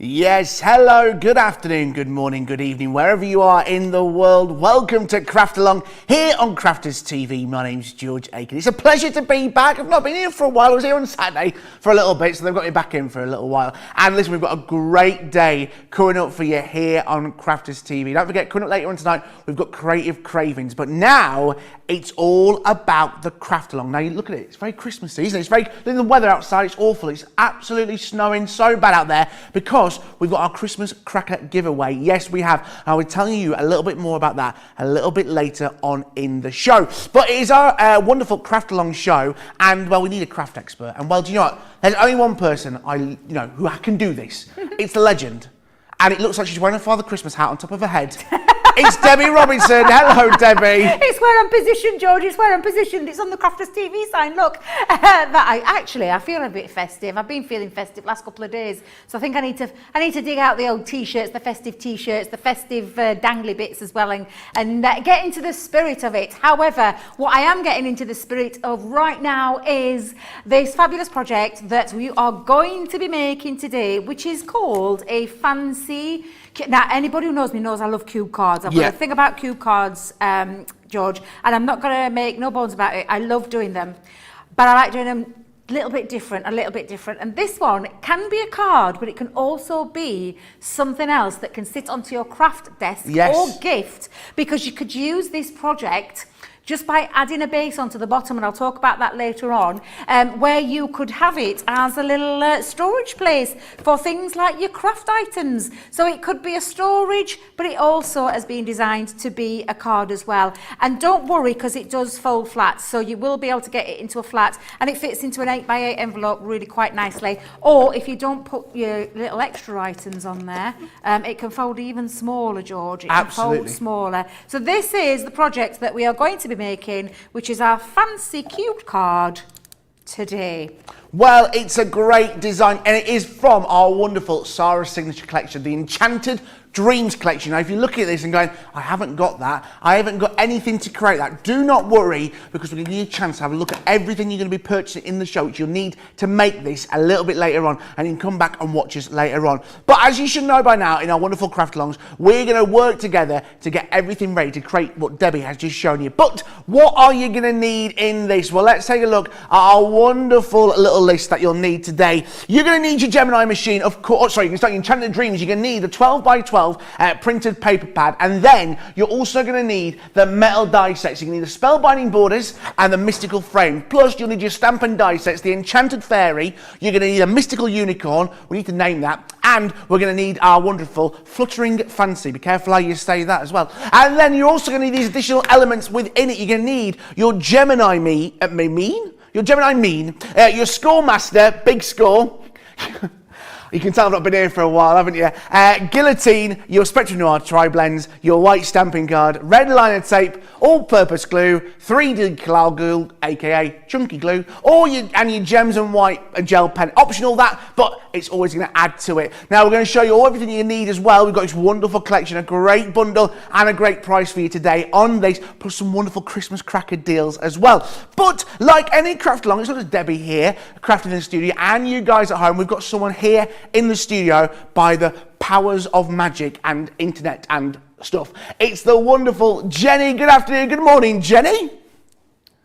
Yes, hello, good afternoon, good morning, good evening, wherever you are in the world. Welcome to Craft Along here on Crafters TV. My name's George Aiken. It's a pleasure to be back. I've not been here for a while. I was here on Saturday for a little bit, so they've got me back in for a little while. And listen, we've got a great day coming up for you here on Crafters TV. Don't forget, coming up later on tonight, we've got Creative Cravings. But now, it's all about the Craft Along. Now, you look at it, it's very Christmassy, isn't it? It's very, look at the weather outside, it's awful. It's absolutely snowing so bad out there because we've got our Christmas cracker giveaway. Yes, we have. I will tell you a little bit more about that a little bit later on in the show. But it is our wonderful Craft Along show, and well, we need a craft expert. And well, do you know what? There's only one person who can do this. It's the legend, and it looks like she's wearing a Father Christmas hat on top of her head. It's Debbie Robinson. Hello, Debbie. It's where I'm positioned, George. It's where I'm positioned. It's on the Crafters TV sign. Look, I feel a bit festive. I've been feeling festive last couple of days, so I think I need to dig out the old t-shirts, the festive t-shirts, the festive dangly bits as well, and get into the spirit of it. However, what I am getting into the spirit of right now is this fabulous project that we are going to be making today, which is called a fancy. Now, anybody who knows me knows I love cube cards. I've got a thing about cube cards, George, and I'm not going to make no bones about it. I love doing them, but I like doing them a little bit different. And this one can be a card, but it can also be something else that can sit onto your craft desk or gift, because you could use this project just by adding a base onto the bottom, and I'll talk about that later on, where you could have it as a little storage place for things like your craft items. So it could be a storage, but it also has been designed to be a card as well. And don't worry, because it does fold flat, so you will be able to get it into a flat, and it fits into an 8x8 envelope really quite nicely. Or if you don't put your little extra items on there, it can fold even smaller, George. It can fold smaller. So this is the project that we are going to be making, which is our fancy cube card today. Well, it's a great design, and it is from our wonderful Sara signature collection, the Enchanted Dreams collection. Now, if you're looking at this and going, I haven't got that, I haven't got anything to create that, do not worry, because we're going to give you a chance to have a look at everything you're going to be purchasing in the show, which you'll need to make this a little bit later on, and you can come back and watch us later on. But as you should know by now, in our wonderful craft alongs, we're going to work together to get everything ready to create what Debbie has just shown you. But what are you going to need in this? Well, let's take a look at our wonderful little list that you'll need today. You're going to need your Gemini machine, of course. Sorry, you can start your Enchanted Dreams. You're going to need a 12x12 printed paper pad, and then you're also going to need the metal die sets. You're going to need the spellbinding borders and the mystical frame. Plus, you'll need your stamp and die sets, the Enchanted Fairy. You're going to need a mystical unicorn. We need to name that. And we're going to need our wonderful fluttering fancy. Be careful how you say that as well. And then you're also going to need these additional elements within it. You're going to need your Gemini your Gemini mean, your score master, big score. You can tell I've not been here for a while, haven't you? Guillotine, your Spectrum Noir tri-blends, your white stamping card, red liner tape, all-purpose glue, 3D Clal glue, aka chunky glue, and your gems and white gel pen. Optional that, but it's always going to add to it. Now we're going to show you everything you need as well. We've got this wonderful collection, a great bundle, and a great price for you today on this, plus some wonderful Christmas cracker deals as well. But like any craft along, it's not just Debbie here, crafting in the studio, and you guys at home, we've got someone here in the studio by the powers of magic and internet and stuff. It's the wonderful Jenny. Good afternoon, good morning, Jenny.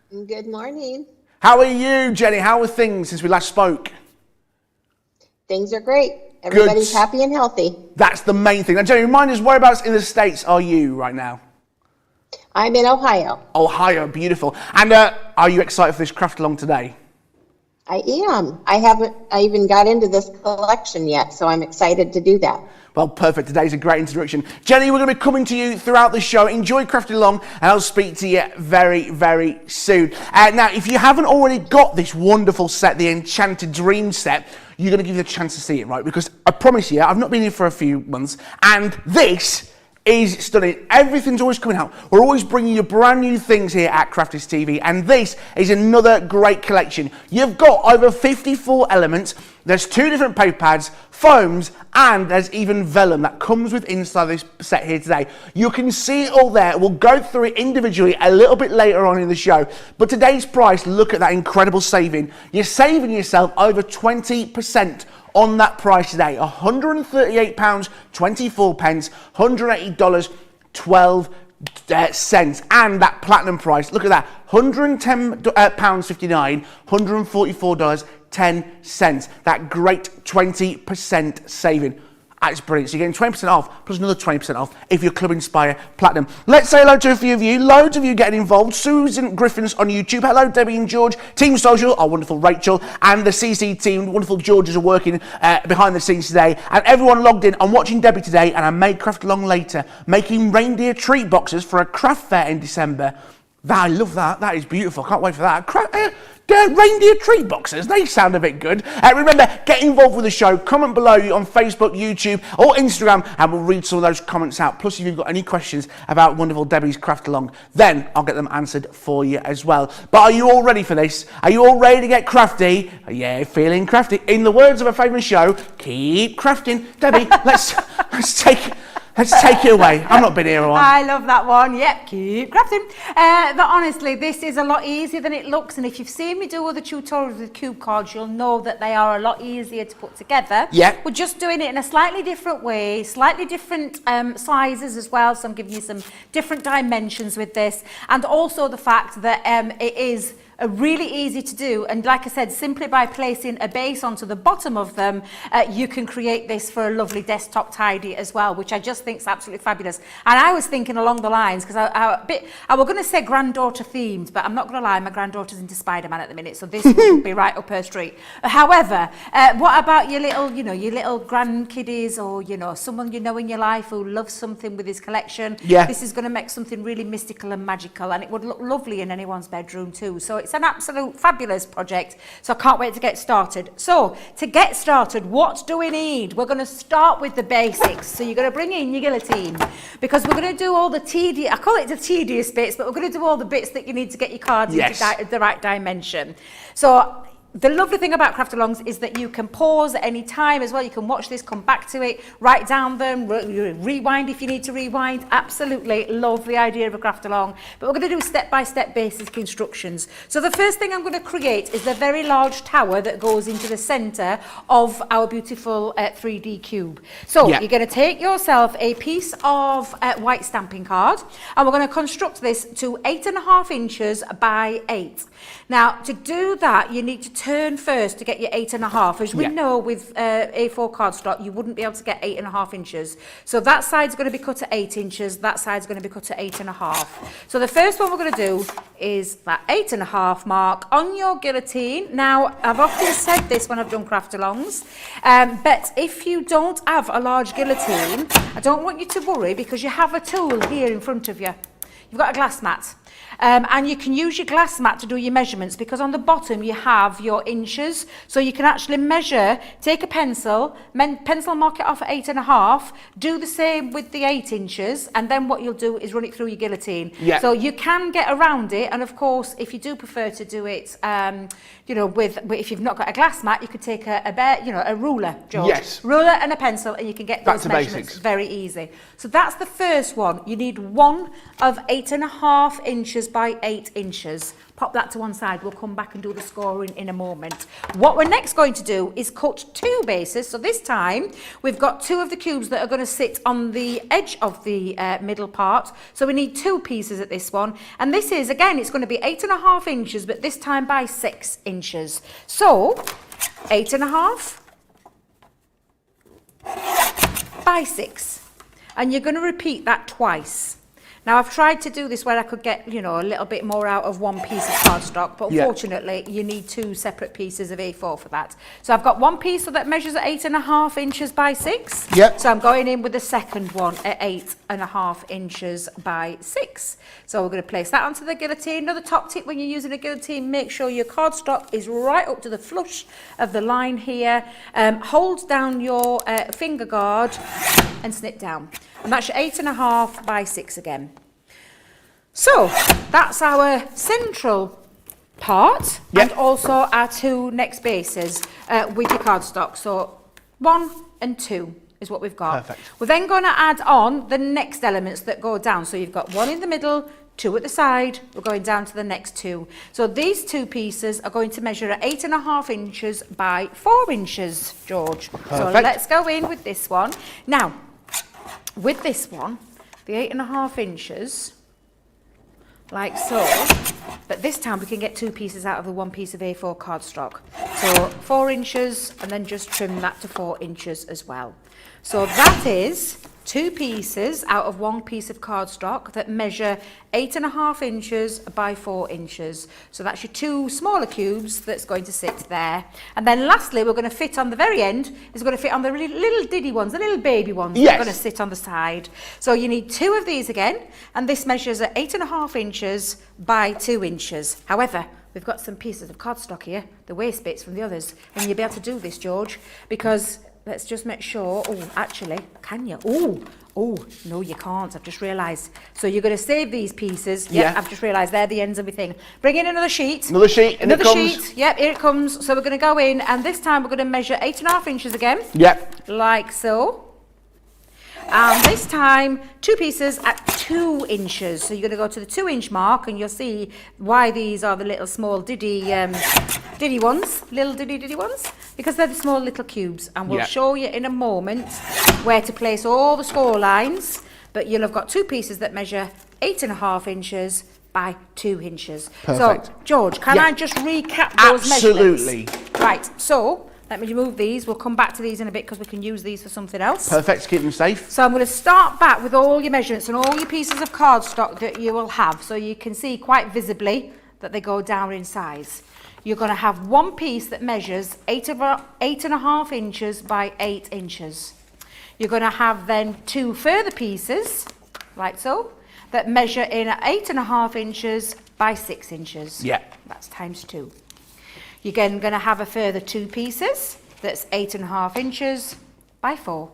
Good morning. How are you, Jenny? How are things since we last spoke? Things are great. Everybody's happy and healthy. That's the main thing. Now, Jenny, remind us, whereabouts in the States are you right now? I'm in Ohio. Ohio, beautiful. And are you excited for this craft along today? I am. I even got into this collection yet, so I'm excited to do that. Well, perfect. Today's a great introduction. Jenny, we're going to be coming to you throughout the show. Enjoy crafting along, and I'll speak to you very, very soon. Now, if you haven't already got this wonderful set, the Enchanted Dream set, you're going to give you a chance to see it, right? Because I promise you, I've not been here for a few months, and this is stunning. Everything's always coming out. We're always bringing you brand new things here at Crafters TV, and this is another great collection. You've got over 54 elements. There's 2 different paper pads, foams, and there's even vellum that comes with inside this set here today. You can see it all there. We'll go through it individually a little bit later on in the show. But today's price, look at that incredible saving. You're saving yourself over 20% on that price today. £138.24, $180.12. And that platinum price, look at that, £110.59, $144.10. That great 20% saving. That's brilliant. So you're getting 20% off plus another 20% off if you're Club Inspire Platinum. Let's say hello to a few of you. Loads of you getting involved. Susan Griffin's on YouTube. Hello, Debbie and George. Team Social, our wonderful Rachel, and the CC team, wonderful Georges are working behind the scenes today. And everyone logged in. I'm watching Debbie today, and I made Craft Along later, making reindeer treat boxes for a craft fair in December. I love that. That is beautiful. Can't wait for that. Reindeer treat boxes, they sound a bit good. Remember, get involved with the show. Comment below on Facebook, YouTube, or Instagram, and we'll read some of those comments out. Plus, if you've got any questions about wonderful Debbie's Craft Along, then I'll get them answered for you as well. But are you all ready for this? Are you all ready to get crafty? Yeah, feeling crafty. In the words of a famous show, keep crafting. Debbie, let's take it away. I've not been here a while. I love that one. Yep, keep crafting. But honestly, this is a lot easier than it looks. And if you've seen me do other tutorials with cube cards, you'll know that they are a lot easier to put together. Yeah. We're just doing it in a slightly different way, slightly different sizes as well. So I'm giving you some different dimensions with this. And also the fact that it is really easy to do, and like I said, simply by placing a base onto the bottom of them, you can create this for a lovely desktop tidy as well, which I just think is absolutely fabulous. And I was thinking along the lines, because I was going to say granddaughter themed, but I'm not going to lie, my granddaughter's into Spider-Man at the minute, so this would be right up her street. However, what about your little grandkiddies, or someone in your life who loves something with his collection? Yeah. This is going to make something really mystical and magical, and it would look lovely in anyone's bedroom too. So it's an absolute fabulous project, so I can't wait to get started. So to get started, what do we need? We're going to start with the basics. So you're going to bring in your guillotine, because we're going to do all the tedious, I call it the tedious bits, but we're going to do all the bits that you need to get your cards into the right dimension. So the lovely thing about Craft Alongs is that you can pause at any time as well. You can watch this, come back to it, write down them, rewind if you need to rewind. Absolutely love the idea of a Craft Along. But we're going to do step-by-step basic instructions. So the first thing I'm going to create is the very large tower that goes into the centre of our beautiful 3D cube. So you're going to take yourself a piece of white stamping card, and we're going to construct this to 8.5 inches by 8. Now, to do that, you need to turn first to get your 8.5. As we know with A4 cardstock, you wouldn't be able to get 8.5 inches. So that side's going to be cut at 8 inches, that side's going to be cut at 8.5. So the first one we're going to do is that 8.5 mark on your guillotine. Now, I've often said this when I've done Craft Alongs, but if you don't have a large guillotine, I don't want you to worry, because you have a tool here in front of you. You've got a glass mat. And you can use your glass mat to do your measurements, because on the bottom you have your inches, so you can actually measure, take a pencil mark it off at 8.5, do the same with the 8 inches, and then what you'll do is run it through your guillotine. So you can get around it, and of course if you do prefer to do it if you've not got a glass mat, you could take a ruler, George. Ruler and a pencil, and you can get those measurements very easy. So that's the first one. You need one of 8.5 inches by 8 inches. Pop that to one side. We'll come back and do the scoring in a moment. What we're next going to do is cut 2 bases. So this time we've got 2 of the cubes that are going to sit on the edge of the middle part. So we need 2 pieces at this one. And this is, again, it's going to be 8.5 inches, but this time by 6 inches. So 8.5 by 6. And you're going to repeat that twice. Now, I've tried to do this where I could get, a little bit more out of one piece of cardstock, but unfortunately, you need 2 separate pieces of A4 for that. So I've got one piece that measures at 8.5 inches by 6. So I'm going in with the second one at 8.5 inches by 6. So we're going to place that onto the guillotine. Another top tip when you're using a guillotine, make sure your cardstock is right up to the flush of the line here. Hold down your finger guard and snip down. And that's your 8.5 by 6 again. So that's our central part, and also our 2 next bases with your cardstock. So 1 and 2 is what we've got. We're then going to add on the next elements that go down. So you've got 1 in the middle, 2 at the side, we're going down to the next 2. So these 2 pieces are going to measure at 8.5 inches by 4 inches, George. Perfect. So let's go in with this one. Now, with this one, the 8.5 inches, like so, but this time we can get 2 pieces out of the 1 piece of A4 cardstock. So 4 inches, and then just trim that to 4 inches as well. So that is 2 pieces out of 1 piece of cardstock that measure 8.5 inches by 4 inches. So that's your 2 smaller cubes that's going to sit there. And then lastly, we're going to fit on the very end, is going to fit on the little diddy ones, the little baby ones that are going to sit on the side. So you need 2 of these again, and this measures at 8.5 inches by 2 inches. However, we've got some pieces of cardstock here, the waste bits from the others, and you'll be able to do this, George, because let's just make sure. Oh, actually, can you? Oh, no, you can't. I've just realised. So you're going to save these pieces. Yep, yeah. I've just realised they're the ends of everything. Bring in another sheet. Another sheet. Another sheet. Yep, here it comes. So we're going to go in, and this time we're going to measure 8.5 inches again. Yep. Like so. And this time, 2 pieces at 2 inches. So you're going to go to the 2-inch mark, and you'll see why these are the little small diddy ones, little diddy ones, because they're the small little cubes. And we'll show you in a moment where to place all the score lines. But you'll have got 2 pieces that measure 8.5 inches by 2 inches. Perfect. So, George, can I just recap those measurements? Absolutely. Right. So let me remove these. We'll come back to these in a bit because we can use these for something else. Perfect, to keep them safe. So I'm going to start back with all your measurements and all your pieces of cardstock that you will have, so you can see quite visibly that they go down in size. You're going to have 1 piece that measures 8.5 inches by 8 inches. You're going to have then 2 further pieces, like so, that measure in at 8.5 inches by 6 inches. Yeah. That's times 2. You're again going to have a further 2 pieces, that's 8.5 inches by 4.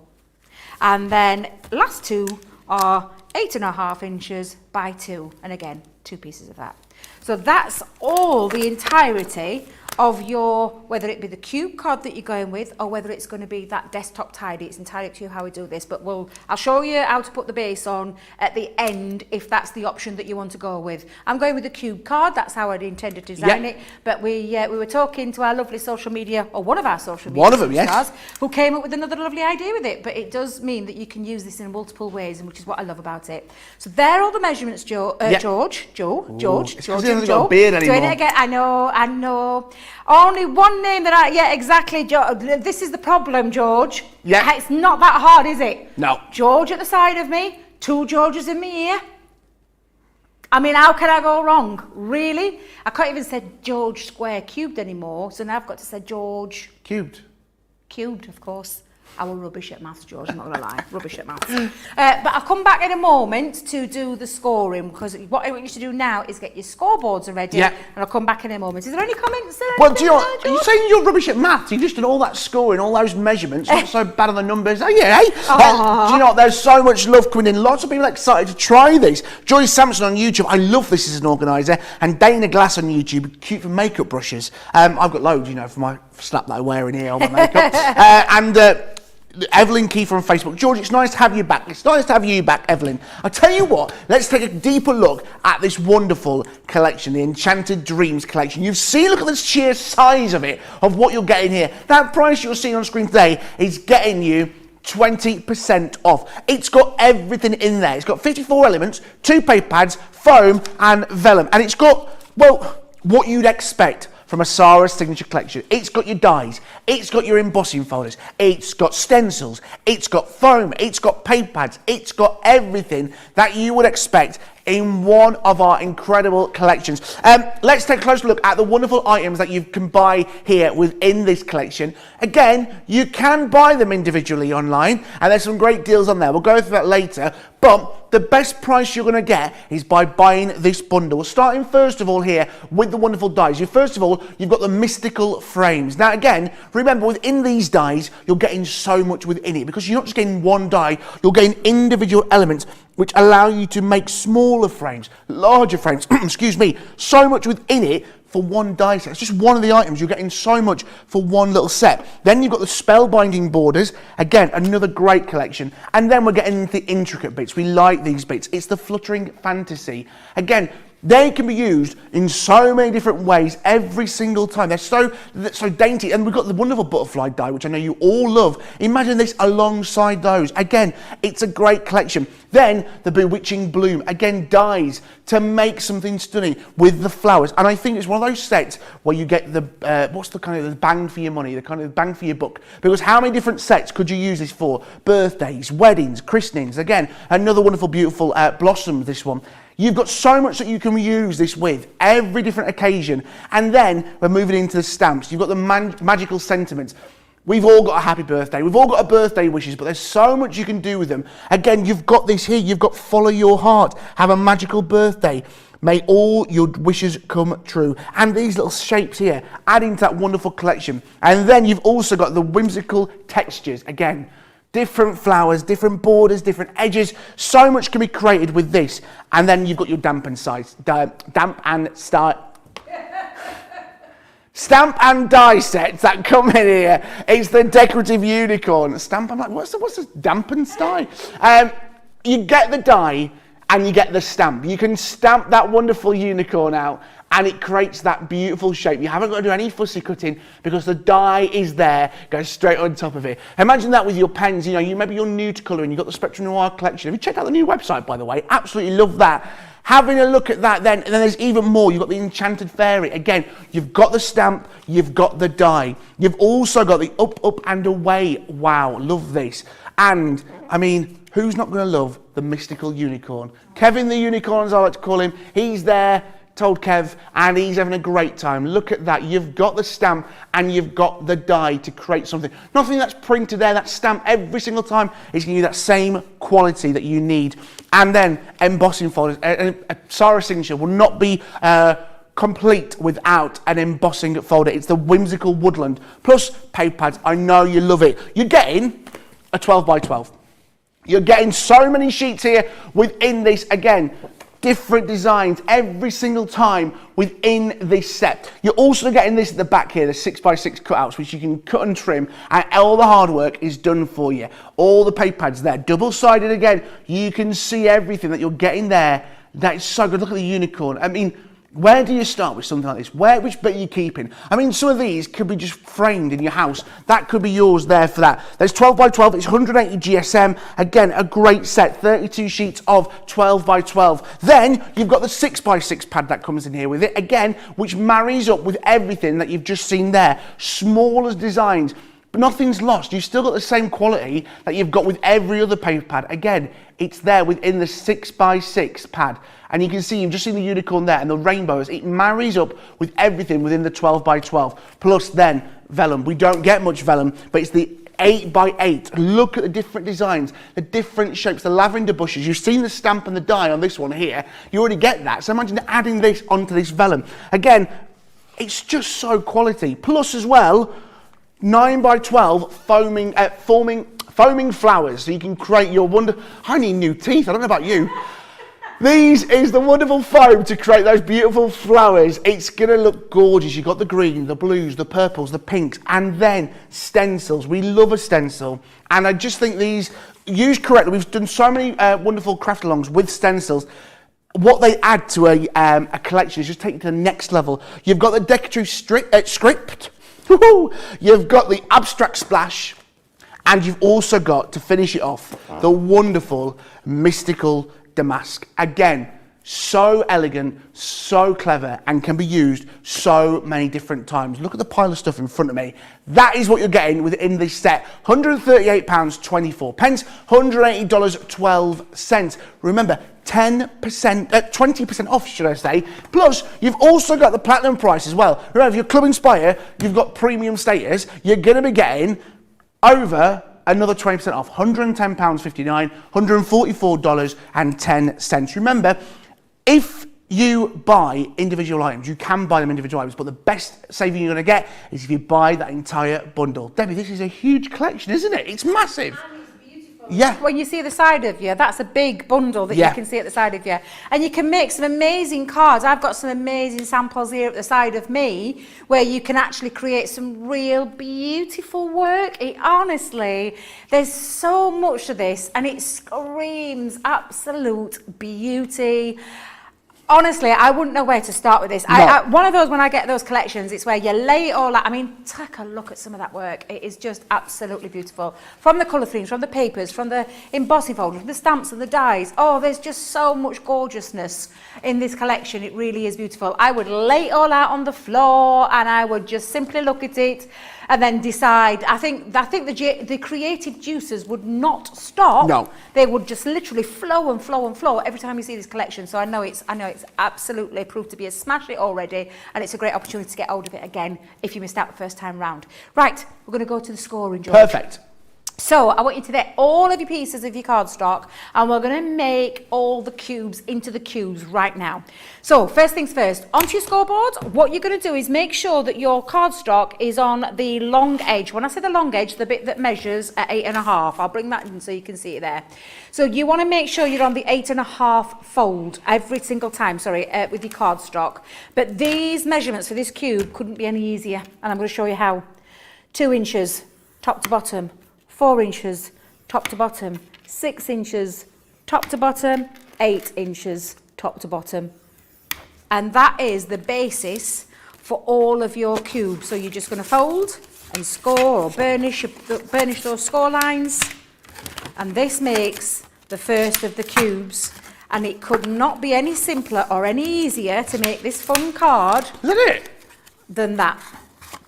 And then last 2 are 8.5 inches by 2. And again, 2 pieces of that. So that's all the entirety of your, whether it be the cube card that you're going with or whether it's going to be that desktop tidy. It's entirely up to you how we do this, but I'll show you how to put the base on at the end if that's the option that you want to go with. I'm going with the cube card. That's how I'd intended to design it. But we were talking to our lovely social media, or one of our social media stars, who came up with another lovely idea with it. But it does mean that you can use this in multiple ways, and which is what I love about it. So there are all the measurements, George, George, hasn't got a beard anymore. Doing it again. I know. Only one name that exactly, George. This is the problem, George. Yeah. It's not that hard, is it? No. George at the side of me, 2 Georges in my ear. I mean, how can I go wrong? Really? I can't even say George square cubed anymore, so now I've got to say George... Cubed. Cubed, of course. I was rubbish at maths, George, I'm not going to lie. Rubbish at maths. But I'll come back in a moment to do the scoring, because what I want you to do now is get your scoreboards ready, and I'll come back in a moment. Is there any comments there? Well, do you know, are you saying you're rubbish at maths? You just did all that scoring, all those measurements, not so bad on the numbers. Oh, yeah, eh? Do you know what? There's so much love coming in. Lots of people are excited to try this. Joy Sampson on YouTube, I love this as an organiser, and Dana Glass on YouTube, cute for makeup brushes. I've got loads, you know, for my slap that I wear in here, all my makeup. Evelyn Kiefer on Facebook. George, it's nice to have you back. It's nice to have you back, Evelyn. I tell you what, let's take a deeper look at this wonderful collection, the Enchanted Dreams collection. You've seen, look at the sheer size of it, of what you're getting here. That price you're seeing on screen today is getting you 20% off. It's got everything in there. It's got 54 elements, 2 paper pads, foam and vellum. And it's got, well, what you'd expect from a Sara signature collection. It's got your dies, it's got your embossing folders, it's got stencils, it's got foam, it's got paper pads, it's got everything that you would expect in one of our incredible collections. Let's take a closer look at the wonderful items that you can buy here within this collection. Again, you can buy them individually online, and there's some great deals on there. We'll go through that later, but the best price you're going to get is by buying this bundle. Starting first of all here with the wonderful dies. First of all, you've got the mystical frames. Now again, remember within these dies, you're getting so much within it, because you're not just getting one die, you're getting individual elements which allow you to make smaller frames, larger frames, excuse me, so much within it for one die set. It's just one of the items. You're getting so much for one little set. Then you've got the spellbinding borders. Again, another great collection. And then we're getting into the intricate bits. We like these bits. It's the fluttering fantasy. Again, they can be used in so many different ways every single time. They're so dainty. And we've got the wonderful butterfly die, which I know you all love. Imagine this alongside those. Again, it's a great collection. Then the bewitching bloom. Again, dies to make something stunning with the flowers. And I think it's one of those sets where you get the, what's the kind of the bang for your money, the kind of bang for your buck. Because how many different sets could you use this for? Birthdays, weddings, christenings. Again, another wonderful, beautiful blossom, this one. You've got so much that you can use this with, every different occasion. And then we're moving into the stamps. You've got the magical sentiments. We've all got a happy birthday. We've all got a birthday wishes, but there's so much you can do with them. Again, you've got this here. You've got follow your heart. Have a magical birthday. May all your wishes come true. And these little shapes here, adding to that wonderful collection. And then you've also got the whimsical textures. Again, different flowers, different borders, different edges. So much can be created with this. And then you've got your damp and stamp and die sets that come in here. It's the decorative unicorn. Stamp, I'm like, what's the damp and die? You get the die and you get the stamp. You can stamp that wonderful unicorn out and it creates that beautiful shape. You haven't got to do any fussy cutting because the die is there, goes straight on top of it. Imagine that with your pens. You know, maybe you're new to colouring, you've got the Spectrum Noir collection. Have you checked out the new website, by the way? Absolutely love that. Having a look at that then, and then there's even more. You've got the Enchanted Fairy. Again, you've got the stamp, you've got the die. You've also got the up, up and away. Wow, love this. And, I mean, who's not going to love the mystical unicorn? Kevin the Unicorn, as I like to call him, he's there, told Kev, and he's having a great time. Look at that. You've got the stamp and you've got the die to create something. Nothing that's printed there, that stamp every single time is going to give you that same quality that you need. And then embossing folders. A Sara signature will not be complete without an embossing folder. It's the whimsical woodland. Plus paper pads. I know you love it. You're getting a 12 by 12. You're getting so many sheets here within this. Again, different designs every single time within this set. You're also getting this at the back here, the 6x6 cutouts, which you can cut and trim, and all the hard work is done for you. All the paper pads there, double-sided again. You can see everything that you're getting there. That's so good. Look at the unicorn. I mean, where do you start with something like this? Which bit are you keeping? I mean, some of these could be just framed in your house. That could be yours there for that. There's 12 by 12. It's 180 GSM. Again, a great set. 32 sheets of 12 by 12. Then you've got the 6x6 pad that comes in here with it. Again, which marries up with everything that you've just seen there. Small as designs. But nothing's lost. You've still got the same quality that you've got with every other paper pad. Again, it's there within the 6x6 pad. And you can see, you've just seen the unicorn there and the rainbows. It marries up with everything within the 12 by 12. Plus then, vellum. We don't get much vellum, but it's the 8x8. Look at the different designs, the different shapes, the lavender bushes. You've seen the stamp and the die on this one here. You already get that. So imagine adding this onto this vellum. Again, it's just so quality. Plus as well, 9x12 foaming flowers, so you can create your wonder. I need new teeth. I don't know about you. These is the wonderful foam to create those beautiful flowers. It's gonna look gorgeous. You've got the green, the blues, the purples, the pinks, and then stencils. We love a stencil, and I just think these used correctly. We've done so many wonderful craft alongs with stencils. What they add to a collection is just take it to the next level. You've got the decorative script. You've got the abstract splash, and you've also got, to finish it off, the wonderful mystical damask. Again, so elegant, so clever, and can be used so many different times. Look at the pile of stuff in front of me. That is what you're getting within this set. £138.24, $180.12. Remember, 20% off, should I say. Plus, you've also got the platinum price as well. Remember, if you're Club Inspire, you've got premium status, you're going to be getting over another 20% off, £110.59, $144.10. Remember, if you buy individual items, you can buy them individual items, but the best saving you're going to get is if you buy that entire bundle. Debbie, this is a huge collection, isn't it? It's massive. And it's beautiful. Yeah. When you see the side of you, that's a big bundle that you can see at the side of you. And you can make some amazing cards. I've got some amazing samples here at the side of me where you can actually create some real beautiful work. Honestly, there's so much to this and it screams absolute beauty. Honestly, I wouldn't know where to start with this. No. One of those, when I get those collections, it's where you lay it all out. I mean, take a look at some of that work. It is just absolutely beautiful. From the colour themes, from the papers, from the embossing folders, from the stamps and the dies. Oh, there's just so much gorgeousness in this collection. It really is beautiful. I would lay it all out on the floor and I would just simply look at it and then decide. I think the creative juices would not stop. No. They would just literally flow and flow and flow every time you see this collection. So I know it's absolutely proved to be a smash hit already, and it's a great opportunity to get hold of it again if you missed out the first time round. Right, we're going to go to the scoring, George. Perfect. So I want you to get all of your pieces of your cardstock and we're going to make all the cubes into the cubes right now. So first things first, onto your scoreboard, what you're going to do is make sure that your cardstock is on the long edge. When I say the long edge, the bit that measures at 8.5, I'll bring that in so you can see it there. So you want to make sure you're on the 8.5 fold every single time, with your cardstock. But these measurements for this cube couldn't be any easier, and I'm going to show you how. 2 inches, top to bottom. 4 inches, top to bottom, 6 inches, top to bottom, 8 inches, top to bottom. And that is the basis for all of your cubes. So you're just going to fold and score or burnish those score lines. And this makes the first of the cubes. And it could not be any simpler or any easier to make this fun card than that.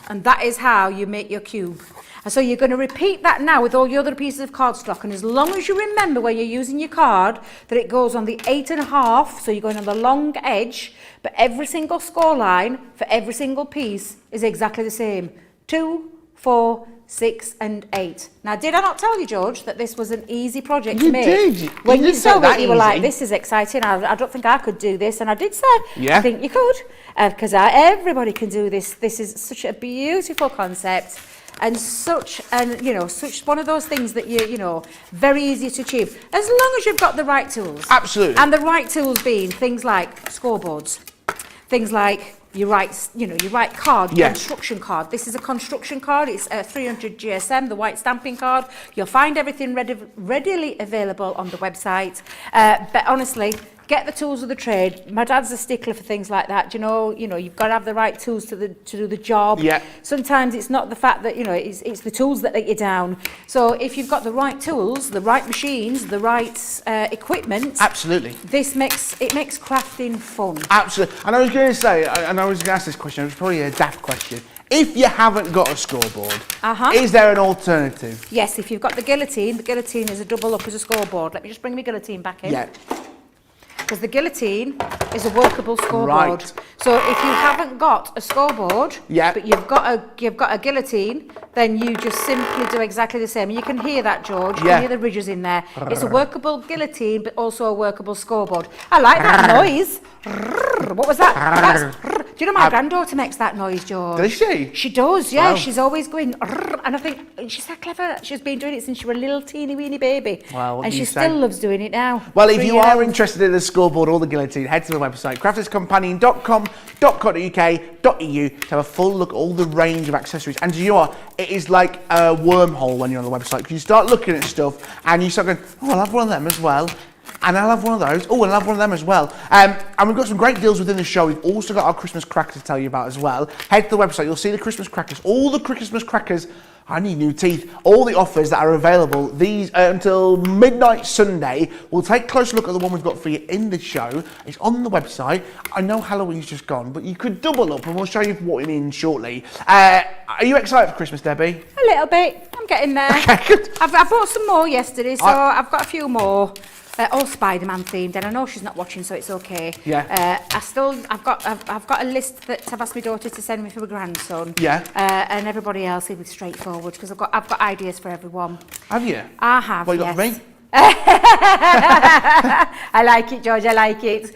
And that is how you make your cube. And so you're going to repeat that now with all your other pieces of cardstock. And as long as you remember when you're using your card that it goes on the 8.5, so you're going on the long edge, but every single score line for every single piece is exactly the same. 2, 4, 6 and 8. Now, did I not tell you, George, that this was an easy project to make? You did. When you saw it, you were like, easy. this is exciting. I don't think I could do this. And I did say, Yeah. I think you could. Because everybody can do this. This is such a beautiful concept. And such one of those things that very easy to achieve. As long as you've got the right tools. Absolutely. And the right tools being things like scoreboards, things like your right card, Yes. construction card. This is a construction card. It's a 300 GSM, the white stamping card. You'll find everything readily available on the website. But honestly, get the tools of the trade. My dad's a stickler for things like that. You've got to have the right tools to do the job. Yeah. Sometimes it's not the fact that it's the tools that let you down. So if you've got the right tools, the right machines, the right equipment, Absolutely. it makes crafting fun. Absolutely. And I was going to say, and I was going to ask this question, it was probably a daft question. If you haven't got a scoreboard, is there an alternative? Yes, if you've got the guillotine is a double up as a scoreboard. Let me just bring my guillotine back in. Yeah. Because the guillotine is a workable scoreboard. Right. So if you haven't got a scoreboard, but you've got a guillotine, then you just simply do exactly the same. You can hear that, George. You can hear the ridges in there. It's a workable guillotine, but also a workable scoreboard. I like that noise. What was that? Do you know my granddaughter makes that noise, George? Does she? She does, yeah. Wow. She's always going, and I think she's so clever. She's been doing it since she was a little teeny weeny baby. Well, what and can she you say? still loves doing it now. Well, if you are interested in the scoreboard or the guillotine, head to the website crafterscompanion.com.co.uk.eu to have a full look at all the range of accessories. And it is like a wormhole when you're on the website, because you start looking at stuff and you start going, oh, I'll have one of them as well. And I'll have one of those. Oh, and I'll have one of them as well. And we've got some great deals within the show. We've also got our Christmas crackers to tell you about as well. Head to the website. You'll see the Christmas crackers. All the Christmas crackers. I need new teeth. All the offers that are available these until midnight Sunday. We'll take a closer look at the one we've got for you in the show. It's on the website. I know Halloween's just gone, but you could double up and we'll show you what it means shortly. Are you excited for Christmas, Debbie? A little bit. I'm getting there. Okay, good. I bought some more yesterday, so I've got a few more. All Spider-Man themed, and I know she's not watching, so it's okay. Yeah. I've got a list that I've asked my daughter to send me for my grandson. Yeah. And everybody else, it was straightforward because I've got ideas for everyone. Have you? I have. What you got yes. for me? I like it, George, I like it.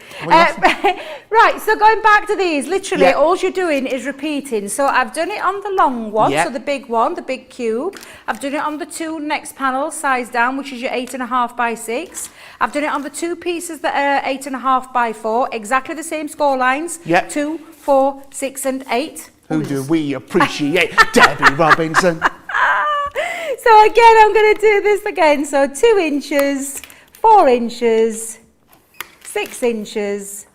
Right, so going back to these, literally all you're doing is repeating. So I've done it on the long one, so the big one, the big cube. I've done it on the two next panels, size down, which is your 8.5 by 6. I've done it on the two pieces that are 8.5 by 4, exactly the same score lines, 2, 4, 6 and 8. Who do we appreciate? Debbie Robinson. So again, I'm going to do this again. So 2 inches, 4 inches, 6 inches,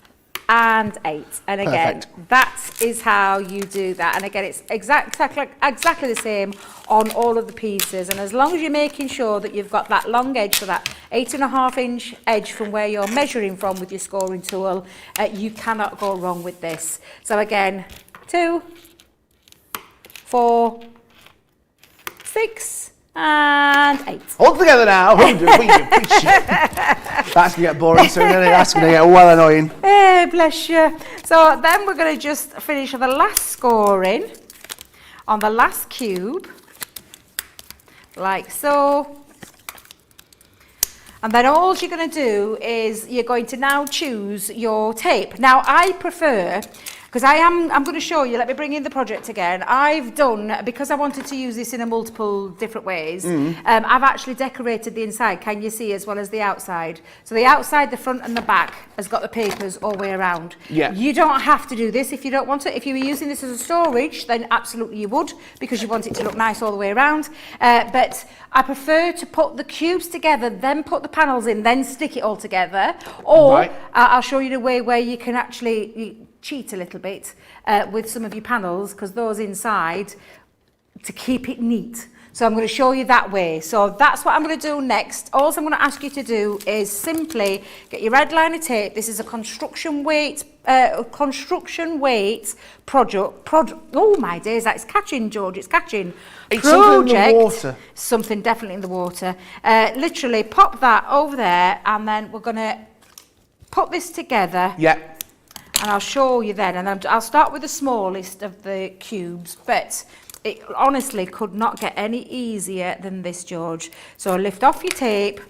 and 8. And again, that is how you do that. And again, it's exactly the same on all of the pieces. And as long as you're making sure that you've got that long edge, so that 8.5 inch edge from where you're measuring from with your scoring tool, you cannot go wrong with this. So again, 2, 4, 6, and 8. All together now. Who do we appreciate? That's going to get boring soon, isn't it? That's going to get well annoying. Hey, bless you. So then we're going to just finish the last scoring on the last cube, like so. And then all you're going to do is you're going to now choose your tape. Now I prefer, because I'm going to show you, let me bring in the project again. I've done, because I wanted to use this in a multiple different ways, I've actually decorated the inside, can you see, as well as the outside. So the outside, the front and the back has got the papers all the way around. Yeah. You don't have to do this if you don't want to. If you were using this as a storage, then absolutely you would, because you want it to look nice all the way around. But I prefer to put the cubes together, then put the panels in, then stick it all together. Or I'll show you the way where you can actually cheat a little bit with some of your panels, because those inside, to keep it neat. So I'm going to show you that way. So that's what I'm going to do next. All I'm going to ask you to do is simply get your red liner tape. This is a construction weight project. Oh my days, that's catching, George. It's catching. It's something in the water. Something definitely in the water. Literally pop that over there, and then we're going to put this together. Yeah. And I'll show you then, and I'll start with the smallest of the cubes, but it honestly could not get any easier than this, George. So lift off your tape,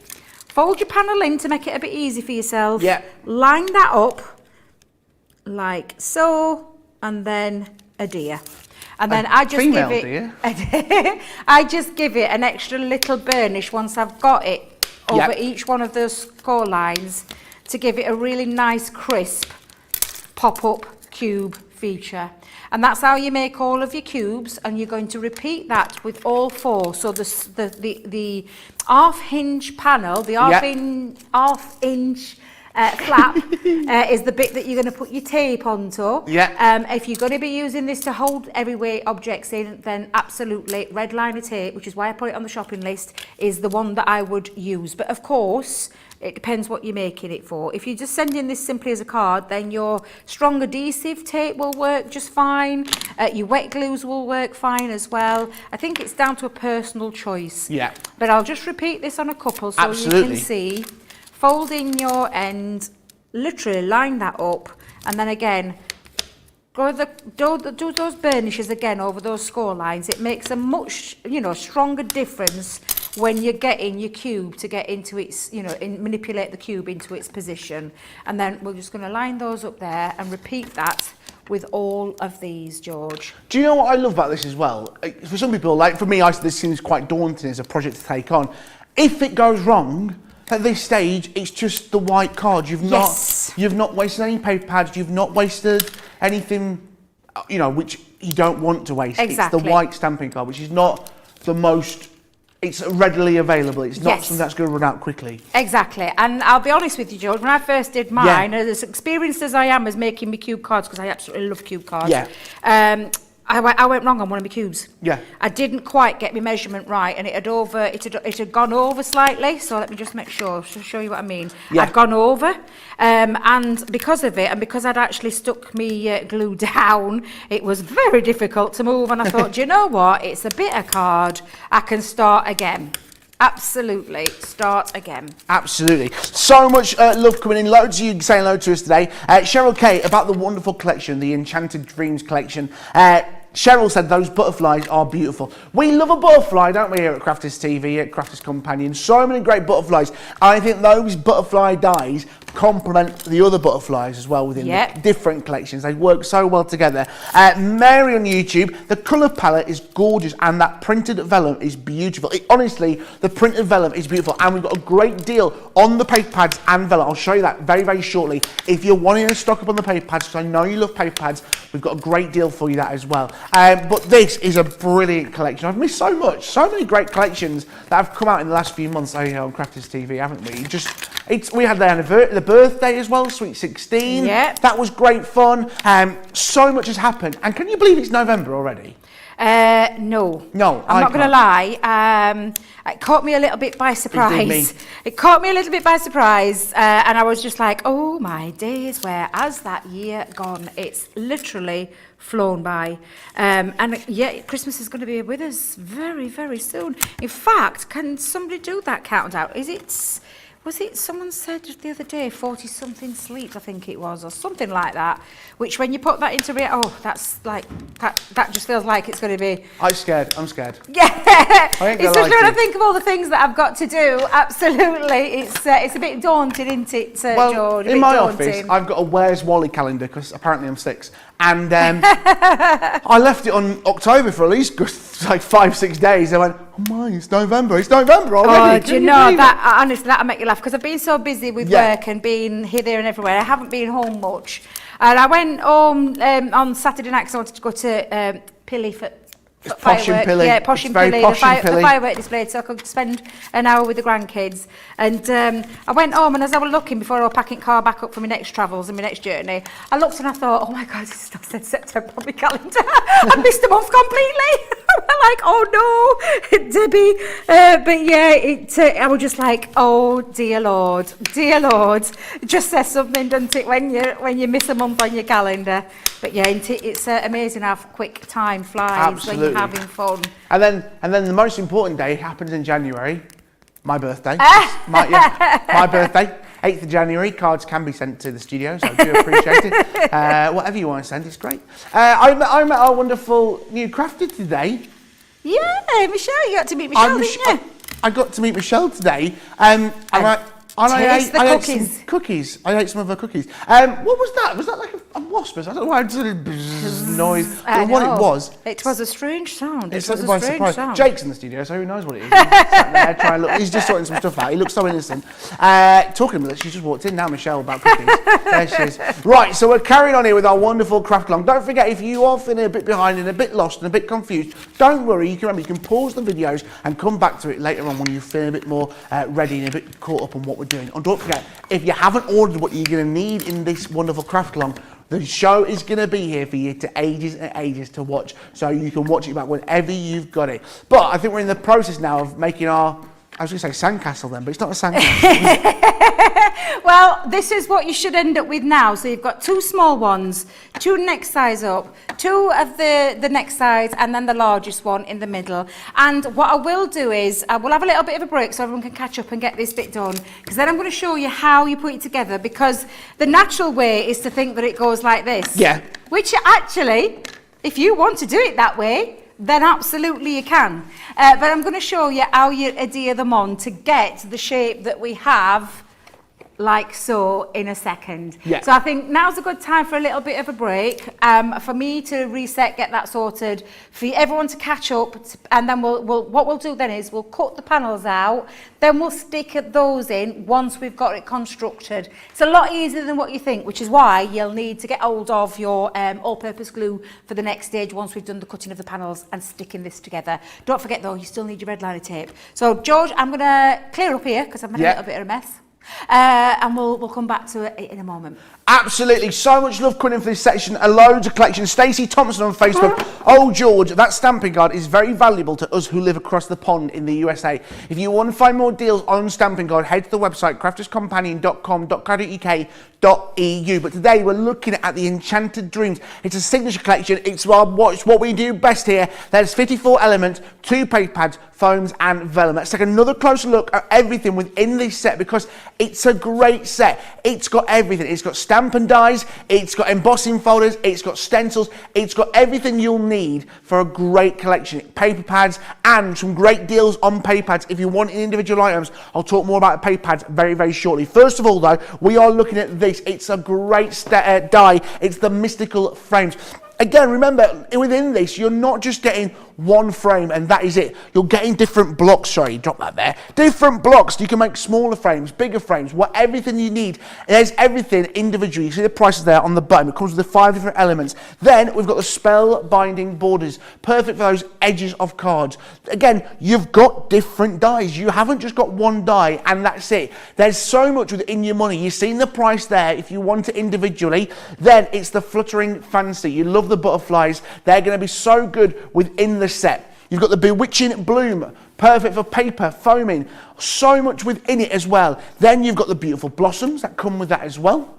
fold your panel in to make it a bit easy for yourself. Yeah. Line that up like so, and then a deer. And then I just give it I just give it an extra little burnish once I've got it over each one of those score lines to give it a really nice crisp pop-up cube feature. And that's how you make all of your cubes, and you're going to repeat that with all 4. So the half hinge panel, the half inch flap is the bit that you're going to put your tape onto. If you're going to be using this to hold heavyweight objects in, then absolutely red liner tape, which is why I put it on the shopping list, is the one that I would use. But of course, it depends what you're making it for. If you're just sending this simply as a card, then your strong adhesive tape will work just fine. Your wet glues will work fine as well. I think it's down to a personal choice. Yeah. But I'll just repeat this on a couple so you can see. Fold in your end, literally line that up, and then again, do those burnishes again over those score lines. It makes a much, stronger difference when you're getting your cube to get into its, manipulate the cube into its position. And then we're just going to line those up there and repeat that with all of these, George. Do you know what I love about this as well? For some people, like for me, this seems quite daunting as a project to take on. If it goes wrong, at this stage, it's just the white card. You've not wasted any paper pads. You've not wasted anything, which you don't want to waste. Exactly. It's the white stamping card, which is not the most. It's readily available. It's not something that's going to run out quickly. Exactly. And I'll be honest with you, George, when I first did mine, as experienced as I am as making me cube cards, because I absolutely love cube cards, I went wrong on one of my cubes. Yeah. I didn't quite get my measurement right, and it had gone over slightly. So let me just make sure to show you what I mean. Yeah. I'd gone over, and because of it, and because I'd actually stuck me glue down, it was very difficult to move. And I thought, do you know what? It's a bitter card. I can start again. Absolutely, start again. Absolutely. So much love coming in. Loads of you saying hello to us today. Cheryl K, about the wonderful collection, the Enchanted Dreams collection. Cheryl said those butterflies are beautiful. We love a butterfly, don't we, here at Crafters TV, at Crafters Companion. So many great butterflies. I think those butterfly dies complement the other butterflies as well within the different collections. They work so well together. Mary on YouTube, the colour palette is gorgeous and that printed vellum is beautiful. Honestly, the printed vellum is beautiful and we've got a great deal on the paper pads and vellum. I'll show you that very, very shortly. If you're wanting to stock up on the paper pads, because I know you love paper pads, we've got a great deal for you that as well. But this is a brilliant collection. I've missed so much, so many great collections that have come out in the last few months on Crafters TV, haven't we? We had the anniversary, the birthday as well, Sweet 16. Yeah. That was great fun. So much has happened. And can you believe it's November already? No. No, I'm not going to lie. It caught me a little bit by surprise. It caught me a little bit by surprise. And I was just like, oh my days, where has that year gone? It's literally flown by. And yeah, Christmas is going to be with us very, very soon. In fact, can somebody do that countdown? Was it someone said the other day, 40-something sleeps, I think it was, or something like that, which when you put that into that's like, that just feels like it's going to be... I'm scared. Yeah, it's just when I think of all the things that I've got to do, absolutely, it's a bit daunting, isn't it, George? In my office, I've got a Where's Wally calendar, because apparently I'm 6, and I left it on October for at least like 5-6 days. I went, oh my, it's November already. Oh, do you know, that honestly, that'll make you laugh, because I've been so busy with work and being here, there and everywhere. I haven't been home much. And I went home on Saturday night because I wanted to go to Pilly for Posh and Pilly. Yeah, Posh and Pilly, the firework display, so I could spend an hour with the grandkids. And I went home, and as I was looking before I was packing car back up for my next travels and my next journey, I looked and I thought, oh my God, this is not said September on my calendar. I missed a month completely. I'm like, oh no, Debbie. But yeah, I was just like, oh dear Lord. It just says something, doesn't it, when you miss a month on your calendar. But yeah, it's amazing how quick time flies when you're having fun. And then the most important day happens in January. My birthday. My birthday. 8th of January, cards can be sent to the studio, so I do appreciate it. Whatever you want to send, it's great. I met our wonderful new crafty today. Yeah, Michelle, you got to meet Michelle, didn't you? I got to meet Michelle today. I ate some cookies. I ate some of her cookies. What was that? Was that like a wasp? I don't know why I did a noise. I don't know what it was. It was a strange sound. It was a strange sound. Jake's in the studio, so who knows what it is. He's sat there trying to look. He's just sorting some stuff out. He looks so innocent. Talking about it, she's just walked in now, Michelle, about cookies. There she is. Right, so we're carrying on here with our wonderful craft along. Don't forget, if you are feeling a bit behind and a bit lost and a bit confused, don't worry. You can pause the videos and come back to it later on when you feel a bit more ready and a bit caught up on what we're doing. And don't forget, if you haven't ordered what you're going to need in this wonderful craft along, the show is going to be here for you to ages and ages to watch, so you can watch it back whenever you've got it. But I think we're in the process now of making our, I was going to say sandcastle then, but it's not a sandcastle. Well, this is what you should end up with now. So you've got 2 small ones, 2 next size up, 2 of the next size, and then the largest one in the middle. And what I will do is, we'll have a little bit of a break so everyone can catch up and get this bit done. Because then I'm going to show you how you put it together, because the natural way is to think that it goes like this. Yeah. Which actually, if you want to do it that way, then absolutely you can. But I'm going to show you how you adhere them on to get the shape that we have, like so, in a second. Yeah. So I think now's a good time for a little bit of a break, for me to reset, get that sorted, for everyone to catch up, and then what we'll do then is we'll cut the panels out, then we'll stick those in once we've got it constructed. It's a lot easier than what you think, which is why you'll need to get hold of your all-purpose glue for the next stage once we've done the cutting of the panels and sticking this together. Don't forget though, you still need your red liner tape. So George, I'm going to clear up here because I've made a little bit of a mess. And we'll come back to it in a moment. Absolutely, so much love coming in for this section, loads of collections. Stacey Thompson on Facebook. Oh George, that stamping guard is very valuable to us who live across the pond in the USA. If you want to find more deals on stamping guard, head to the website crafterscompanion.com.co.uk.eu. But today we're looking at the Enchanted Dreams. It's a signature collection. It's what we do best here. There's 54 elements, 2 paper pads, foams and vellum. Let's take another closer look at everything within this set, because it's a great set. It's got everything. It's got stamping stamp and dies, it's got embossing folders, it's got stencils, it's got everything you'll need for a great collection. Paper pads and some great deals on paper pads. If you want individual items, I'll talk more about paper pads very, very shortly. First of all though, we are looking at this. It's a great die. It's the mystical frames. Again, remember, within this, you're not just getting one frame and that is it. You're getting different blocks. Sorry, drop that there. Different blocks. You can make smaller frames, bigger frames, everything you need. There's everything individually. You see the prices there on the bottom. It comes with the 5 different elements. Then we've got the spell binding borders. Perfect for those edges of cards. Again, you've got different dies. You haven't just got one die and that's it. There's so much within your money. You've seen the price there. If you want it individually, then it's the fluttering fancy. You love the butterflies. They're going to be so good within the set. You've got the bewitching bloom, perfect for paper, foaming, so much within it as well. Then you've got the beautiful blossoms that come with that as well.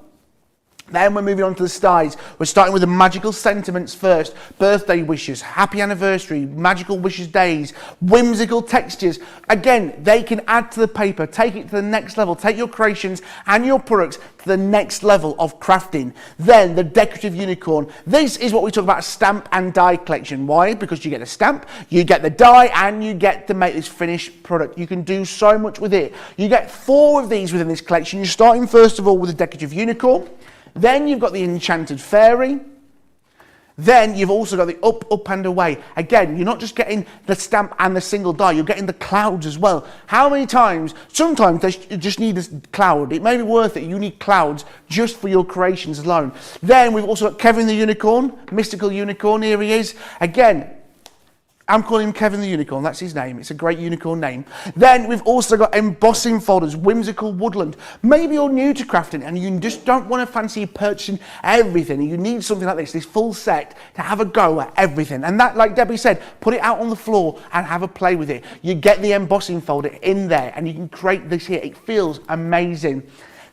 Then we're moving on to the styles. We're starting with the magical sentiments first. Birthday wishes, happy anniversary, magical wishes days, whimsical textures. Again, they can add to the paper, take it to the next level, take your creations and your products to the next level of crafting. Then the decorative unicorn. This is what we talk about, a stamp and die collection. Why? Because you get a stamp, you get the die, and you get to make this finished product. You can do so much with it. You get 4 of these within this collection. You're starting first of all with the decorative unicorn. Then you've got the enchanted fairy. Then you've also got the up and away. Again, you're not just getting the stamp and the single die, you're getting the clouds as well. How many times? Sometimes you just need this cloud. It may be worth it. You need clouds just for your creations alone. Then we've also got Kevin the Unicorn, mystical unicorn. Here he is. Again, I'm calling him Kevin the Unicorn, that's his name. It's a great unicorn name. Then we've also got embossing folders, whimsical woodland. Maybe you're new to crafting and you just don't want to fancy purchasing everything. You need something like this full set to have a go at everything. And that, like Debbie said, put it out on the floor and have a play with it. You get the embossing folder in there and you can create this here. It feels amazing.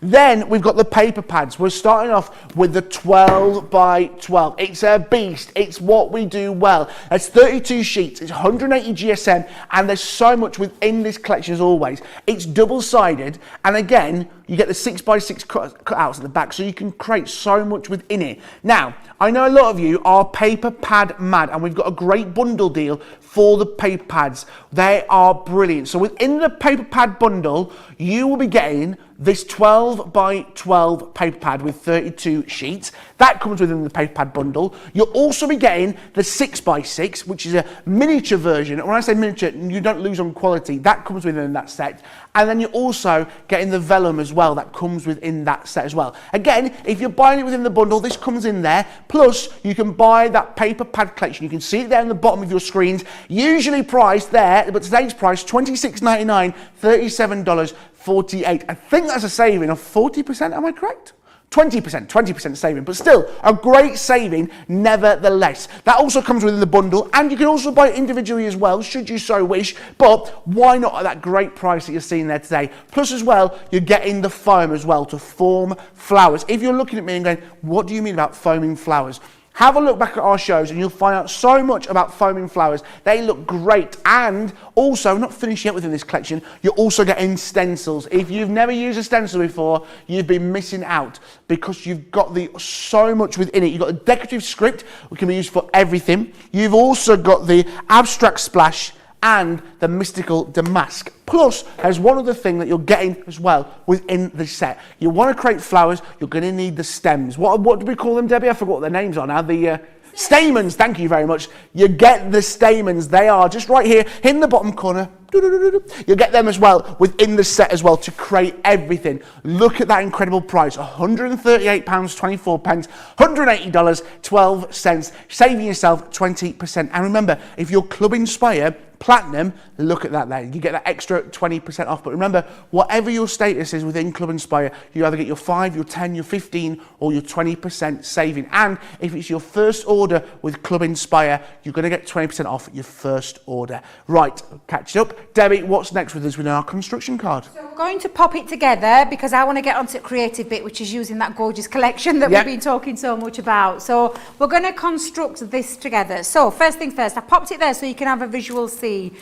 Then we've got the paper pads. We're starting off with the 12 by 12. It's a beast. It's what we do well. It's 32 sheets. It's 180 GSM, and there's so much within this collection as always. It's double-sided, and again, you get the 6x6 cutouts at the back, so you can create so much within it. Now, I know a lot of you are paper pad mad, and we've got a great bundle deal for the paper pads. They are brilliant. So within the paper pad bundle, you will be getting this 12 by 12 paper pad with 32 sheets. That comes within the paper pad bundle. You'll also be getting the 6x6, which is a miniature version. When I say miniature, you don't lose on quality. That comes within that set. And then you're also getting the vellum as well. That comes within that set as well. Again, if you're buying it within the bundle, this comes in there. Plus, you can buy that paper pad collection. You can see it there in the bottom of your screens. Usually priced there, but today's price, $26.99, $37.48. I think that's a saving of 40%, am I correct? 20% saving, but still a great saving nevertheless. That also comes within the bundle, and you can also buy it individually as well, should you so wish, but why not at that great price that you're seeing there today? Plus as well, you're getting the foam as well to form flowers. If you're looking at me and going, what do you mean about foaming flowers? Have a look back at our shows and you'll find out so much about foaming flowers. They look great, and also, not finished yet within this collection, you're also getting stencils. If you've never used a stencil before, you've been missing out because you've got so much within it. You've got a decorative script, which can be used for everything. You've also got the abstract splash and the mystical damask. Plus, there's one other thing that you're getting as well within the set. You want to create flowers, you're going to need the stems. What do we call them, Debbie? I forgot what their names are now. The stamens, thank you very much. You get the stamens. They are just right here in the bottom corner. You'll get them as well within the set as well to create everything. Look at that incredible price, £138.24, $180.12, saving yourself 20%. And remember, if you're Club Inspire Platinum, look at that there. You get that extra 20% off. But remember, whatever your status is within Club Inspire, you either get your 5, your 10, your 15, or your 20% saving. And if it's your first order with Club Inspire, you're going to get 20% off your first order. Right, catch it up. Debbie, what's next with us with our construction card? So going to pop it together because I want to get onto the creative bit, which is using that gorgeous collection that we've been talking so much about. So we're going to construct this together. So first thing first, I popped it there so you can have a visual see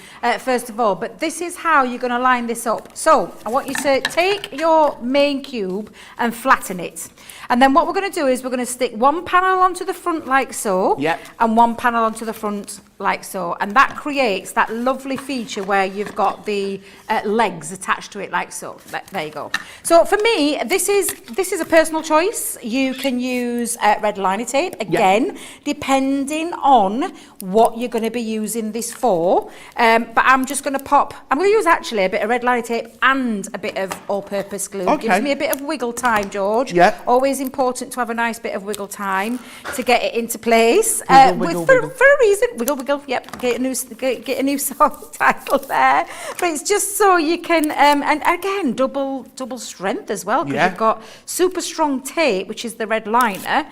first of all, but this is how you're going to line this up. So I want you to take your main cube and flatten it. And then what we're going to do is we're going to stick one panel onto the front like so, and one panel onto the front like so, and that creates that lovely feature where you've got the legs attached to it like so. There you go. So for me, this is a personal choice. You can use red liner tape again, depending on what you're going to be using this for. But I'm just going to I'm going to use actually a bit of red liner tape and a bit of all-purpose glue. It gives me a bit of wiggle time, George. Always important to have a nice bit of wiggle time to get it into place. Wiggle, for a reason. Wiggle. Yep, get a new song title there. But it's just so you can, and again, double strength as well, because you've got super strong tape, which is the red liner.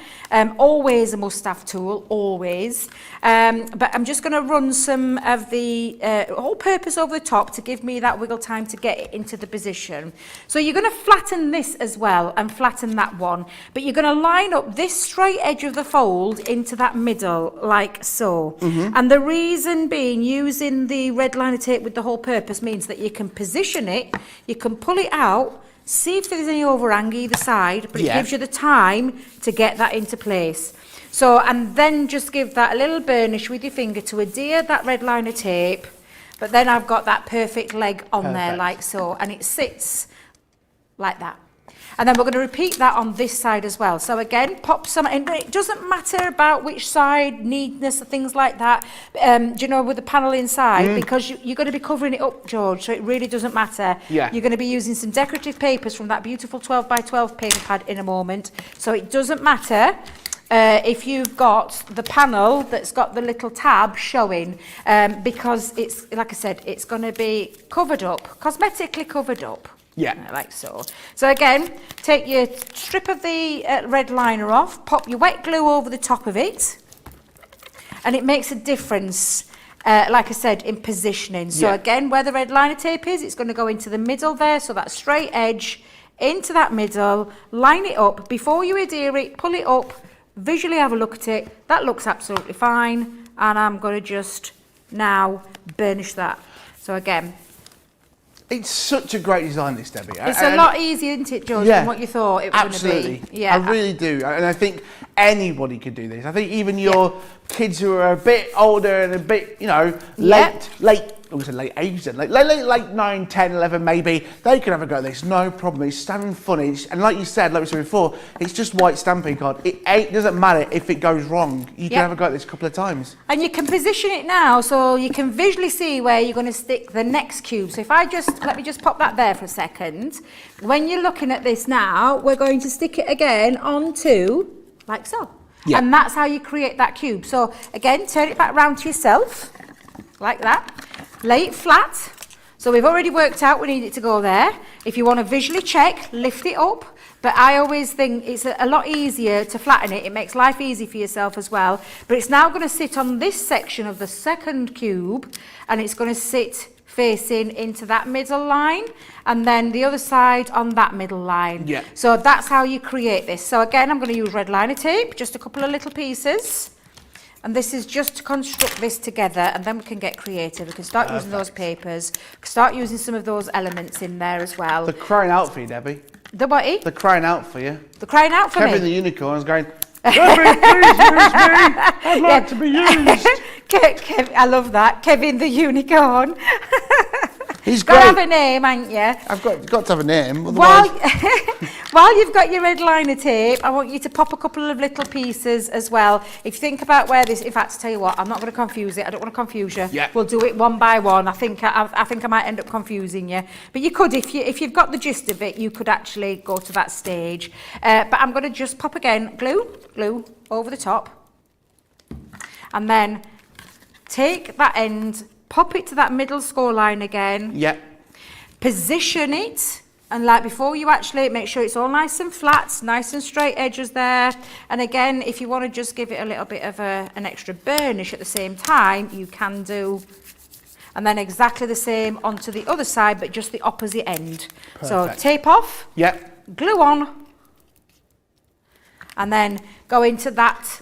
Always a must-have tool, always. But I'm just going to run some of the all-purpose over the top to give me that wiggle time to get it into the position. So you're going to flatten this as well and flatten that one. But you're going to line up this straight edge of the fold into that middle like so. And the reason being, using the red liner tape with the whole purpose means that you can position it, you can pull it out, see if there's any overhang either side, but it gives you the time to get that into place. So, and then just give that a little burnish with your finger to adhere that red liner tape, but then I've got that perfect leg on there like so, and it sits like that. And then we're going to repeat that on this side as well. So again, pop some, and it doesn't matter about which side, neatness, things like that, do you know, with the panel inside, because you're going to be covering it up, George, so it really doesn't matter. You're going to be using some decorative papers from that beautiful 12 by 12 paper pad in a moment. So it doesn't matter if you've got the panel that's got the little tab showing, because it's, like I said, it's going to be covered up, cosmetically covered up. Like so. So again, take your strip of the red liner off, pop your wet glue over the top of it, and it makes a difference, like I said, in positioning. So again, where the red liner tape is, it's going to go into the middle there, so that straight edge into that middle, line it up. Before you adhere it, pull it up, visually have a look at it. That looks absolutely fine, and I'm going to just now burnish that. So again, it's such a great design, this, Debbie. It's a lot easier, isn't it, George, than what you thought it was going to be? Yeah, I really do. And I think anybody could do this. I think even your kids who are a bit older and a bit, you know, late age, then, late 9, 10, 11 maybe, they can have a go at this, no problem. It's standing funny. And like you said, like we said before, it's just white stamping card. It doesn't matter if it goes wrong. You can have a go at this a couple of times. And you can position it now so you can visually see where you're going to stick the next cube. So if I just, let me just pop that there for a second. When you're looking at this now, we're going to stick it again onto, like so. And that's how you create that cube. So again, turn it back round to yourself, like that. Lay it flat. So we've already worked out we need it to go there. If you want to visually check, lift it up. But I always think it's a lot easier to flatten it. It makes life easy for yourself as well. But it's now going to sit on this section of the second cube, and it's going to sit facing into that middle line, and then the other side on that middle line. So that's how you create this. So again, I'm going to use red liner tape, just a couple of little pieces. And this is just to construct this together, and then we can get creative. We can start using those papers, start using some of those elements in there as well. They're crying out for you, Debbie. The what? They're crying out for you. They're crying out for me? Kevin the unicorn is going, Debbie, please use me. I'd like to be used. I love that. Kevin the unicorn. He's great. Got to have a name, ain't you? I've got to have a name. While you've got your red liner tape, I want you to pop a couple of little pieces as well. If you think about where this, in fact, tell you what, I'm not going to confuse it. I don't want to confuse you. We'll do it one by one. I think I might end up confusing you. But you could, if you've got the gist of it, you could actually go to that stage. But I'm going to just pop again, glue over the top. And then take that end, pop it to that middle score line again. Position it, and like before you actually make sure it's all nice and flat, nice and straight edges there. And again, if you want to just give it a little bit of an extra burnish at the same time, you can do. and then exactly the same onto the other side, but just the opposite end. Perfect. So tape off, glue on, and then go into that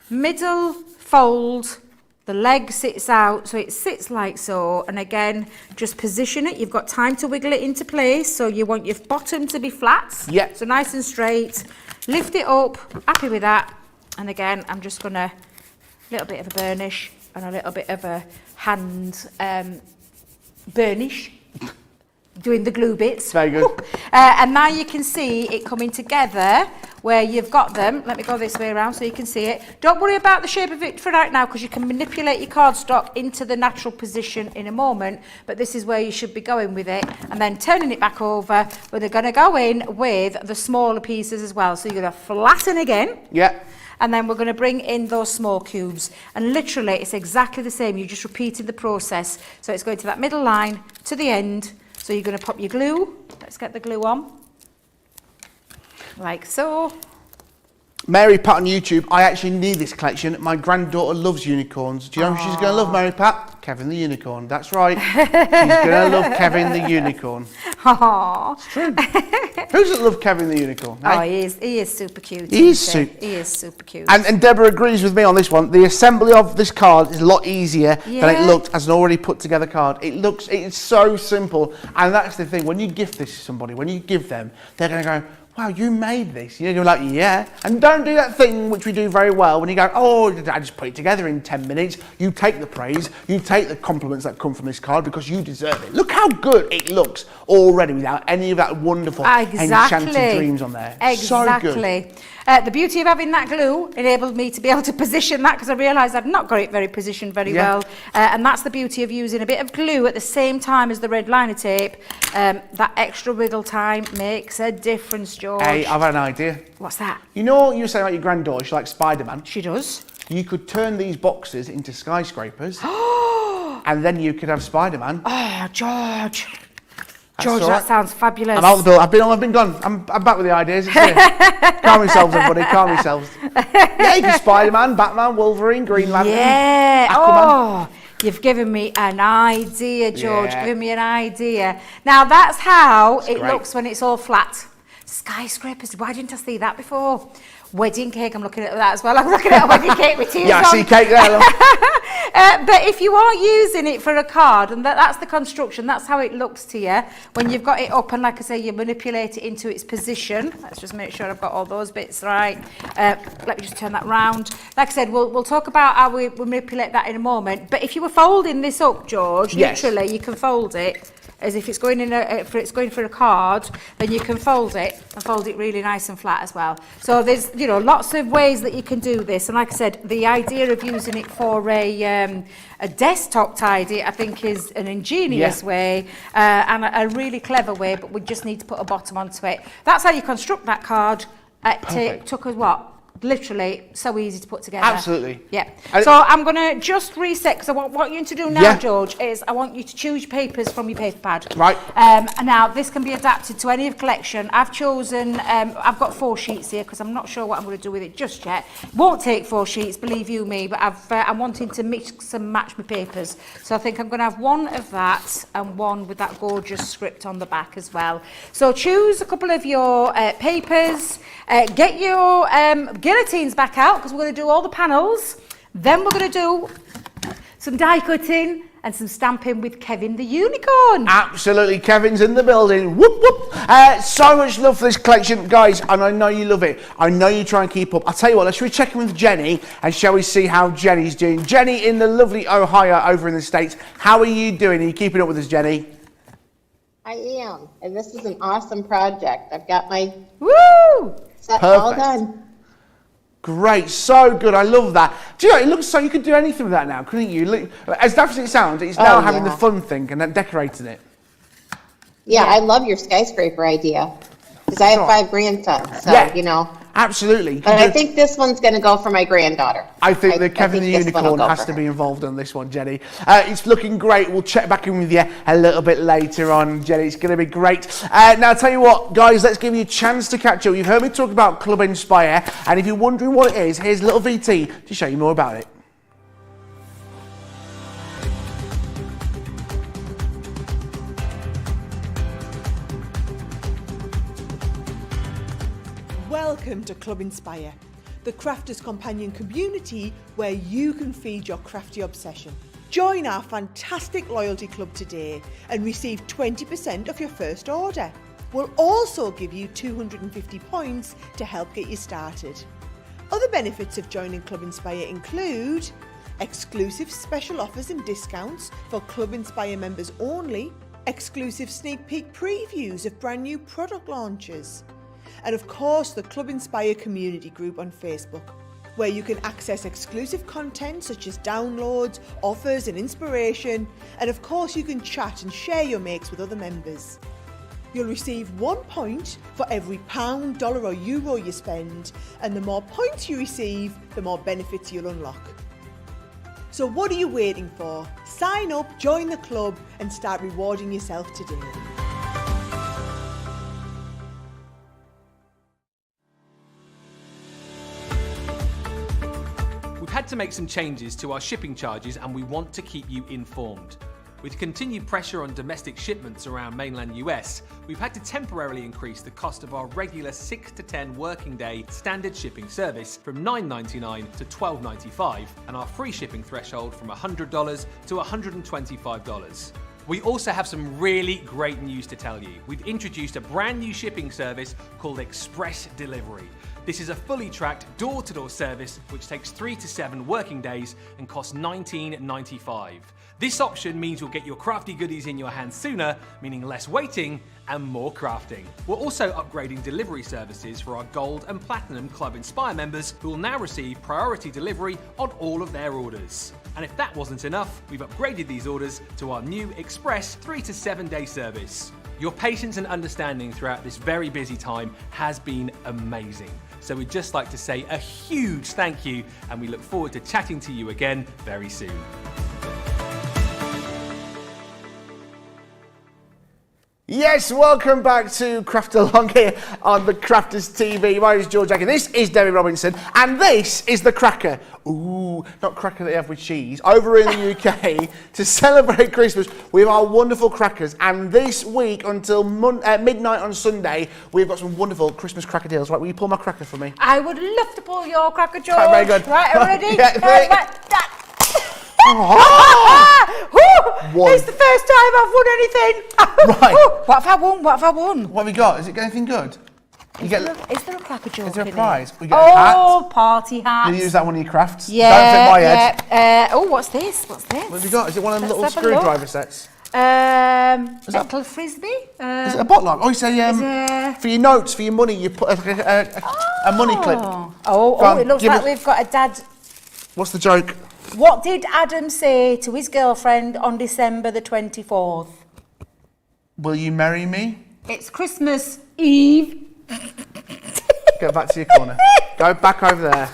middle fold. The leg sits out, so it sits like so, and again, just position it. You've got time to wiggle it into place, so you want your bottom to be flat, so nice and straight. Lift it up, happy with that, and again, I'm just gonna, a little bit of a burnish and a little bit of a hand burnish, doing the glue bits. Very good. And now you can see it coming together where you've got them. Let me go this way around so you can see it. Don't worry about the shape of it for right now, because you can manipulate your cardstock into the natural position in a moment, but this is where you should be going with it, and then turning it back over, but they're going to go in with the smaller pieces as well. So you're going to flatten again. And then we're going to bring in those small cubes, and literally it's exactly the same. You're just repeating the process. So it's going to that middle line to the end. So you're going to pop your glue. Let's get the glue on. Like so. Mary Pat on YouTube, I actually need this collection. My granddaughter loves unicorns. Do you know who she's going to love, Mary Pat? Kevin the Unicorn. That's right. She's going to love Kevin the Unicorn. Aww. It's true. Who doesn't love Kevin the Unicorn? Oh, he is super cute. He is super cute. And Deborah agrees with me on this one. The assembly of this card is a lot easier than it looked as an already put together card. It's so simple. And that's the thing. When you gift this to somebody, when you give them, they're going to go, wow, you made this. You're like, yeah. And don't do that thing which we do very well when you go, oh, I just put it together in 10 minutes. You take the praise, you take the compliments that come from this card because you deserve it. Look how good it looks already without any of that wonderful enchanted dreams on there. Exactly. So good. The beauty of having that glue enabled me to be able to position that, because I realised I'd not got it positioned very well. And that's the beauty of using a bit of glue at the same time as the red liner tape. That extra wiggle time makes a difference, George. Hey, I've had an idea. What's that? You know what you were saying about your granddaughter? She likes Spider-Man. She does. You could turn these boxes into skyscrapers. And then you could have Spider-Man. Oh, George. That's George, that sounds fabulous. I'm out the door. I've been gone. I'm back with the ideas. It's here. Calm yourselves, everybody. Calm yourselves. Yeah, you can Spider-Man, Batman, Wolverine, Green Lantern, yeah. Aquaman. Oh, you've given me an idea, George. Given me an idea. Now that's how it looks when it's all flat. Skyscrapers. Why didn't I see that before? Wedding cake. I'm looking at that as well. I'm looking at a wedding cake with tears on. I see cake there. But if you are using it for a card, and that's the construction, that's how it looks to you when you've got it up, and like I say, you manipulate it into its position. Let's just make sure I've got all those bits right. Let me just turn that round. Like I said, we'll talk about how we manipulate that in a moment. But if you were folding this up, George, literally you can fold it as if it's going in it's going for a card, then you can fold it and fold it really nice and flat as well. So there's lots of ways that you can do this, and like I said, the idea of using it for a desktop tidy I think is an ingenious way and a really clever way, but we just need to put a bottom onto it. That's how you construct that card. It took us what? Literally so easy to put together. Absolutely. Yeah. So I'm going to just reset, because what you to do now, George, is I want you to choose your papers from your paper pad. Right. Now this can be adapted to any collection. I've chosen, I've got 4 sheets here because I'm not sure what I'm going to do with it just yet. Won't take 4 sheets, believe you me, but I'm wanting to mix and match my papers. So I think I'm going to have one of that and one with that gorgeous script on the back as well. So choose a couple of your papers, get your guillotines back out, because we're going to do all the panels. Then we're going to do some die cutting and some stamping with Kevin the Unicorn. Absolutely, Kevin's in the building. Whoop, whoop. So much love for this collection, guys, and I know you love it. I know you try and keep up. I'll tell you what, let's check in with Jenny, and shall we see how Jenny's doing. Jenny in the lovely Ohio over in the States. How are you doing? Are you keeping up with us, Jenny? I am, and this is an awesome project. I've got my set all done. Great, so good. I love that. Do you know, it looks so you could do anything with that now, couldn't you? Look, as daft as it sounds, it's now having the fun thing and then decorating it. Yeah, I love your skyscraper idea, because I have 5 grandsons, so Absolutely. But I think this one's going to go for my granddaughter. I think that Kevin the Unicorn has to be involved on this one, Jenny. It's looking great. We'll check back in with you a little bit later on, Jenny. It's going to be great. Now, I'll tell you what, guys, let's give you a chance to catch up. You've heard me talk about Club Inspire, and if you're wondering what it is, here's a little VT to show you more about it. Welcome to Club Inspire, the crafters' companion community where you can feed your crafty obsession. Join our fantastic loyalty club today and receive 20% off your first order. We'll also give you 250 points to help get you started. Other benefits of joining Club Inspire include exclusive special offers and discounts for Club Inspire members only, exclusive sneak peek previews of brand new product launches, and of course the Club Inspire community group on Facebook, where you can access exclusive content such as downloads, offers and inspiration, and of course you can chat and share your makes with other members. You'll receive 1 point for every pound, dollar or euro you spend, and the more points you receive, the more benefits you'll unlock. So what are you waiting for? Sign up, join the club and start rewarding yourself today. We've had to make some changes to our shipping charges and we want to keep you informed. With continued pressure on domestic shipments around mainland US, we've had to temporarily increase the cost of our regular 6 to 10 working day standard shipping service from $9.99 to $12.95 and our free shipping threshold from $100 to $125. We also have some really great news to tell you. We've introduced a brand new shipping service called Express Delivery. This is a fully tracked door-to-door service which takes 3 to 7 working days and costs $19.95. This option means you'll get your crafty goodies in your hands sooner, meaning less waiting and more crafting. We're also upgrading delivery services for our Gold and Platinum Club Inspire members who will now receive priority delivery on all of their orders. And if that wasn't enough, we've upgraded these orders to our new Express 3 to 7 day service. Your patience and understanding throughout this very busy time has been amazing. So we'd just like to say a huge thank you and we look forward to chatting to you again very soon. Yes, welcome back to Craft Along here on the Crafters TV. My name is George Debby, this is Debbie Robinson, and this is the cracker. Ooh, not cracker that you have with cheese. Over in the UK, to celebrate Christmas with our wonderful crackers. And this week until midnight on Sunday, we've got some wonderful Christmas cracker deals. Right, will you pull my cracker for me? I would love to pull your cracker, George. Right, very good. Right, are we ready? Yeah, Right. One. It's the first time I've won anything. Right. What have I won? What have I won? What have we got? Is it anything good? Is there a cracker joke? Is there a in prize? it? We get a hat. Oh, party hat. You use that one in your crafts? Yeah. Don't fit my head. Yeah. Oh, what's this? What's this? What have you got? Is it one of them little Let's have a look. screwdriver sets? Little frisbee. Is it a botlock? Oh, you say for your notes, for your money, you put a money clip. Oh, it looks like we've got a dad. What's the joke? What did Adam say to his girlfriend on December the 24th? Will you marry me? It's Christmas Eve. Go back to your corner. Go back over there.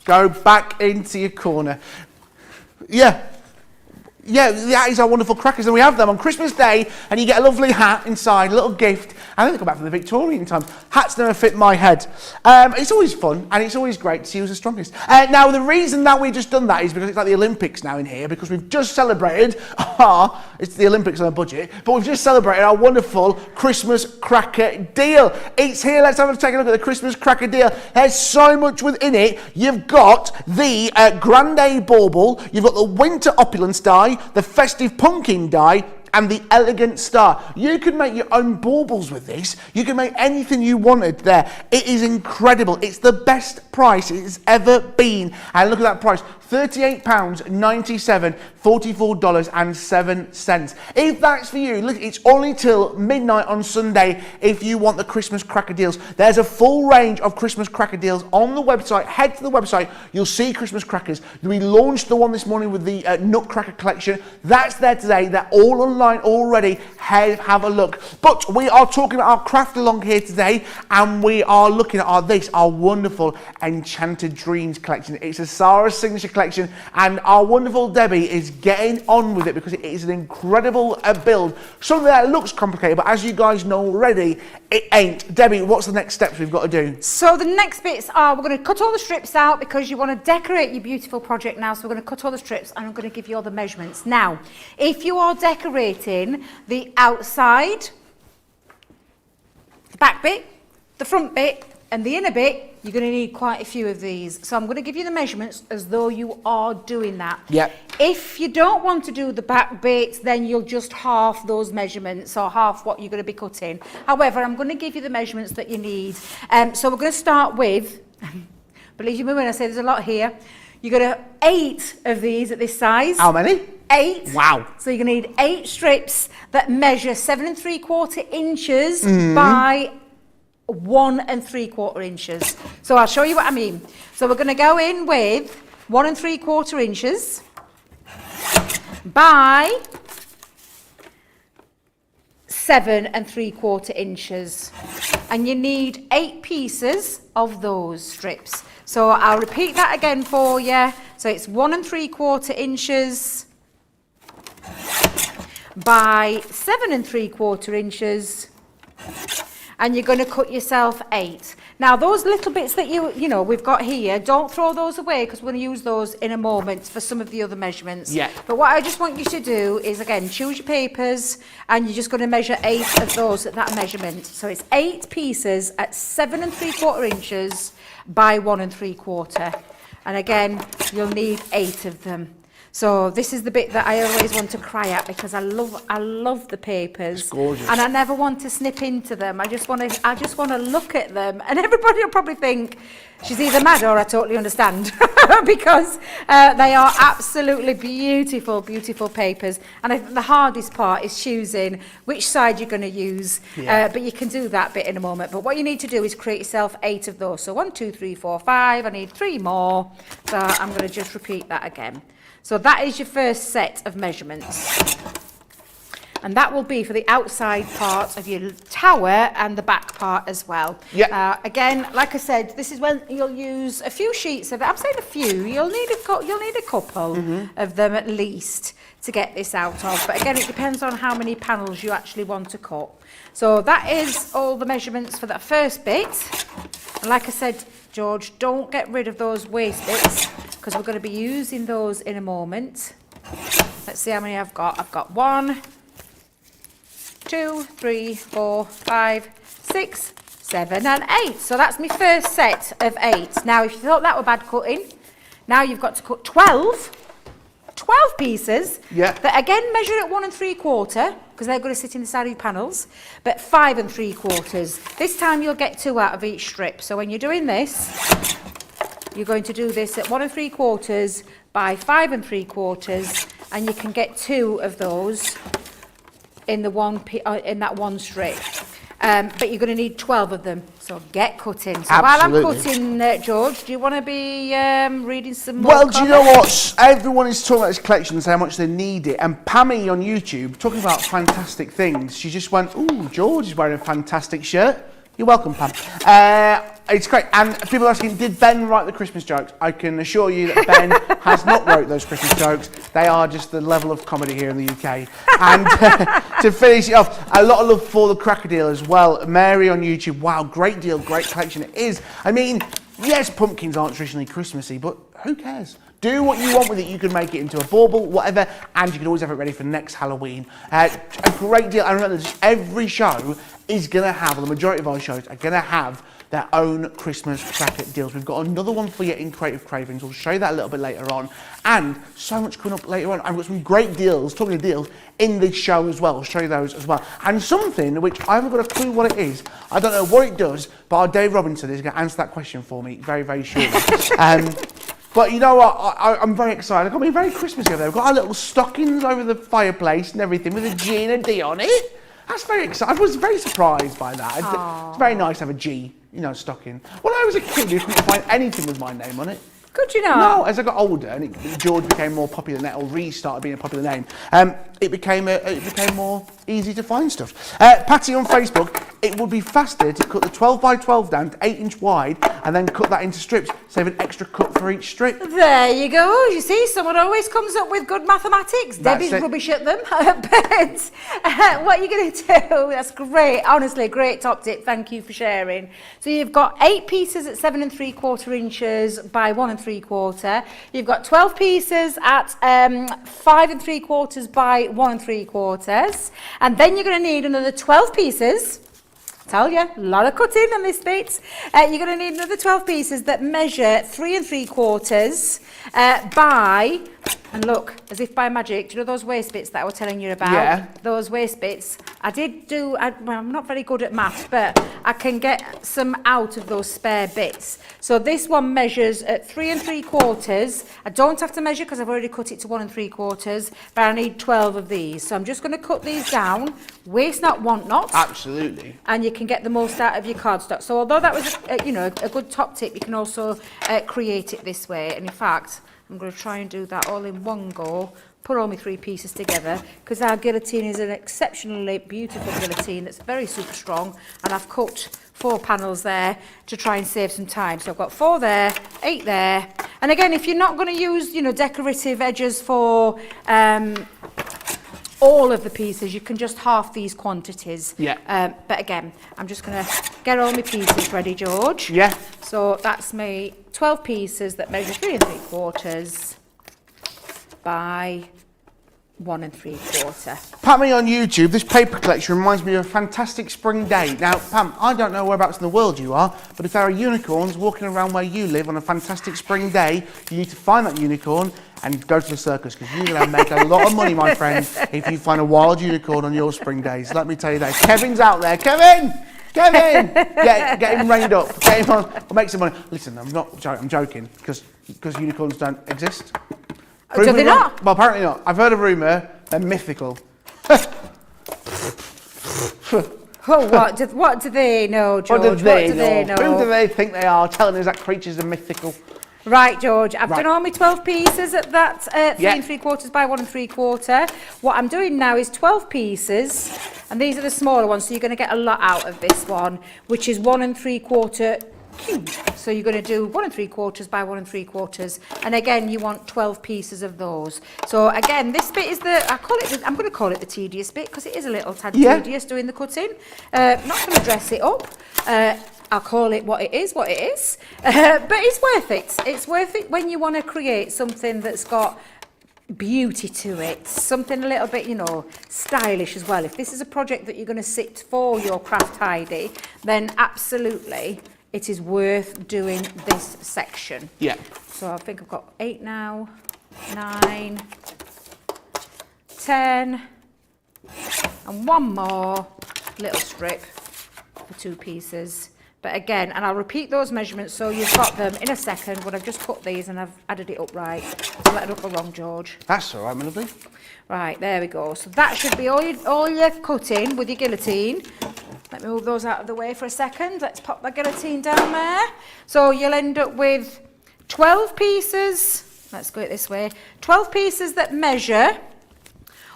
Go back into your corner. Yeah, that is our wonderful crackers, and we have them on Christmas Day, and you get a lovely hat inside, a little gift. I think they go back from the Victorian times. Hats never fit my head. It's always fun, and it's always great to see who's the strongest. Now, the reason that we've just done that is because it's like the Olympics now in here, because we've just celebrated it's the Olympics on a budget, but we've just celebrated our wonderful Christmas cracker deal. It's here. Let's have a take a look at the Christmas cracker deal. There's so much within it. You've got the Grande Bauble, you've got the Winter Opulence die, the Festive Pumpkin die, and the Elegant Star. You can make your own baubles with this. You can make anything you wanted there. It is incredible. It's the best price it has ever been. And look at that price, £38.97, $44.07. If that's for you, look, it's only till midnight on Sunday if you want the Christmas cracker deals. There's a full range of Christmas cracker deals on the website. Head to the website, you'll see Christmas crackers. We launched the one this morning with the Nutcracker collection. That's there today. They're all online already. Have a look. But we are talking about our craft along here today, and we are looking at our wonderful Enchanted Dreams collection. It's a Sara signature collection, and our wonderful Debbie is getting on with it because it is an incredible build. Something that looks complicated, but as you guys know already, it ain't. Debbie, what's the next steps we've got to do? So the next bits are, we're going to cut all the strips out because you want to decorate your beautiful project now. So we're going to cut all the strips and I'm going to give you all the measurements. Now, if you are decorating the outside, the back bit, the front bit, And the inner bit, you're going to need quite a few of these. So I'm going to give you the measurements as though you are doing that. Yep. If you don't want to do the back bit, then you'll just half those measurements or half what you're going to be cutting. However, I'm going to give you the measurements that you need. So we're going to start with, believe me when I say there's a lot here, you're going to 8 of these at this size. How many? 8. Wow. So you're going to need 8 strips that measure 7 3/4 inches by 1 3/4 inches. So I'll show you what I mean. So we're going to go in with 1 3/4 inches by 7 3/4 inches. And you need 8 pieces of those strips. So I'll repeat that again for you. So it's 1 3/4 inches by 7 3/4 inches, and you're going to cut yourself 8. Now those little bits that you know we've got here, don't throw those away because we're going to use those in a moment for some of the other measurements. Yeah. But what I just want you to do is, again, choose your papers and you're just going to measure 8 of those at that measurement. So it's 8 pieces at 7 3/4 inches by 1 3/4. And again, you'll need 8 of them. So this is the bit that I always want to cry at because I love the papers. It's gorgeous. And I never want to snip into them. I just want to look at them, and everybody will probably think she's either mad or I totally understand because they are absolutely beautiful, beautiful papers. And I think the hardest part is choosing which side you're going to use. Yeah. But you can do that bit in a moment. But what you need to do is create yourself 8 of those. So 1, 2, 3, 4, 5. I need 3 more. So I'm going to just repeat that again. So that is your first set of measurements. And that will be for the outside part of your tower and the back part as well. Yeah. Again, like I said, this is when you'll use a few sheets of it. I'm saying a few. You'll need a couple of them at least to get this out of. But again, it depends on how many panels you actually want to cut. So that is all the measurements for that first bit. And like I said, George, don't get rid of those waste bits because we're going to be using those in a moment. Let's see how many I've got. I've got 1, 2, 3, 4, 5, 6, 7 and 8. So that's my first set of 8. Now, if you thought that were bad cutting, now you've got to cut 12 pieces that again measure at 1 3/4 because they're going to sit in the side of your panels, but 5 3/4. This time you'll get 2 out of each strip. So when you're doing this, you're going to do this at 1 3/4 by 5 3/4, and you can get 2 of those in the in that one strip. But you're going to need 12 of them. So get cutting. So while I'm cutting, George, do you want to be reading some more comments? Do you know what? Everyone is talking about this collection and how much they need it. And Pammy on YouTube, talking about fantastic things, she just went, ooh, George is wearing a fantastic shirt. You're welcome, Pam. It's great. And people are asking, did Ben write the Christmas jokes? I can assure you that Ben has not wrote those Christmas jokes. They are just the level of comedy here in the UK. And to finish it off, a lot of love for the cracker deal as well. Mary on YouTube, wow, great deal, great collection. It is. I mean, yes, pumpkins aren't traditionally Christmassy, but who cares? Do what you want with it. You can make it into a bauble, whatever, and you can always have it ready for next Halloween. A great deal. And remember, every show is going to have, or the majority of our shows are going to have their own Christmas cracker deals. We've got another one for you in Creative Cravings. We'll show you that a little bit later on. And so much coming up later on. I've got some great deals, talking of deals, in this show as well. I'll show you those as well. And something which I haven't got a clue what it is. I don't know what it does, but our Dave Robinson is going to answer that question for me very, very shortly. But you know what, I'm very excited. I've got me very Christmassy over there. We've got our little stockings over the fireplace and everything with a G and a D on it. That's very exciting. I was very surprised by that. It's very nice to have a G, stocking. When I was a kid, you couldn't find anything with my name on it. Could you not? No, as I got older and George became more popular than that, or restarted being a popular name, it became more easy to find stuff. Patty on Facebook, it would be faster to cut the 12 by 12 down to 8-inch wide and then cut that into strips, save an extra cut for each strip. There you go. You see, someone always comes up with good mathematics. Debbie's rubbish at them. But what are you going to do? That's great. Honestly, great top tip. Thank you for sharing. So you've got 8 pieces at 7 3/4 inches by 1 3/4. You've got 12 pieces at 5 3/4 by 1 3/4. And then you're going to need another 12 pieces Tell you, a lot of cutting on this bit. You're going to need another 12 pieces that measure 3 3/4 by, and look, as if by magic, do you know those waist bits that I was telling you about? Yeah. Those waist bits. I'm not very good at math, but I can get some out of those spare bits. So this one measures at 3 3/4. I don't have to measure because I've already cut it to 1 3/4, but I need 12 of these. So I'm just going to cut these down, waste not, want not. Absolutely. And you can get the most out of your cardstock. So although that was, a good top tip, you can also create it this way. And in fact, I'm going to try and do that all in one go. Put all my 3 pieces together because our guillotine is an exceptionally beautiful guillotine that's very super strong, and I've cut 4 panels there to try and save some time. So I've got 4 there, 8 there, and again, if you're not going to use decorative edges for all of the pieces, you can just half these quantities. Yeah. But again, I'm just going to get all my pieces ready, George. Yeah. So that's me 12 pieces that measure 3 3/4 by 1 3/4. Pam, me on YouTube, this paper collection reminds me of a fantastic spring day. Now, Pam, I don't know whereabouts in the world you are, but if there are unicorns walking around where you live on a fantastic spring day, you need to find that unicorn and go to the circus, because you're going to make a lot of money, my friend, if you find a wild unicorn on your spring days. Let me tell you that. Kevin's out there. Kevin! Get him reined up. Get him on. We'll make some money. Listen, I'm joking, because unicorns don't exist. Do they not? Well, apparently not. I've heard a rumour. They're mythical. What do they know, George? What do they know? Who do they think they are, telling us that creatures are mythical? Right, George, I've Right. done all my 12 pieces at that 3 3/4 by 1 3/4. What I'm doing now is 12 pieces, and these are the smaller ones, so you're going to get a lot out of this one, which is 1 3/4 cube. So you're going to do 1 3/4 by 1 3/4, and again, you want 12 pieces of those. So again, this bit is I'm going to call it the tedious bit, because it is a little tad tedious doing the cutting. Not going to dress it up. I'll call it what it is, but it's worth it. It's worth it when you want to create something that's got beauty to it, something a little bit, stylish as well. If this is a project that you're going to sit for your craft tidy, then absolutely it is worth doing this section. Yeah. So I think I've got 8 now, 9, 10, and one more little strip for 2 pieces. But again, and I'll repeat those measurements so you've got them in a second when I've just cut these and I've added it up right. So let it up go wrong, George. That's all right, my lovely. Right, there we go. So that should be all your cutting with your guillotine. Let me move those out of the way for a second. Let's pop the guillotine down there. So you'll end up with 12 pieces. Let's go it this way. 12 pieces that measure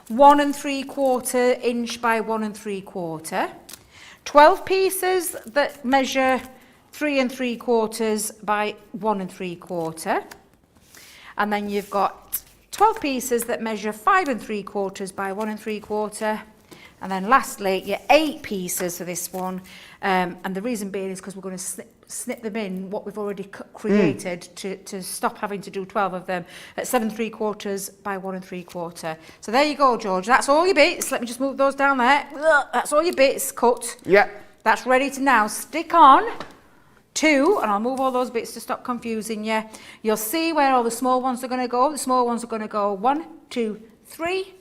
1 3/4 inch by 1 3/4. 12 pieces that measure 3 3/4 by 1 3/4. And then you've got 12 pieces that measure 5 3/4 by 1 3/4. And then lastly, your 8 pieces for this one. And the reason being is because we're going to snip them in what we've already created to stop having to do 12 of them at 7 3/4 by 1 3/4. So there you go, George. That's all your bits. Let me just move those down there. That's all your bits cut. Yeah. That's ready to now stick on to, and I'll move all those bits to stop confusing you. You'll see where all the small ones are going to go. The small ones are going to go 1, 2, 3,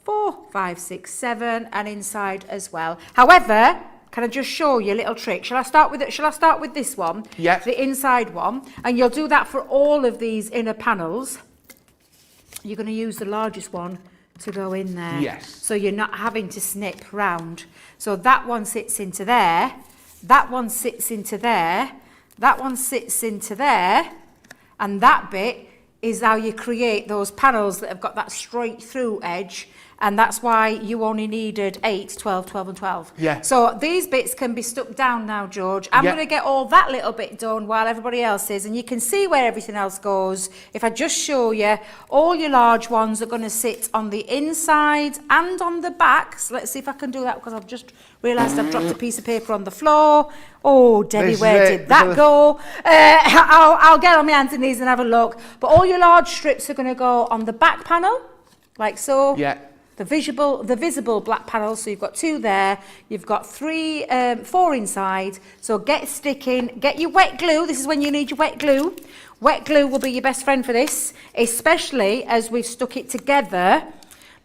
4, 5, 6, 7, and inside as well. However, can I just show you a little trick? Shall I start with this one? Yeah. The inside one, and you'll do that for all of these inner panels. You're going to use the largest one to go in there. Yes. So you're not having to snip round. So that one sits into there, that one sits into there, that one sits into there, and that bit is how you create those panels that have got that straight through edge, and that's why you only needed 8, 12, 12 and 12. Yeah. So these bits can be stuck down now, George. I'm going to get all that little bit done while everybody else is, and you can see where everything else goes. If I just show you, all your large ones are going to sit on the inside and on the back. So let's see if I can do that, because I've just realised I've dropped a piece of paper on the floor. Oh, Debbie, where did that go? I'll get on my hands and knees and have a look. But all your large strips are going to go on the back panel, like so. Yeah. the visible black panels. So you've got 2 there, you've got 4 inside. So get sticking, get your wet glue. This is when you need your wet glue. Wet glue will be your best friend for this, especially as we've stuck it together.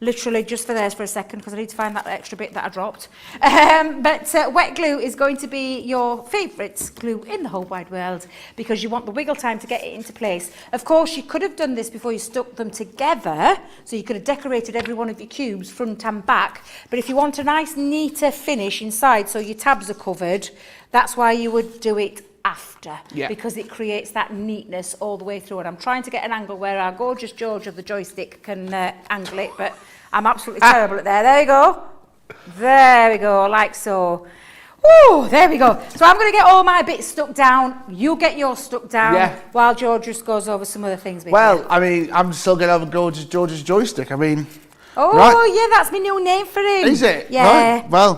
Literally just for theirs for a second, because I need to find that extra bit that I dropped. But wet glue is going to be your favourite glue in the whole wide world, because you want the wiggle time to get it into place. Of course, you could have done this before you stuck them together, so you could have decorated every one of your cubes front and back. But if you want a nice, neater finish inside, so your tabs are covered, that's why you would do it after, because it creates that neatness all the way through. And I'm trying to get an angle where our gorgeous George of the joystick can angle it, but I'm absolutely terrible at there. There we go. There we go, like so. Ooh, there we go. So I'm going to get all my bits stuck down. You get yours stuck down while George just goes over some other things with you. I mean, I'm still going to have George's joystick. I mean... Oh, right. Yeah, that's my new name for him. Is it? Yeah. Right. Well,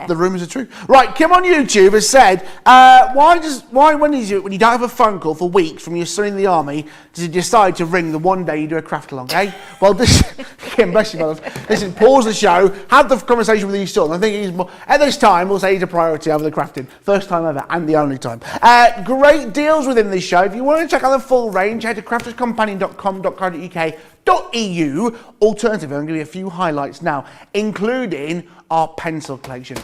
the rumours are true. Right, Kim on YouTube has said, why when you don't have a phone call for weeks from your son in the army, does he decide to ring the one day you do a craft along, eh? Well, this, Kim, bless you, mother. Listen, pause the show, have the conversation with your son. I think he's more, at this time, we'll say he's a priority over the crafting. First time ever, and the only time. Great deals within this show. If you want to check out the full range, head to crafterscompanion.com.co.uk. .eu. Alternatively, I'm going to give you a few highlights now, including our pencil collection.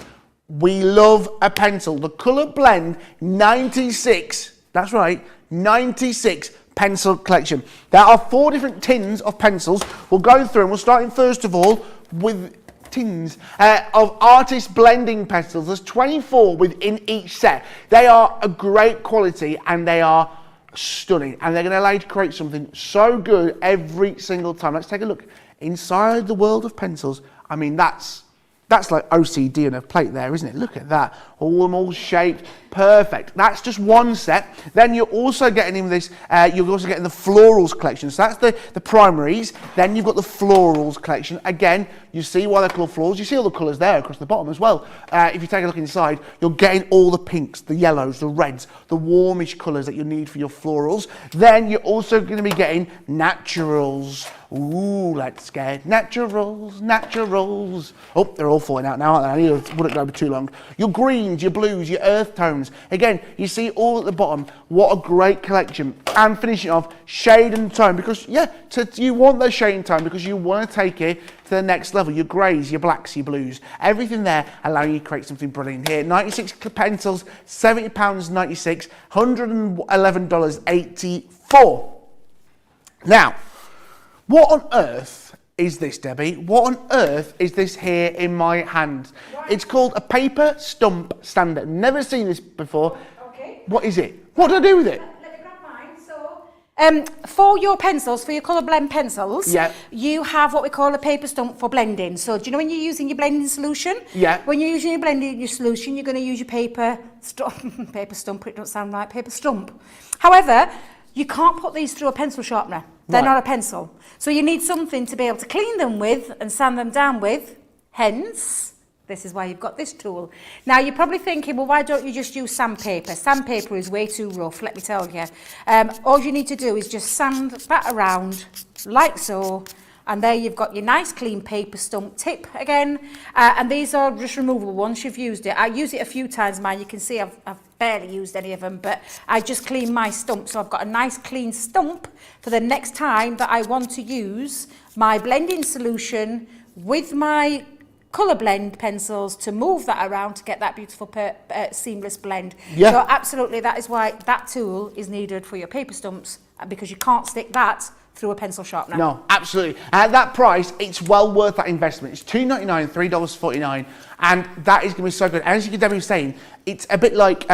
We love a pencil. The colour blend 96, that's right, 96 pencil collection. There are 4 different tins of pencils. We'll go through and we'll start in first of all with tins of artist blending pencils. There's 24 within each set. They are a great quality and they are stunning, and they're going to allow you to create something so good every single time. Let's take a look inside the world of pencils. I mean, that's like OCD on a plate there, isn't it? Look at that, all shaped, perfect. That's just one set. Then you're also getting in this, you're also getting the florals collection. So that's the primaries. Then you've got the florals collection. Again, you see why they're called florals. You see all the colours there across the bottom as well. If you take a look inside, you're getting all the pinks, the yellows, the reds, the warmish colours that you need for your florals. Then you're also going to be getting naturals. Ooh, let's get naturals. Oh, they're all falling out now, aren't they? I wouldn't go too long. Your greens, your blues, your earth tones. Again, you see all at the bottom. What a great collection. And finishing off, shade and tone. Because, you want the shade and tone because you want to take it to the next level. Your greys, your blacks, your blues. Everything there allowing you to create something brilliant here. 96 pencils, £70.96, $111.84. Now, what on earth is this, Debbie? What on earth is this here in my hand? It's called a paper stump stander. Never seen this before. Okay. What is it? What do I do with it? Let me grab mine. So, for your pencils, for your colour blend pencils, you have what we call a paper stump for blending. So, do you know when you're using your blending solution? Yeah. When you're using your solution, you're going to use your paper stump. Paper stump, it doesn't sound right. Paper stump. However, you can't put these through a pencil sharpener. They're not a pencil. So you need something to be able to clean them with and sand them down with. Hence, this is why you've got this tool. Now, you're probably thinking, well, why don't you just use sandpaper? Sandpaper is way too rough, let me tell you. All you need to do is just sand that around, like so. And there you've got your nice clean paper stump tip again. And these are just removable once you've used it. I use it a few times, mine. You can see I've barely used any of them, but I just clean my stump. So I've got a nice clean stump for the next time that I want to use my blending solution with my colour blend pencils to move that around to get that beautiful seamless blend. So absolutely, that is why that tool is needed for your paper stumps, because you can't stick that through a pencil sharpener. No, absolutely. At that price, it's well worth that investment. It's $2.99, $3.49, and that is going to be so good. And as Debbie was saying, it's a bit like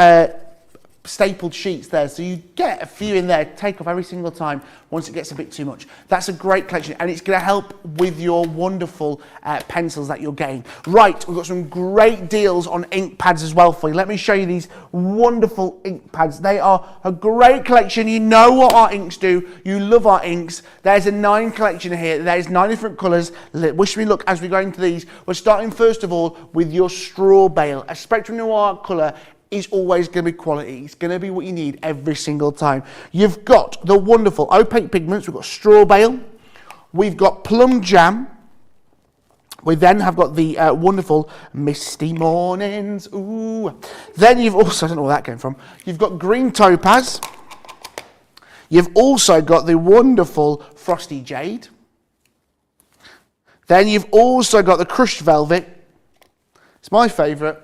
stapled sheets there, so you get a few in there, take off every single time once it gets a bit too much. That's a great collection, and it's going to help with your wonderful pencils that you're getting. Right, we've got some great deals on ink pads as well for you. Let me show you these wonderful ink pads. They are a great collection. You know what our inks do. You love our inks. There's a 9 collection here. There's 9 different colours. Wish me luck as we go into these. We're starting first of all with your straw bale, a Spectrum Noir colour. Is always going to be quality. It's going to be what you need every single time. You've got the wonderful opaque pigments. We've got straw bale. We've got plum jam. We then have got the wonderful Misty Mornings. Ooh. Then you've also, I don't know where that came from, you've got Green Topaz. You've also got the wonderful Frosty Jade. Then you've also got the Crushed Velvet. It's my favourite,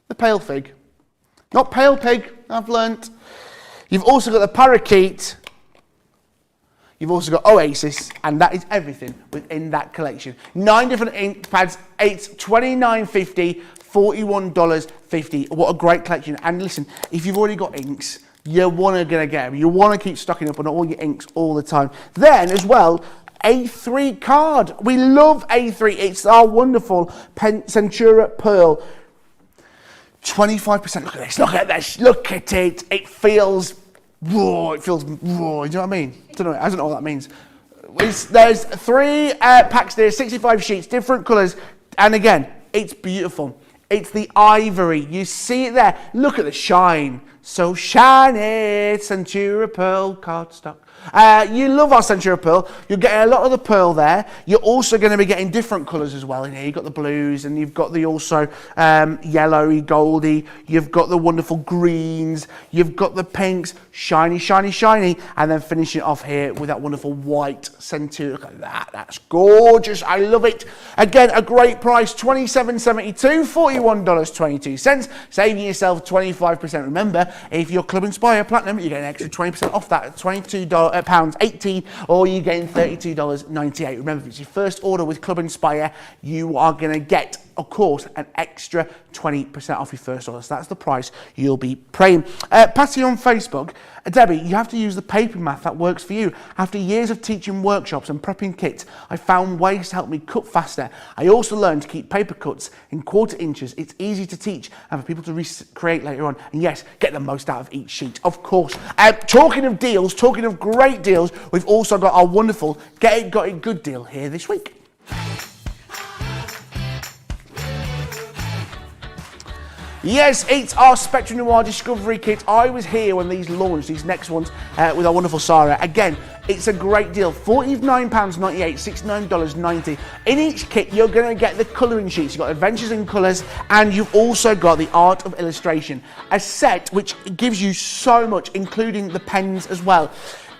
the Pale Fig. Not Pale Pig, I've learnt. You've also got the Parakeet. You've also got Oasis, and that is everything within that collection. 9 different ink pads, it's $29.50, $41.50. What a great collection. And listen, if you've already got inks, you want to get them. You want to keep stocking up on all your inks all the time. Then, as well, A3 card. We love A3. It's our wonderful Centura Pearl. 25%. Look at this. Look at this. Look at it. It feels raw. It feels raw. You know what I mean? I don't know what that means. There's 3 packs there, 65 sheets, different colours. And again, it's beautiful. It's the ivory. You see it there. Look at the shine. So shiny. Centura Pearl cardstock. You love our Centura Pearl. You're getting a lot of the pearl there. You're also going to be getting different colours as well in here. You've got the blues and you've got the also yellowy, goldy. You've got the wonderful greens. You've got the pinks. Shiny, shiny, shiny. And then finishing it off here with that wonderful white Centura. Look at that. That's gorgeous. I love it. Again, a great price. $27.72, $41.22. Saving yourself 25%. Remember, if you're Club Inspire Platinum, you get an extra 20% off that at £22.18, or you're getting $32.98. Remember, if it's your first order with Club Inspire, you are going to get, of course, an extra 20% off your first order. So that's the price you'll be paying. Patty on Facebook, Debbie, you have to use the paper math that works for you. After years of teaching workshops and prepping kits, I found ways to help me cut faster. I also learned to keep paper cuts in 1/4 inches. It's easy to teach and for people to recreate later on. And yes, get the most out of each sheet, of course. Talking of deals, talking of great deals, we've also got our wonderful Get It Got It Good deal here this week. Yes, it's our Spectrum Noir Discovery Kit. I was here when these launched, these next ones, with our wonderful Sara. Again, it's a great deal. £49.98, $69.90. In each kit, you're going to get the colouring sheets. You've got Adventures in Colours, and you've also got the Art of Illustration. A set which gives you so much, including the pens as well.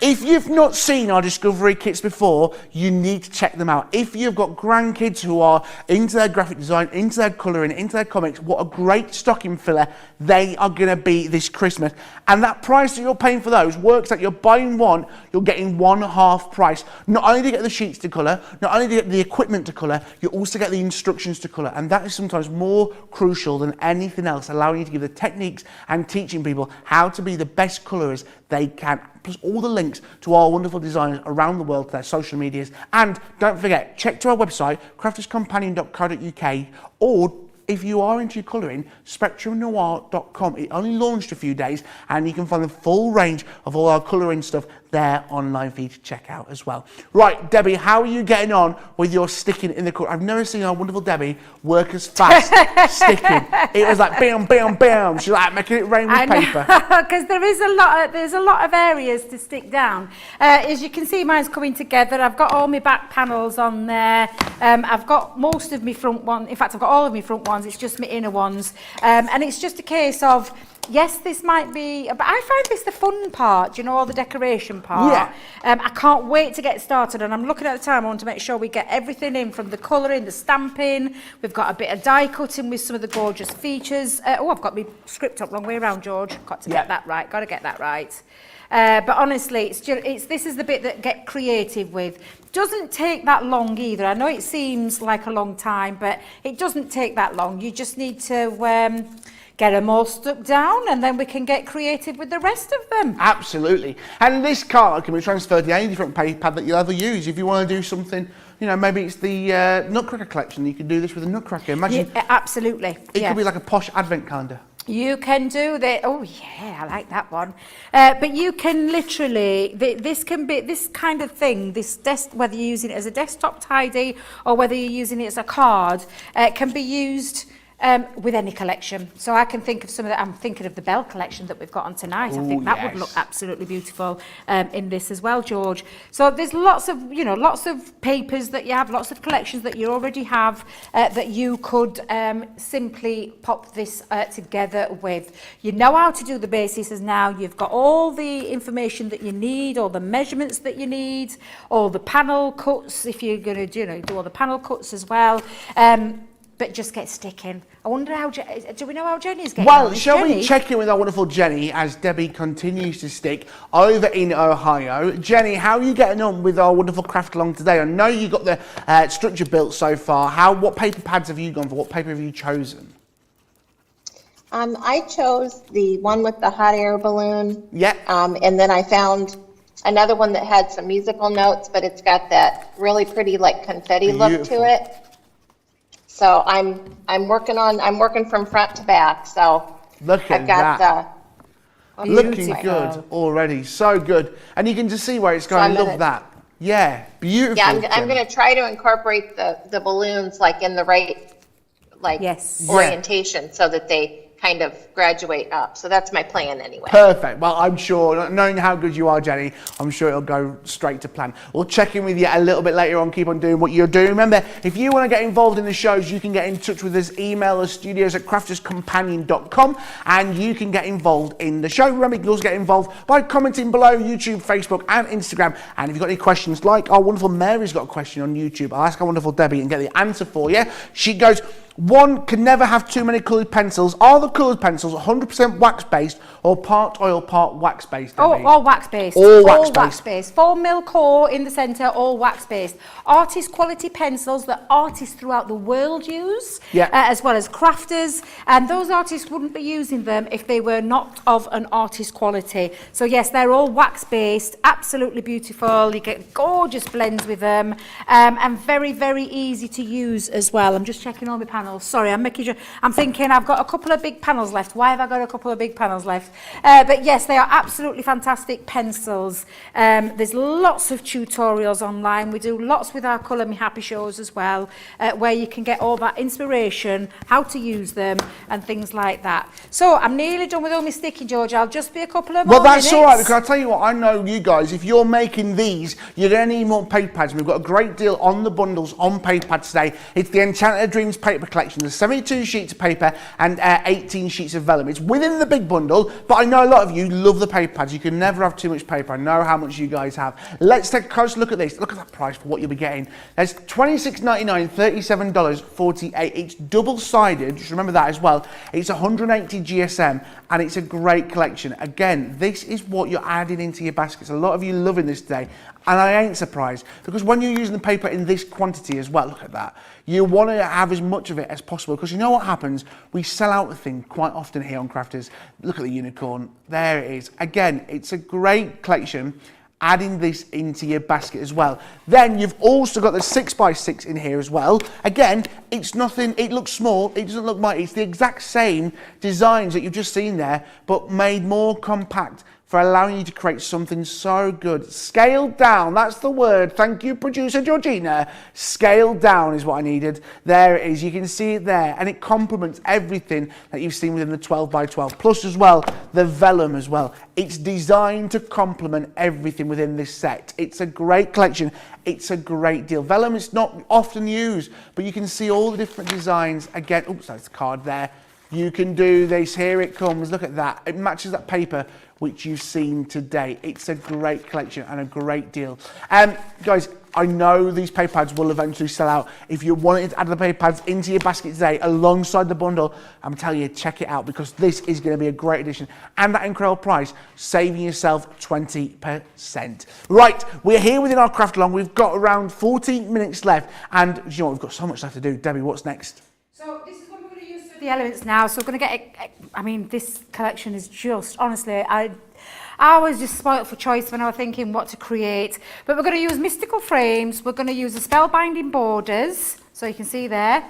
If you've not seen our Discovery Kits before, you need to check them out. If you've got grandkids who are into their graphic design, into their colouring, into their comics, what a great stocking filler they are going to be this Christmas. And that price that you're paying for those works out. You're buying one, you're getting one half price. Not only do you get the sheets to colour, not only do you get the equipment to colour, you also get the instructions to colour. And that is sometimes more crucial than anything else, allowing you to give the techniques and teaching people how to be the best colourers they can. Plus all the links to our wonderful designers around the world to their social medias. And don't forget, check to our website, crafterscompanion.co.uk, or if you are into your colouring, spectrumnoir.com. It only launched a few days, and you can find the full range of all our colouring stuff there online for you to check out as well. Right, Debbie, how are you getting on with your sticking in the colour? I've never seen our wonderful Debbie work as fast sticking. It was like bam, bam, bam. She's like making it rain with paper. Because there's a lot of areas to stick down. As you can see, mine's coming together. I've got all my back panels on there. I've got most of my front ones. In fact, I've got all of my front ones. It's just my inner ones. And it's just a case of, yes, this might be, but I find this the fun part, you know, all the decoration part. Yeah. I can't wait to get started, and I'm looking at the time. I want to make sure we get everything in, from the colouring, the stamping. We've got a bit of die cutting with some of the gorgeous features. I've got my script up wrong way around, George. Got to get that right. Got to get that right. But honestly, this is the bit that get creative with. Doesn't take that long either. I know it seems like a long time, but it doesn't take that long. You just need to get them all stuck down, and then we can get creative with the rest of them. Absolutely. And this card can be transferred to any different pad that you'll ever use. If you want to do something, you know, maybe it's the Nutcracker collection. You can do this with a Nutcracker. Imagine. Yeah, absolutely. It could be like a posh advent calendar. You can do that. Oh yeah, I like that one. But you can literally, this can be, this kind of thing, this whether you're using it as a desktop tidy or whether you're using it as a card, can be used with any collection. So I can think of some of that. I'm thinking of the Bell collection that we've got on tonight. I think that would look absolutely beautiful in this as well, George. So there's lots of, lots of papers that you have, lots of collections that you already have that you could simply pop this together with. You know how to do the bases now. You've got all the information that you need, all the measurements that you need, all the panel cuts, if you're going to do all the panel cuts as well. But just get sticking. I wonder do we know how Jenny's getting on? Well, shall we check in with our wonderful Jenny as Debbie continues to stick over in Ohio. Jenny, how are you getting on with our wonderful craft along today? I know you got the structure built so far. What paper pads have you gone for? What paper have you chosen? I chose the one with the hot air balloon. Yeah. And then I found another one that had some musical notes, but it's got that really pretty like confetti look to it. So I'm working from front to back. So look at that. Looking good already, so good, and you can just see where it's going. I love that. Yeah, beautiful. Yeah, I'm going to try to incorporate the balloons like in the right orientation so that they kind of graduate up. So that's my plan anyway. Perfect. Well, I'm sure, knowing how good you are, Jenny, I'm sure it'll go straight to plan. We'll check in with you a little bit later on. Keep on doing what you're doing. Remember, if you want to get involved in the shows, you can get in touch with us. Email us, studios@crafterscompanion.com, and you can get involved in the show. Remember, you can also get involved by commenting below YouTube, Facebook, and Instagram. And if you've got any questions, like our wonderful Mary's got a question on YouTube, I'll ask our wonderful Debbie and get the answer for you. She goes, one can never have too many coloured pencils. Are the coloured pencils 100% wax-based or part oil, part wax-based? All wax-based. All wax-based. 4mm core in the centre, all wax-based. Artist quality pencils that artists throughout the world use, as well as crafters. And those artists wouldn't be using them if they were not of an artist quality. So yes, they're all wax-based, absolutely beautiful. You get gorgeous blends with them, and very, very easy to use as well. I'm just checking all my panels. Sorry, I'm thinking I've got a couple of big panels left. Why have I got a couple of big panels left? But yes, they are absolutely fantastic pencils. There's lots of tutorials online. We do lots with our Colour Me Happy shows as well, where you can get all that inspiration, how to use them and things like that. So I'm nearly done with all my sticky, George. I'll just be a couple of more minutes. That's all right, because I'll tell you what, I know you guys, if you're making these, you're going to need more paper pads. We've got a great deal on the bundles on paper pads today. It's the Enchanted Dreams paper collection. There's 72 sheets of paper and 18 sheets of vellum. It's within the big bundle, but I know a lot of you love the paper pads. You can never have too much paper. I know how much you guys have. Let's take a close look at this. Look at that price for what you'll be getting. There's $26.99, $37.48. It's double-sided. Just remember that as well. It's 180 GSM, and it's a great collection. Again, this is what you're adding into your baskets. A lot of you loving this today. And I ain't surprised, because when you're using the paper in this quantity as well, look at that, you want to have as much of it as possible, because you know what happens? We sell out the thing quite often here on Crafters. Look at the unicorn. There it is. Again, it's a great collection, adding this into your basket as well. Then you've also got the 6x6 in here as well. Again, it's nothing, it looks small, it doesn't look mighty. It's the exact same designs that you've just seen there, but made more compact, for allowing you to create something so good. Scaled down, that's the word. Thank you, producer Georgina. Scaled down is what I needed. There it is, you can see it there, and it complements everything that you've seen within the 12x12. Plus as well, the vellum as well. It's designed to complement everything within this set. It's a great collection. It's a great deal. Vellum is not often used, but you can see all the different designs. Again, oops, that's the card there. You can do this, here it comes, look at that. It matches that paper which you've seen today. It's a great collection and a great deal. Guys, I know these paper pads will eventually sell out. If you wanted to add the paper pads into your basket today alongside the bundle, I'm telling you, check it out, because this is going to be a great addition. And that incredible price, saving yourself 20%. Right, we're here within our craft along. We've got around 14 minutes left, and you know what, we've got so much left to do. Debbie, what's next? So this is what we're going to use for the elements now. So we're going to get, I mean, this collection is just, honestly, I was just spoilt for choice when I was thinking what to create. But we're going to use mystical frames. We're going to use the spellbinding borders. So you can see there,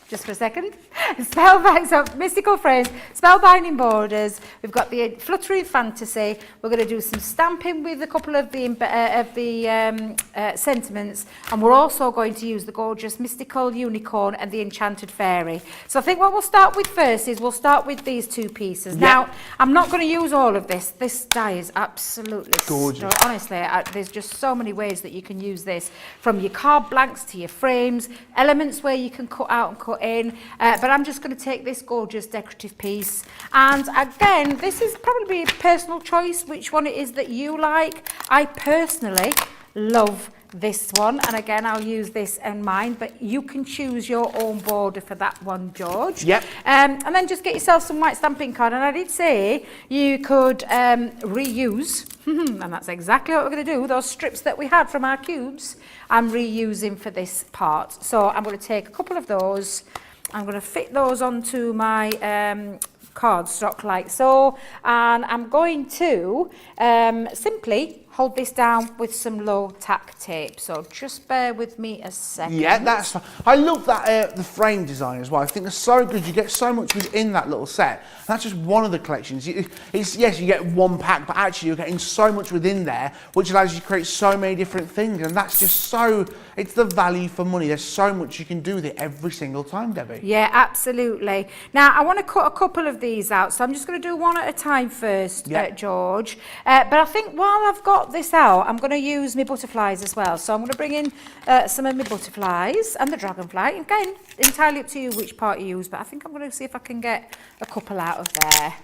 just for a second. mystical frames, spellbinding borders. We've got the fluttering fantasy. We're going to do some stamping with a couple of the sentiments, and we're also going to use the gorgeous mystical unicorn and the enchanted fairy. So I think what we'll start with first is we'll start with these two pieces. Yep. Now, I'm not going to use all of this. This die is absolutely gorgeous. Honestly, there's just so many ways that you can use this, from your card blanks to your frames, elements where you can cut out and cut in. But I'm just going to take this gorgeous decorative piece, and again, this is probably a personal choice which one it is that you like. I personally love this one, and again, I'll use this in mine, but you can choose your own border for that one, George. Yep. And then just get yourself some white stamping card, and I did say you could reuse, and that's exactly what we're going to do. Those strips that we had from our cubes, I'm reusing for this part. So I'm going to take a couple of those, I'm going to fit those onto my cardstock like so, and I'm going to simply hold this down with some low tack tape. So just bear with me a second. Yeah, that's fine. I love that the frame design as well. I think it's so good. You get so much within that little set. That's just one of the collections. It's, yes, you get one pack, but actually you're getting so much within there, which allows you to create so many different things. And that's just so, it's the value for money. There's so much you can do with it every single time, Debbie. Yeah, absolutely. Now, I want to cut a couple of these out, so I'm just going to do one at a time first, George. But I think while I've got this out, I'm going to use my butterflies as well. So I'm going to bring in some of my butterflies and the dragonfly. Again, entirely up to you which part you use, but I think I'm going to see if I can get a couple out of there.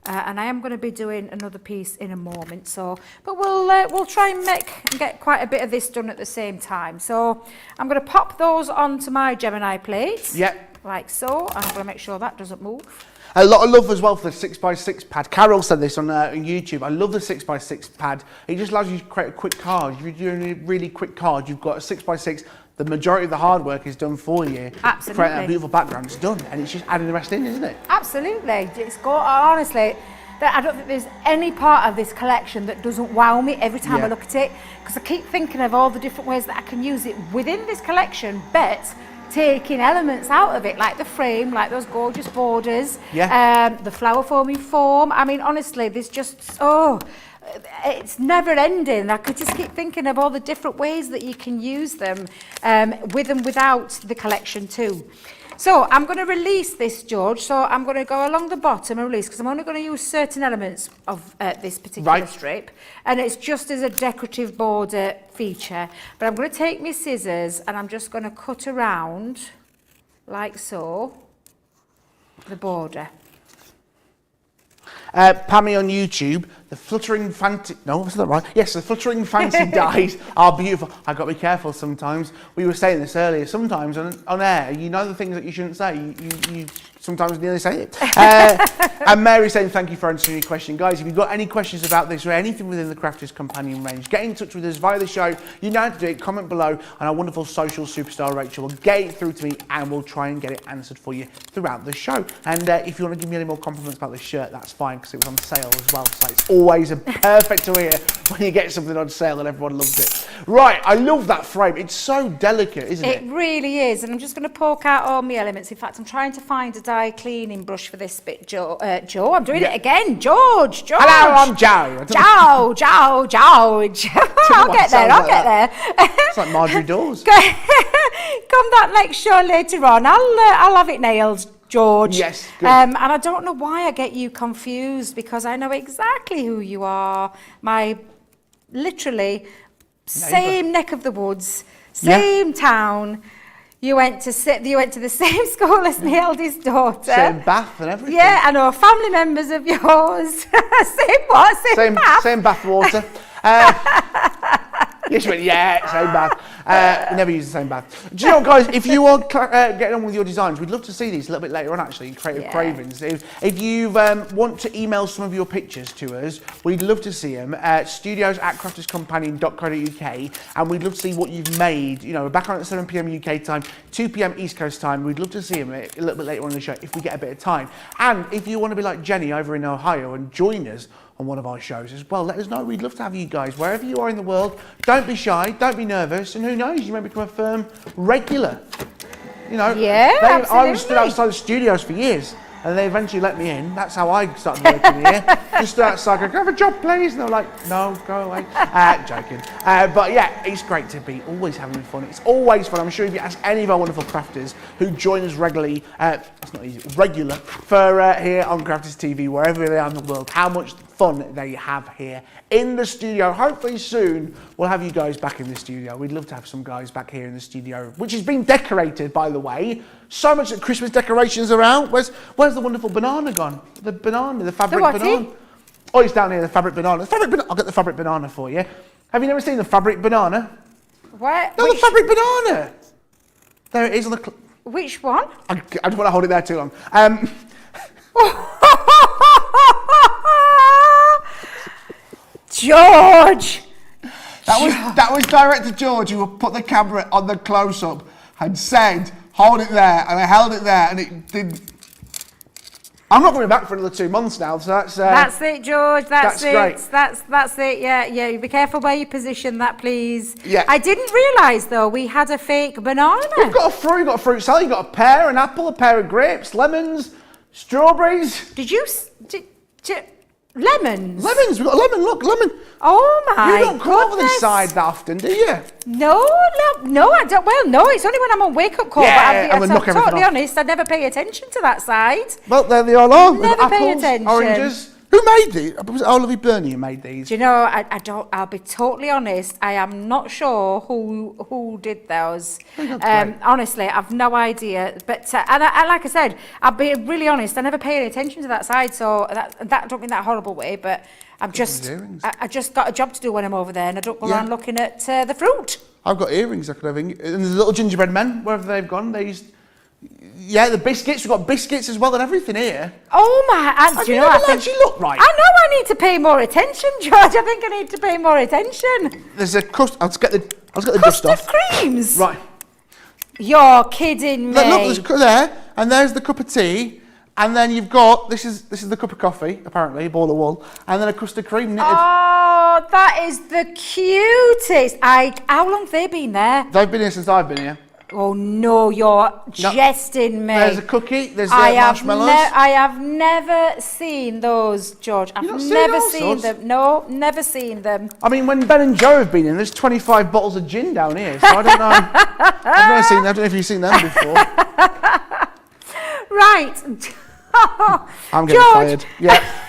And I am going to be doing another piece in a moment. So, but we'll try and get quite a bit of this done at the same time. So I'm going to pop those onto my Gemini plates. Yep. Like so. And I'm going to make sure that doesn't move. A lot of love as well for the 6x6 pad. Carol said this on YouTube. I love the 6x6 pad. It just allows you to create a quick card. If you're doing a really quick card, you've got a 6x6. The majority of the hard work is done for you. Absolutely. Create that beautiful background, it's done. And it's just adding the rest in, isn't it? Absolutely. It's got, honestly, I don't think there's any part of this collection that doesn't wow me every time I look at it. Because I keep thinking of all the different ways that I can use it within this collection, but taking elements out of it, like the frame, like those gorgeous borders, the flower forming form. I mean, honestly, there's just, it's never ending. I could just keep thinking of all the different ways that you can use them with and without the collection too. So I'm going to release this, George. So I'm going to go along the bottom and release, because I'm only going to use certain elements of this particular strip. And it's just as a decorative border feature. But I'm going to take my scissors and I'm just going to cut around, like so, the border. Pammy on YouTube, the fluttering fancy, no, isn't that right? Yes, the fluttering fancy dies are beautiful. I've got to be careful sometimes. We were saying this earlier, sometimes on air, you know the things that you shouldn't say, you sometimes nearly say it. And Mary saying thank you for answering your question. Guys, if you've got any questions about this or anything within the Crafters Companion range, get in touch with us via the show. You know how to do it, comment below, and our wonderful social superstar Rachel will get it through to me and we'll try and get it answered for you throughout the show. And if you want to give me any more compliments about this shirt, that's fine, because it was on sale as well. So it's always a perfect to hear when you get something on sale and everyone loves it. Right, I love that frame. It's so delicate, isn't it? It really is. And I'm just going to poke out all my elements. In fact, I'm trying to find a dye cleaning brush for this bit, Joe. I'm doing it again. George. Hello, I'm Joe. George. I'll get there. It's like Marjorie Dawes. Come that next show later on. I'll have it nailed, George. Yes, good. And I don't know why I get you confused, because I know exactly who you are. My literally same neck of the woods, same town. You went to the same school as my eldest daughter. Same bath and everything. Yeah, I know family members of yours. Same what? Same bath. Same bath water. Yes, you went, yeah, same bath. We never use the same bath. Do you know what, guys? If you are getting on with your designs, we'd love to see these a little bit later on, actually, Creative Cravings. If you want to email some of your pictures to us, we'd love to see them. studios@crafterscompanion.co.uk, and we'd love to see what you've made. You know, we're back on at 7 p.m. UK time, 2 p.m. East Coast time. We'd love to see them a little bit later on in the show if we get a bit of time. And if you want to be like Jenny over in Ohio and join us on one of our shows as well, let us know. We'd love to have you guys wherever you are in the world. Don't be shy, don't be nervous, and who knows, you may become a firm regular. You know, Yeah, I was stood absolutely. outside the studios for years, and they eventually let me in. That's how I started working here. Just stood outside, go, "Can I have a job, please?" And they're like, "No, go away." Joking. But yeah, it's great to be always having fun. It's always fun. I'm sure if you ask any of our wonderful crafters who join us regularly, it's not easy, regular, for here on Crafters TV, wherever they are in the world, how much fun they have here in the studio. Hopefully soon we'll have you guys back in the studio. We'd love to have some guys back here in the studio, which has been decorated, by the way. So much that Christmas decorations are out. Where's the wonderful banana gone? The banana, the fabric banana. Oh, it's down here, the fabric banana. I'll get the fabric banana for you. Have you never seen the fabric banana? What? No, the fabric banana. There it is on the... Which one? I don't want to hold it there too long. George! That was Director George who put the camera on the close-up and said, "Hold it there," and I held it there, and it did. I'm not coming back for another 2 months now, so that's... That's it, George. That's it. Great. That's it. Yeah. Be careful where you position that, please. Yeah. I didn't realise though we had a fake banana. We've got a fruit salad. You've got a pear, an apple, a pair of grapes, lemons, strawberries. Did you? Lemons. Lemons. We've got a lemon. Look, lemon. Oh my! You don't come over this goodness. side that often, do you? No, I don't. Well, no, it's only when I'm on wake-up call. Yeah, but I'm totally honest. I never pay attention to that side. Well, there they all are. Never With pay apples, attention. oranges. Who made these? Was it Oliver Burney who made these? Do you know? I don't. I'll be totally honest. I am not sure who did those. Honestly, I've no idea. But and like I said, I'll be really honest. I never paid attention to that side. So that don't mean that horrible way, but I just got a job to do when I'm over there, and I don't go around looking at the fruit. I've got earrings I could have. And there's little gingerbread men, wherever they've gone. Yeah, the biscuits. We've got biscuits as well and everything here. Oh my! Do you know? I think actually look right. I know I need to pay more attention, George. I think I need to pay more attention. There's a crust. I'll just get the dust Custard off. creams. Right. You're kidding me. Look, there's there, and there's the cup of tea, and then you've got this is the cup of coffee, apparently, a ball of wool, and then a custard cream knitted. Oh, that is the cutest. How long have they been there? They've been here since I've been here. Oh no, you're jesting me. There's a cookie. There's marshmallows. I have never seen those, George. I've never seen them. No, never seen them. I mean, when Ben and Joe have been in, there's 25 bottles of gin down here, so I don't know. I've never seen them. I don't know if you've seen them before. Right. I'm getting tired. Yeah.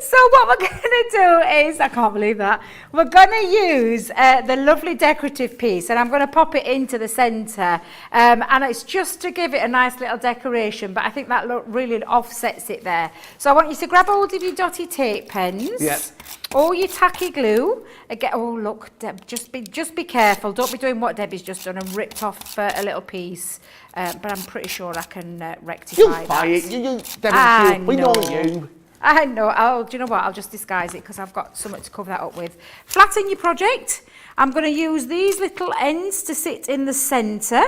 So what we're going to do is, I can't believe that, we're going to use the lovely decorative piece, and I'm going to pop it into the centre, and it's just to give it a nice little decoration, but I think that look really offsets it there. So I want you to grab hold of your dotty tape pens, or your tacky glue. Again, oh look, Deb, just be careful. Don't be doing what Debbie's just done and ripped off a little piece. But I'm pretty sure I can rectify that. You'll buy it. We know you. I know. Do you know what? I'll just disguise it because I've got something to cover that up with. Flatten your project. I'm going to use these little ends to sit in the centre.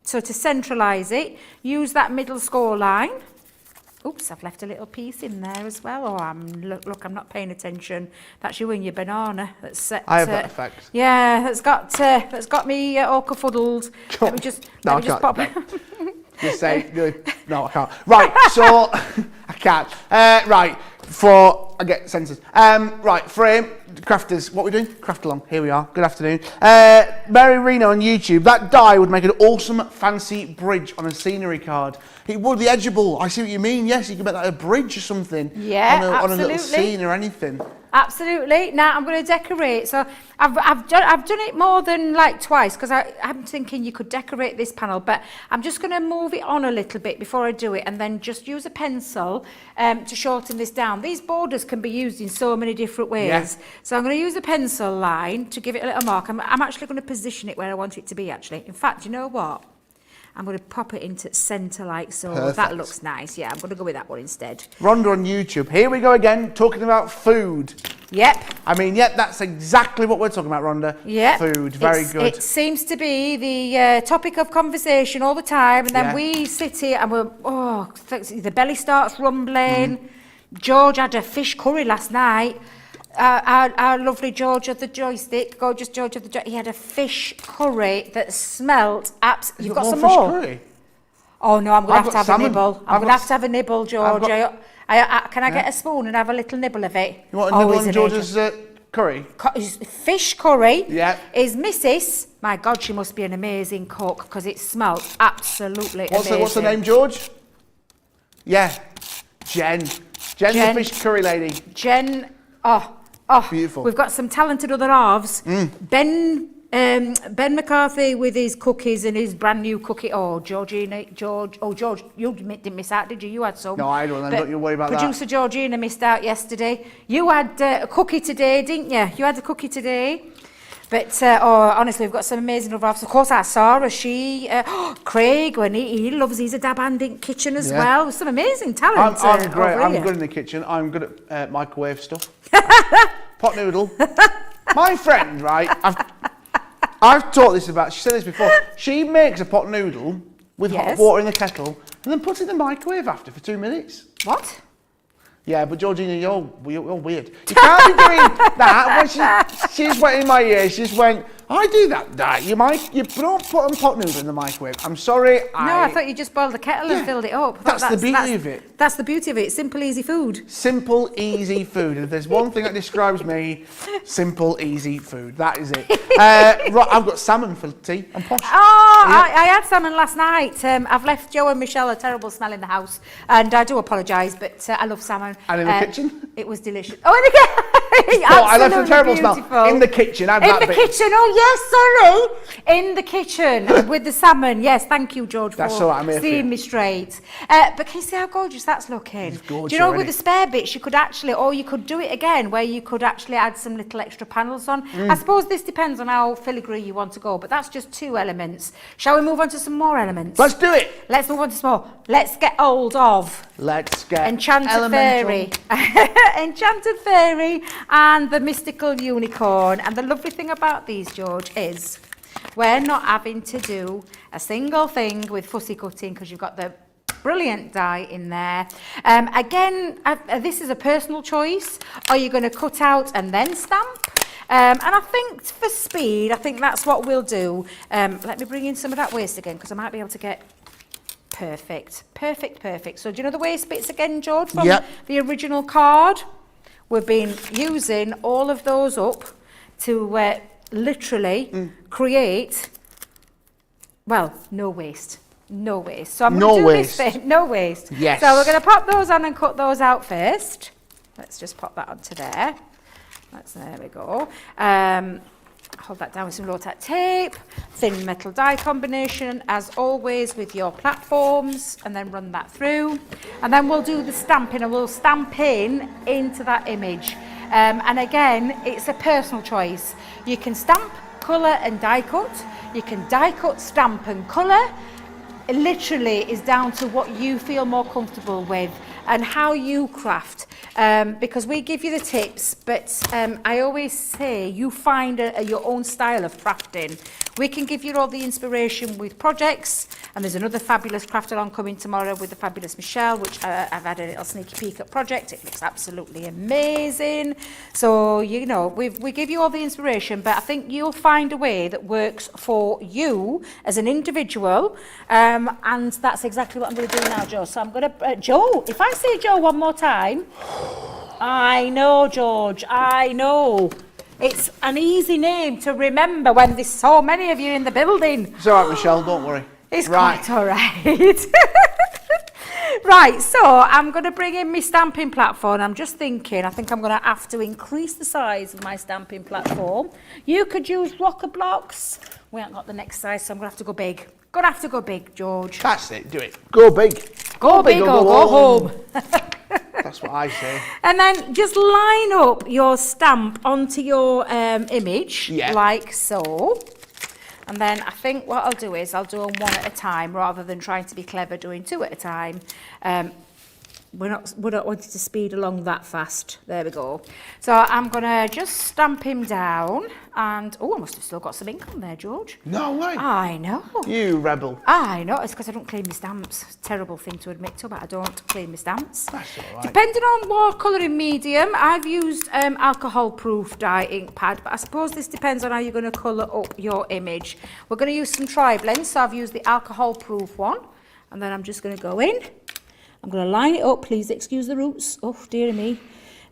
So to centralise it, use that middle score line. Oops, I've left a little piece in there as well. Oh, look, I'm not paying attention. That's you and your banana. That's set. I have that effect. Yeah, that's got me all kerfuddled. Let me just pop it. You say no, I can't. Right, so I can't. Right, I get senses. Right, frame crafters. What are we doing? Craft along. Here we are. Good afternoon. Mary Reno on YouTube. That die would make an awesome fancy bridge on a scenery card. It would be edgeable. I see what you mean. Yes, you can make that a bridge or something. Yeah, on a little scene or anything. Absolutely. Now I'm going to decorate. So I've done it more than like twice because I'm thinking you could decorate this panel, but I'm just going to move it on a little bit before I do it, and then just use a pencil to shorten this down. These borders can be used in so many different ways. Yeah. So I'm going to use a pencil line to give it a little mark. I'm actually going to position it where I want it to be. Actually, in fact, you know what? I'm going to pop it into centre like so. Perfect. That looks nice. Yeah, I'm going to go with that one instead. Rhonda on YouTube. Here we go again, talking about food. Yep. I mean, yep, that's exactly what we're talking about, Rhonda. Yep. Food, very good. It seems to be the topic of conversation all the time, and then we sit here and the belly starts rumbling. George had a fish curry last night. our lovely George of the joystick, gorgeous George of the joystick, he had a fish curry that smelt absolutely. You've got some more? Curry? Oh no, I'm going to have to have a salmon. nibble. I'm going to have to have a nibble, George. Can I get a spoon and have a little nibble of it? You want a nibble on George's curry? Fish curry. Yeah. Is Mrs. My God, she must be an amazing cook because it smelt absolutely amazing. What's the name, George? Yeah, Jen. Jen's the fish curry lady. Jen. Beautiful. We've got some talented other halves. Ben McCarthy with his cookies and his brand new cookie. George, you didn't miss out, did you? You had some. No, I don't. Don't you worry about Producer Georgina missed out yesterday. You had a cookie today, didn't you? You had a cookie today. But honestly, we've got some amazing other halves. Of course, our Sara, Craig, when he loves, he's a dab hand in kitchen as well. Some amazing talent. I'm great. I'm good in the kitchen. I'm good at microwave stuff. Pot noodle. My friend, right? I've taught this about. She said this before. She makes a pot noodle with hot water in the kettle and then puts it in the microwave after for 2 minutes. What? Yeah, but Georgina, you're weird. You can't be doing that. When she's went in my ear, she just went, I do that. You don't put a pot noodle in the microwave. I'm sorry. No, I thought you just boiled the kettle and filled it up. That's the beauty of it. That's the beauty of it. Simple, easy food. Simple, easy food. And if there's one thing that describes me, simple, easy food. That is it. Right, I've got salmon for tea. I'm posh. I had salmon last night. I've left Joe and Michelle a terrible smell in the house, and I do apologise, but I love salmon. And in the kitchen? It was delicious. Oh, in the kitchen! I left a terrible smell. In the kitchen. In the kitchen. Oh, yes, sorry. In the kitchen with the salmon. Yes, thank you, George, for seeing me straight. But can you see how gorgeous that's looking? It's gorgeous. Do you know, with the spare bits, you could actually, or you could do it again, where you could actually add some little extra panels on. I suppose this depends on how filigree you want to go, but that's just 2 elements. Shall we move on to some more elements? Let's do it. Let's move on to some more. Let's get hold of. Let's get Enchanted Fairy. Enchanted Fairy and the Mystical Unicorn. And the lovely thing about these, George, is we're not having to do a single thing with fussy cutting because you've got the brilliant die in there. Again, this is a personal choice. Are you going to cut out and then stamp? And I think for speed, I think that's what we'll do. Let me bring in some of that waste again because I might be able to get perfect. So do you know the waste bits again, George, from the original card? We've been using all of those up to literally create, well, no waste. So I'm going to do this bit. No waste. Yes. So we're going to pop those on and cut those out first. Let's just pop that onto there. There we go. Hold that down with some low-tack tape, thin metal die combination, as always with your platforms, and then run that through. And then we'll do the stamping, and we'll stamp into that image. And again, it's a personal choice. You can stamp, colour and die cut. You can die cut, stamp and colour. It literally is down to what you feel more comfortable with and how you craft. Because we give you the tips, but I always say you find your own style of crafting. We can give you all the inspiration with projects, and there's another fabulous craft along coming tomorrow with the fabulous Michelle, which I've had a little sneaky peek at project. It looks absolutely amazing. So, you know, we give you all the inspiration, but I think you'll find a way that works for you as an individual, and that's exactly what I'm going to do now, Joe. So I'm going to, Joe, if I say Joe one more time, I know, George, I know. It's an easy name to remember when there's so many of you in the building. It's all right, Michelle, don't worry. It's quite all right. Right, so I'm going to bring in my stamping platform. I'm just thinking, I think I'm going to have to increase the size of my stamping platform. You could use blocker blocks. We haven't got the next size, so I'm going to have to go big. Gonna have to go big, George. That's it, do it. Go big. Go big or go home. That's what I say. And then just line up your stamp onto your image, like so. And then I think what I'll do is I'll do them one at a time rather than trying to be clever doing 2 at a time. we're not wanting to speed along that fast. There we go. So I'm going to just stamp him down. And, oh, I must have still got some ink on there, George. No way. I know. You rebel. I know. It's because I don't clean my stamps. It's a terrible thing to admit to, but I don't clean my stamps. That's all right. Depending on what colouring medium, I've used alcohol-proof dye ink pad, but I suppose this depends on how you're going to colour up your image. We're going to use some tri-blends, so I've used the alcohol-proof one, and then I'm just going to go in. I'm going to line it up. Please excuse the roots. Oh, dear me.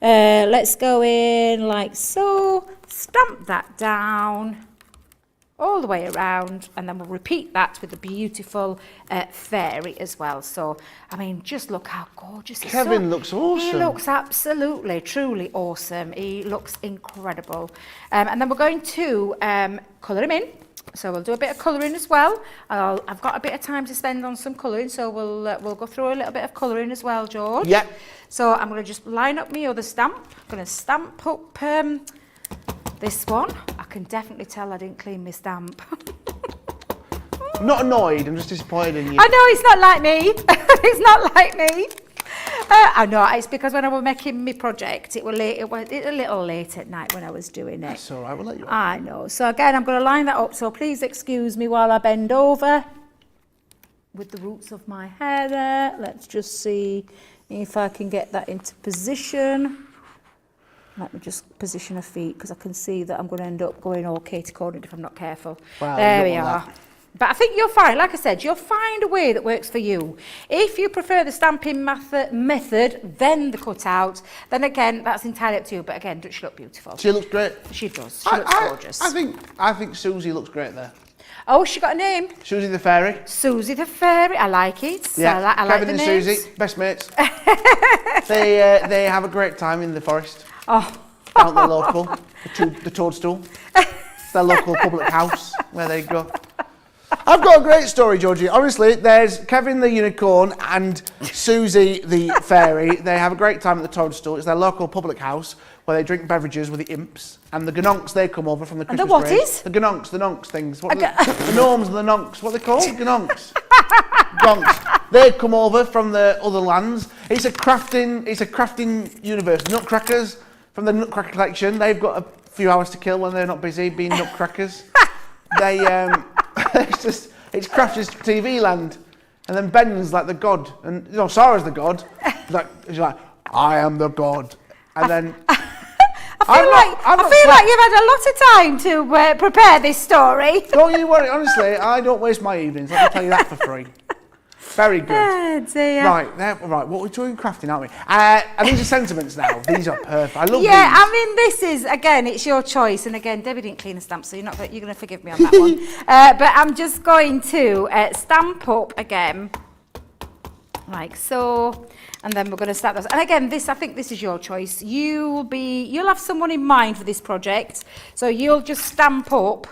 Let's go in like so. Stamp that down all the way around, and then we'll repeat that with the beautiful fairy as well. So, I mean, just look how gorgeous. Kevin looks awesome. He looks absolutely, truly awesome. He looks incredible. And then we're going to colour him in. So we'll do a bit of colouring as well. I've got a bit of time to spend on some colouring, so we'll go through a little bit of colouring as well, George. Yeah. So I'm going to just line up my other stamp. I'm going to stamp up this one. I can definitely tell I didn't clean my stamp. I'm not annoyed, I'm just disappointed in you. I know, it's not like me. It's not like me. I know, it's because when I was making my project, it was a little late at night when I was doing it. That's all right, we'll let you on. I know. So again, I'm going to line that up. So please excuse me while I bend over with the roots of my hair there. Let's just see if I can get that into position. Let me just position her feet because I can see that I'm going to end up going all Katie-cornered if I'm not careful. Wow, there we are. But I think you'll find, like I said, you'll find a way that works for you. If you prefer the stamping method, then the cutout, then again, that's entirely up to you. But again, does she look beautiful? She looks great. She does. She looks gorgeous. I think Susie looks great there. Oh, she got a name? Susie the Fairy. Susie the Fairy. I like it. Yeah. I like Kevin the and names. Susie, best mates. They have a great time in the forest. Oh. Down the local, the Toadstool. It's their local public house where they go. I've got a great story, Georgie. Honestly, there's Kevin the Unicorn and Susie the Fairy. They have a great time at the Toadstool. It's their local public house where they drink beverages with the imps. And the gnonks, they come over from the Christmas the what parade. is? The gnonks things. The gnomes and the gnonks. What are they called? Gnonks. Gonks. They come over from the other lands. It's a crafting universe. Nutcrackers from the Nutcracker collection. They've got a few hours to kill when they're not busy being nutcrackers. It's Crafters TV land, and then Ben's like the god, and Sara's the god. She's like, I am the god, and then I feel like you've had a lot of time to prepare this story. Don't you worry, honestly, I don't waste my evenings. Let me tell you that for free. Very good. Oh, dear. Right. What we're doing crafting, aren't we? And these are sentiments now. These are perfect. I love these. Yeah, I mean, this is, again, it's your choice. And again, Debbie didn't clean the stamp, so you're going to forgive me on that one. But I'm just going to stamp up again, like so. And then we're going to start those. And again, I think this is your choice. You'll have someone in mind for this project. So you'll just stamp up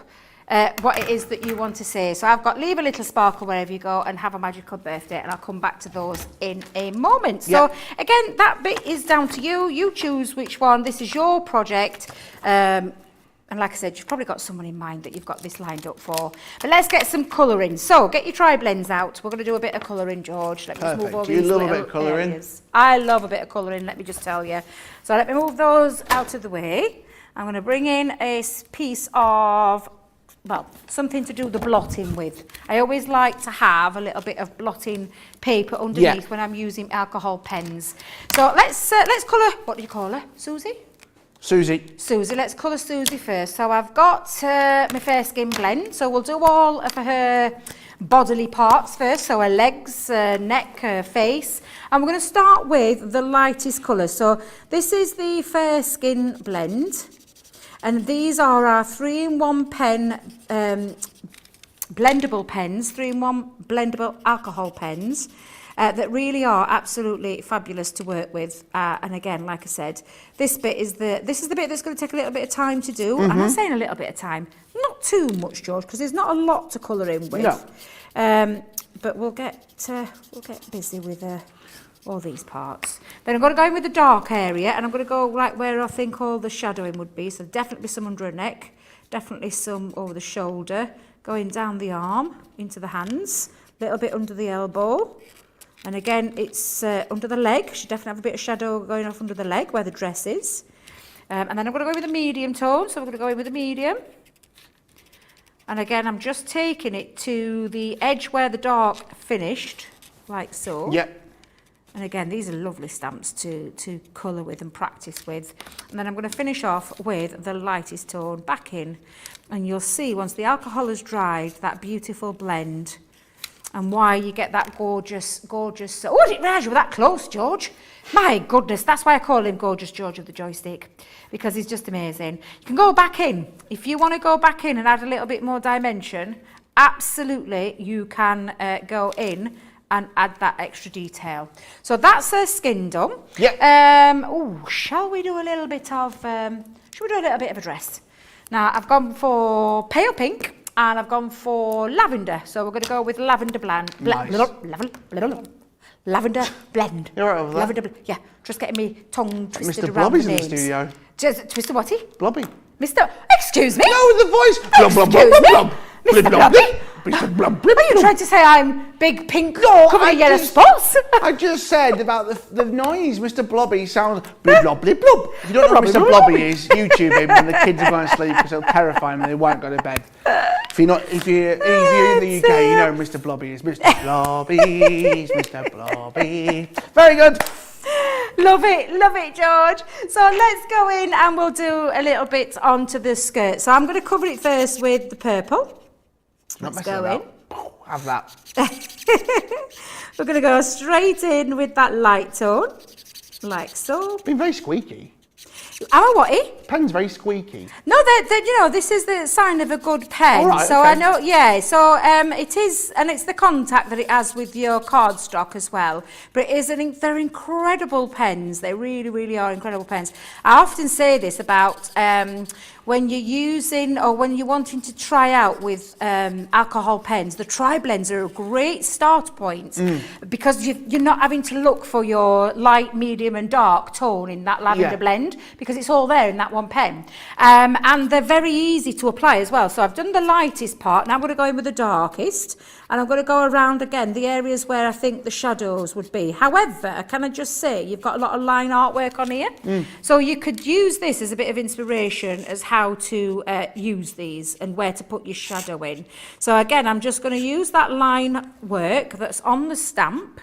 what it is that you want to say. So I've got leave a little sparkle wherever you go and have a magical birthday, and I'll come back to those in a moment. So again, that bit is down to you. You choose which one. This is your project. And like I said, you've probably got someone in mind that you've got this lined up for. But let's get some colouring. So get your tri-blends out. We're going to do a bit of colouring, George. Let me just move all these love a little bit of colouring? areas. I love a bit of colouring, let me just tell you. So let me move those out of the way. I'm going to bring in a piece of, well, something to do the blotting with. I always like to have a little bit of blotting paper underneath when I'm using alcohol pens. So let's colour, what do you call her? Susie, let's colour Susie first. So I've got my fair skin blend. So we'll do all of her bodily parts first. So her legs, neck, her face. And we're going to start with the lightest colour. So this is the fair skin blend. And these are our 3-in-1 pen, blendable pens, 3-in-1 blendable alcohol pens. That really are absolutely fabulous to work with. And again, like I said, this is the bit that's going to take a little bit of time to do. And I'm saying a little bit of time, not too much, George, because there's not a lot to colour in with. No. But we'll get busy with all these parts. Then I'm going to go in with the dark area, and I'm going to go like where I think all the shadowing would be. So definitely some under her neck, definitely some over the shoulder, going down the arm into the hands, a little bit under the elbow. And again, it's under the leg. Should definitely have a bit of shadow going off under the leg where the dress is. And then I'm going to go in with a medium tone. So we're going to go in with a medium. And again, I'm just taking it to the edge where the dark finished, like so. Yep. And again, these are lovely stamps to colour with and practice with. And then I'm going to finish off with the lightest tone back in. And you'll see once the alcohol has dried, that beautiful blend and why you get that gorgeous... Oh, I didn't realise you were that close, George. My goodness, that's why I call him Gorgeous George of the Joystick, because he's just amazing. You can go back in. If you want to go back in and add a little bit more dimension, absolutely you can go in and add that extra detail. So that's her skin done. Yep. Shall we do a little bit of a dress? Now I've gone for pale pink and I've gone for lavender. So we're going to go with lavender blend. Nice. Lavender blend. You're right over there. Lavender yeah, just getting me tongue twisted Mr. around Blobby's the in the names. studio. Just, Mr. Whatty? Blobby. Mr. Excuse me? No, the voice. Blub, blub, blub, Excuse me? blub, Mr. blub, Blobby? Mr. Blub, blub, Are you blub. trying to say I'm big pink No, covered I in yellow just- spots? I just said about the noise. Mr. Blobby sounds blib blob blib blob. If you don't know what Blobby, Mr. blobby. Blobby is, YouTube him when the kids are going to sleep because it'll terrify them and they won't go to bed. If you're in the UK, you know who Mr. Blobby is. Mr. Blobby, Mr. Blobby. Very good. Love it, George. So let's go in and we'll do a little bit onto the skirt. So I'm going to cover it first with the purple. Not Let's messing go in. about. Have that. We're going to go straight in with that light tone, like so. Been very squeaky. Am I what? Pen's very squeaky. No, this is the sign of a good pen. All right, so okay. I know, yeah. So it is, and it's the contact that it has with your cardstock as well. But it is they're incredible pens. They really, really are incredible pens. I often say this about when you're using or when you're wanting to try out with alcohol pens. The tri-blends are a great start point because you're not having to look for your light, medium, and dark tone in that lavender blend because it's all there in that one pen. And they're very easy to apply as well. So I've done the lightest part. Now I'm going to go in with the darkest. And I'm going to go around again the areas where I think the shadows would be. However, can I just say, you've got a lot of line artwork on here. So you could use this as a bit of inspiration as how to use these and where to put your shadow in. So again, I'm just going to use that line work that's on the stamp.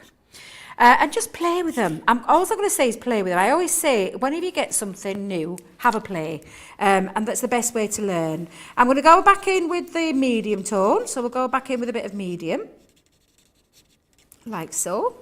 And just play with them. All I'm going to say is play with them. I always say, whenever you get something new, have a play. And that's the best way to learn. I'm going to go back in with the medium tone. So we'll go back in with a bit of medium. Like so.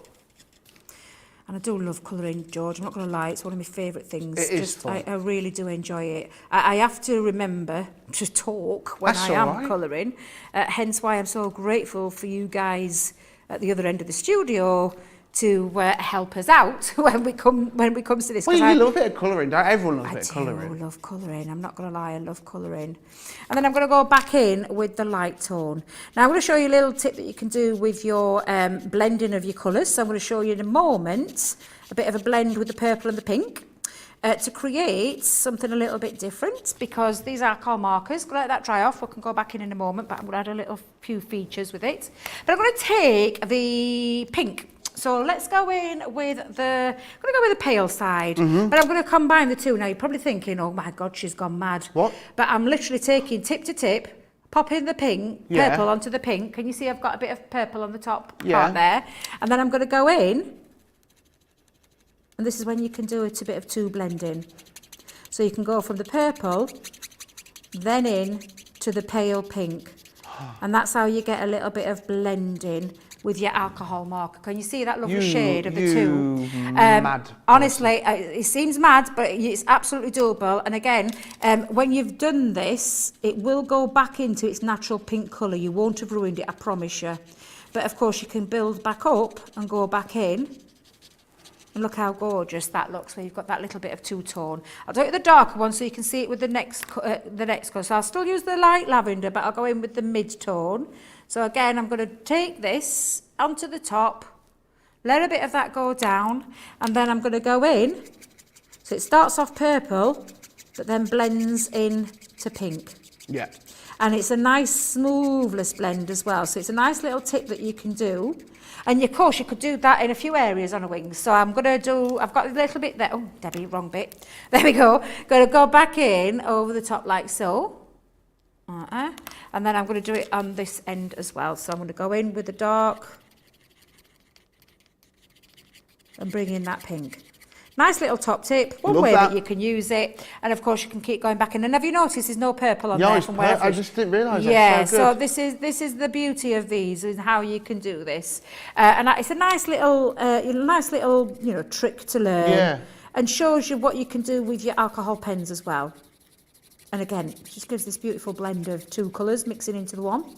And I do love colouring, George. I'm not going to lie. It's one of my favourite things. It is fun. I really do enjoy it. I have to remember to talk when That's I am all right. colouring. Hence why I'm so grateful for you guys at the other end of the studio to help us out when we come to this. Well, 'cause you I love a bit of colouring, don't everyone loves a I bit of colouring? do love colouring. I'm not going to lie, I love colouring. And then I'm going to go back in with the light tone. Now I'm going to show you a little tip that you can do with your blending of your colours. So I'm going to show you in a moment a bit of a blend with the purple and the pink. To create something a little bit different because these are alcohol markers. Let that dry off. We can go back in a moment, but I'm going to add a little few features with it. But I'm going to take the pink. So let's go in with I'm going to go with the pale side, but I'm going to combine the two. Now you're probably thinking, oh my God, she's gone mad. What? But I'm literally taking tip to tip, popping the purple onto the pink. Can you see I've got a bit of purple on the top part there? And then I'm going to go in, and this is when you can do it a bit of two blending. So you can go from the purple, then in to the pale pink. And that's how you get a little bit of blending with your alcohol marker. Can you see that lovely shade of the two? Mad honestly, it seems mad, but it's absolutely doable. And again, when you've done this, it will go back into its natural pink colour. You won't have ruined it, I promise you. But of course, you can build back up and go back in. And look how gorgeous that looks where you've got that little bit of two-tone. I'll do it with the darker one so you can see it with the next colour. So I'll still use the light lavender, but I'll go in with the mid-tone. So again, I'm going to take this onto the top, let a bit of that go down, and then I'm going to go in. So it starts off purple, but then blends in to pink. Yeah. And it's a nice smoothless blend as well. So it's a nice little tip that you can do. And of course you could do that in a few areas on a wing. So I'm going to do, I've got a little bit there. Oh, Debbie, wrong bit. There we go. Going to go back in over the top like so. And then I'm going to do it on this end as well. So I'm going to go in with the dark and bring in that pink. Nice little top tip, one way that you can use it, and of course you can keep going back in. And have you noticed there's no purple on there from where I just didn't realise. Yeah, that's so this is the beauty of these, is how you can do this, and it's a nice little trick to learn, and shows you what you can do with your alcohol pens as well. And again, it just gives this beautiful blend of two colours mixing into the one.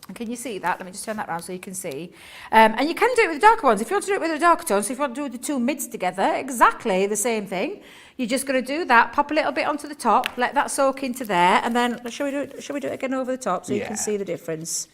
And can you see that? Let me just turn that around so you can see. And you can do it with the darker ones. If you want to do it with the darker tones, so if you want to do the two mids together, exactly the same thing. You're just going to do that, pop a little bit onto the top, let that soak into there, and then shall we do it again over the top so you can see the difference?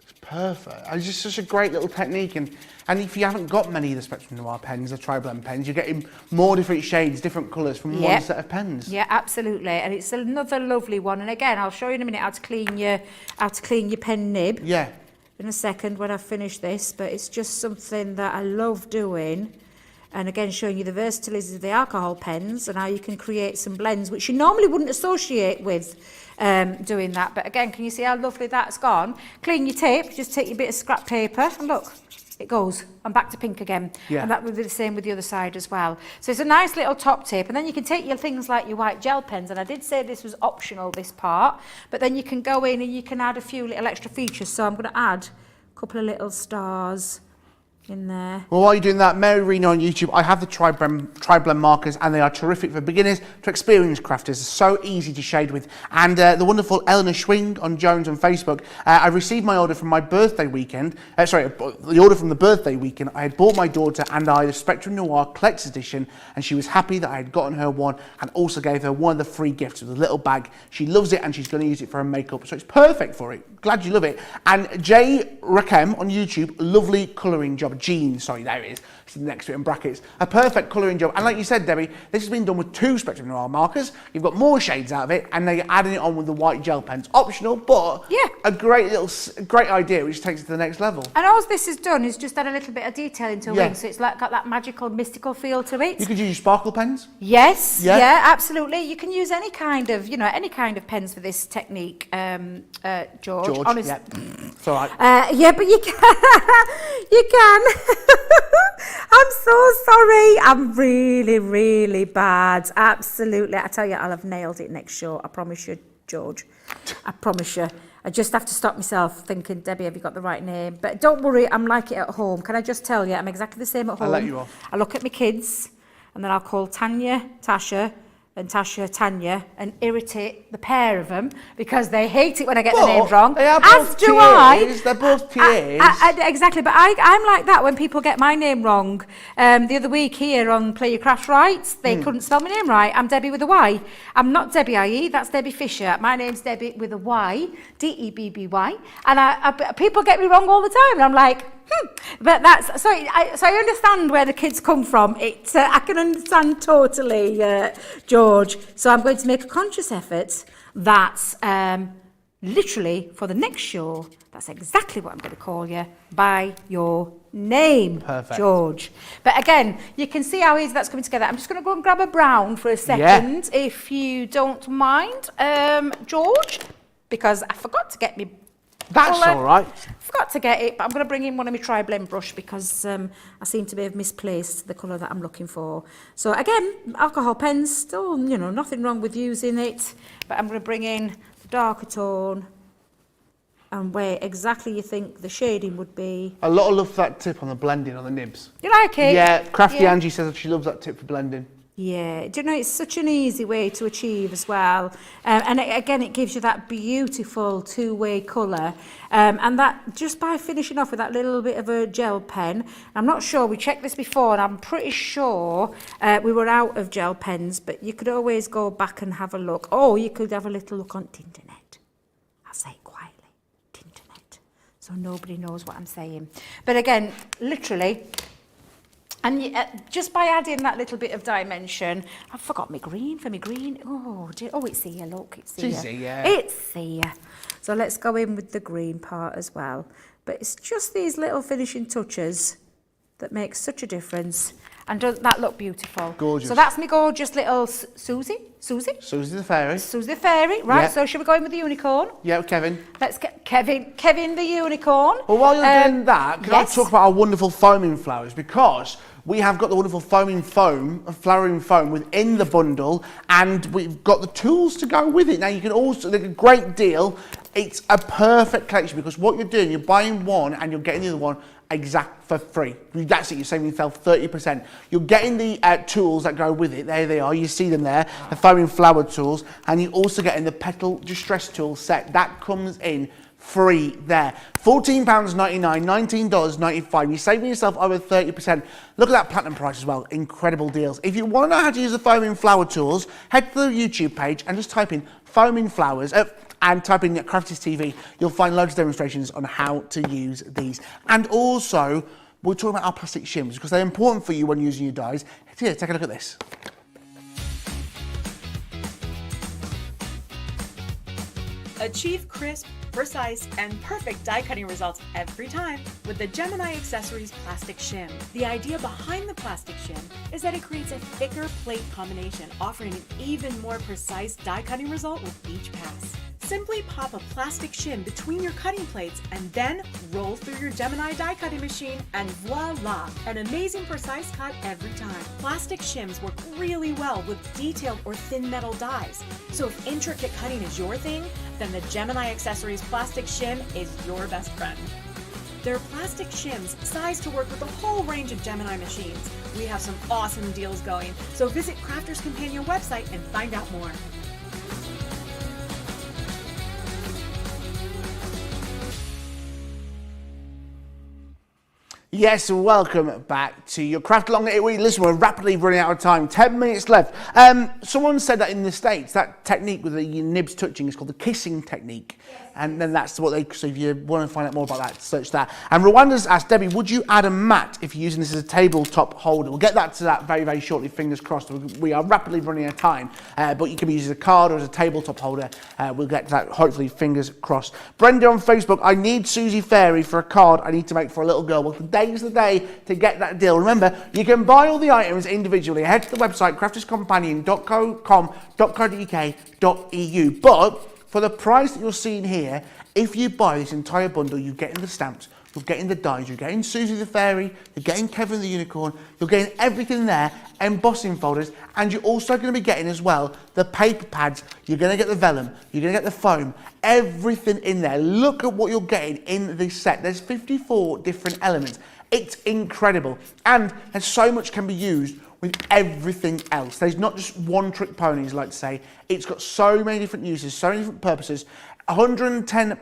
It's perfect. It's just such a great little technique, and if you haven't got many of the Spectrum Noir pens, the tri-blend pens, you're getting more different shades, different colours from one set of pens. Yeah, absolutely, and it's another lovely one. And again, I'll show you in a minute how to clean your pen nib. Yeah. In a second when I finish this, but it's just something that I love doing. And again, showing you the versatility of the alcohol pens and how you can create some blends which you normally wouldn't associate with doing that. But again, can you see how lovely that's gone? Clean your tape, just take your bit of scrap paper and look, it goes. I'm back to pink again. Yeah. And that would be the same with the other side as well. So it's a nice little top tip. And then you can take your things like your white gel pens. And I did say this was optional, this part. But then you can go in and you can add a few little extra features. So I'm going to add a couple of little stars in there. Well, while you're doing that, Mary Rena on YouTube, I have the tri-blend markers, and they are terrific for beginners to experienced crafters. They're so easy to shade with. And the wonderful Eleanor Schwing on Jones on Facebook, I received my order from my birthday weekend. The order from the birthday weekend. I had bought my daughter and I the Spectrum Noir Collector's Edition, and she was happy that I had gotten her one, and also gave her one of the free gifts with a little bag. She loves it, and she's going to use it for her makeup, so it's perfect for it. Glad you love it. And Jay Rakem on YouTube, lovely colouring job. Jeans, sorry, there it is. It's next to it in brackets. A perfect colouring job. And like you said, Debbie, this has been done with two Spectrum Noir markers. You've got more shades out of it, and then you're adding it on with the white gel pens. Optional, but a great idea, which takes it to the next level. And all this has done is just add a little bit of detail into a wing, so it's like got that magical, mystical feel to it. You could use your sparkle pens. Yes, yeah, absolutely. You can use any kind of pens for this technique, George. Honestly. Yeah. It's all right. Yeah, but you can. You can. I'm so sorry. I'm really, really bad. Absolutely. I tell you, I'll have nailed it next show. I promise you, George. I promise you. I just have to stop myself thinking, Debbie, have you got the right name? But don't worry, I'm like it at home. Can I just tell you, I'm exactly the same at home. I'll let you off. I look at my kids, and then I'll call Tanya, Tasha, and Tasha, Tanya, and irritate the pair of them because they hate it when I get the names wrong. They are both as do TAs. I. They're both TAs. Exactly, but I'm like that when people get my name wrong. The other week here on Play Your Craft Right, they couldn't spell my name right. I'm Debbie with a Y. I'm not Debbie IE, that's Debbie Fisher. My name's Debbie with a Y, D-E-B-B-Y. And people get me wrong all the time, and I'm like, But that's so I understand where the kids come from. I can understand totally, George. So I'm going to make a conscious effort that literally for the next show, that's exactly what I'm going to call you, by your name. Perfect. George. But again, you can see how easy that's coming together. I'm just going to go and grab a brown for a second, if you don't mind, George, because I forgot to get me. That's all right. Forgot to get it, but I'm going to bring in one of my tri-blend brush because I seem to have misplaced the colour that I'm looking for. So again, alcohol pens, still, nothing wrong with using it, but I'm going to bring in the darker tone and where exactly you think the shading would be. A lot of love for that tip on the blending on the nibs. You like it? Yeah, Crafty Angie says that she loves that tip for blending. Yeah, do you know, it's such an easy way to achieve as well. And again, it gives you that beautiful two-way colour. And that, just by finishing off with that little bit of a gel pen, I'm not sure, we checked this before, and I'm pretty sure we were out of gel pens, but you could always go back and have a look. Or you could have a little look on Tinternet. I'll say it quietly, Tinternet, so nobody knows what I'm saying. But again, literally, And just by adding that little bit of dimension, I forgot my green for my green. Oh, it's here, look, it's here. It's here. It's here. So let's go in with the green part as well. But it's just these little finishing touches that make such a difference. And doesn't that look beautiful? Gorgeous. So that's my gorgeous little Susie. Susie the fairy. Susie the fairy, right? Yeah. So should we go in with the unicorn? Yeah, Kevin. Let's get Kevin the unicorn. Well, while you're doing that, can yes. I talk about our wonderful foaming flowers? Because we have got the wonderful flowering foam within the bundle, and we've got the tools to go with it. Now, you can also, they're a great deal. It's a perfect collection because what you're doing, you're buying one and you're getting the other one exact for free. That's it, you're saving yourself 30%. You're getting the tools that go with it. There they are, you see them there, the foaming flower tools, and you're also getting the petal distress tool set. That comes in free there. £14.99, $19.95. You're saving yourself over 30%. Look at that platinum price as well. Incredible deals. If you want to know how to use the foaming flower tools, head to the YouTube page and just type in foaming flowers and type in Crafty's TV. You'll find loads of demonstrations on how to use these. And also, we're talking about our plastic shims because they're important for you when using your dies. Here, take a look at this. Achieve crisp, precise, and perfect die cutting results every time with the Gemini Accessories Plastic Shim. The idea behind the plastic shim is that it creates a thicker plate combination, offering an even more precise die cutting result with each pass. Simply pop a plastic shim between your cutting plates and then roll through your Gemini die cutting machine and voila! An amazing precise cut every time. Plastic shims work really well with detailed or thin metal dies. So if intricate cutting is your thing, then the Gemini Accessories Plastic Shim is your best friend. There are plastic shims sized to work with a whole range of Gemini machines. We have some awesome deals going, so visit Crafters Companion website and find out more. Yes, welcome back to your Craft Along. Listen, we're rapidly running out of time. 10 minutes left. Someone said that in the States, that technique with the nibs touching is called the kissing technique. Yes. And then that's what so if you want to find out more about that, search that. And Rwanda's asked, Debbie, would you add a mat if you're using this as a tabletop holder? We'll get that to that very, very shortly, fingers crossed. We are rapidly running out of time, but you can use it as a card or as a tabletop holder. We'll get to that, hopefully, fingers crossed. Brenda on Facebook, I need Susie Fairy for a card I need to make for a little girl. Well, today's the day to get that deal. Remember, you can buy all the items individually. Head to the website, crafterscompanion.co.uk.eu. But for the price that you're seeing here, if you buy this entire bundle, you're getting the stamps, you're getting the dies, you're getting Susie the Fairy, you're getting Kevin the Unicorn, you're getting everything there, embossing folders, and you're also going to be getting as well the paper pads, you're going to get the vellum, you're going to get the foam, everything in there. Look at what you're getting in this set. There's 54 different elements. It's incredible, and there's so much can be used with everything else. There's not just one trick pony, as I like to say. It's got so many different uses, so many different purposes. $110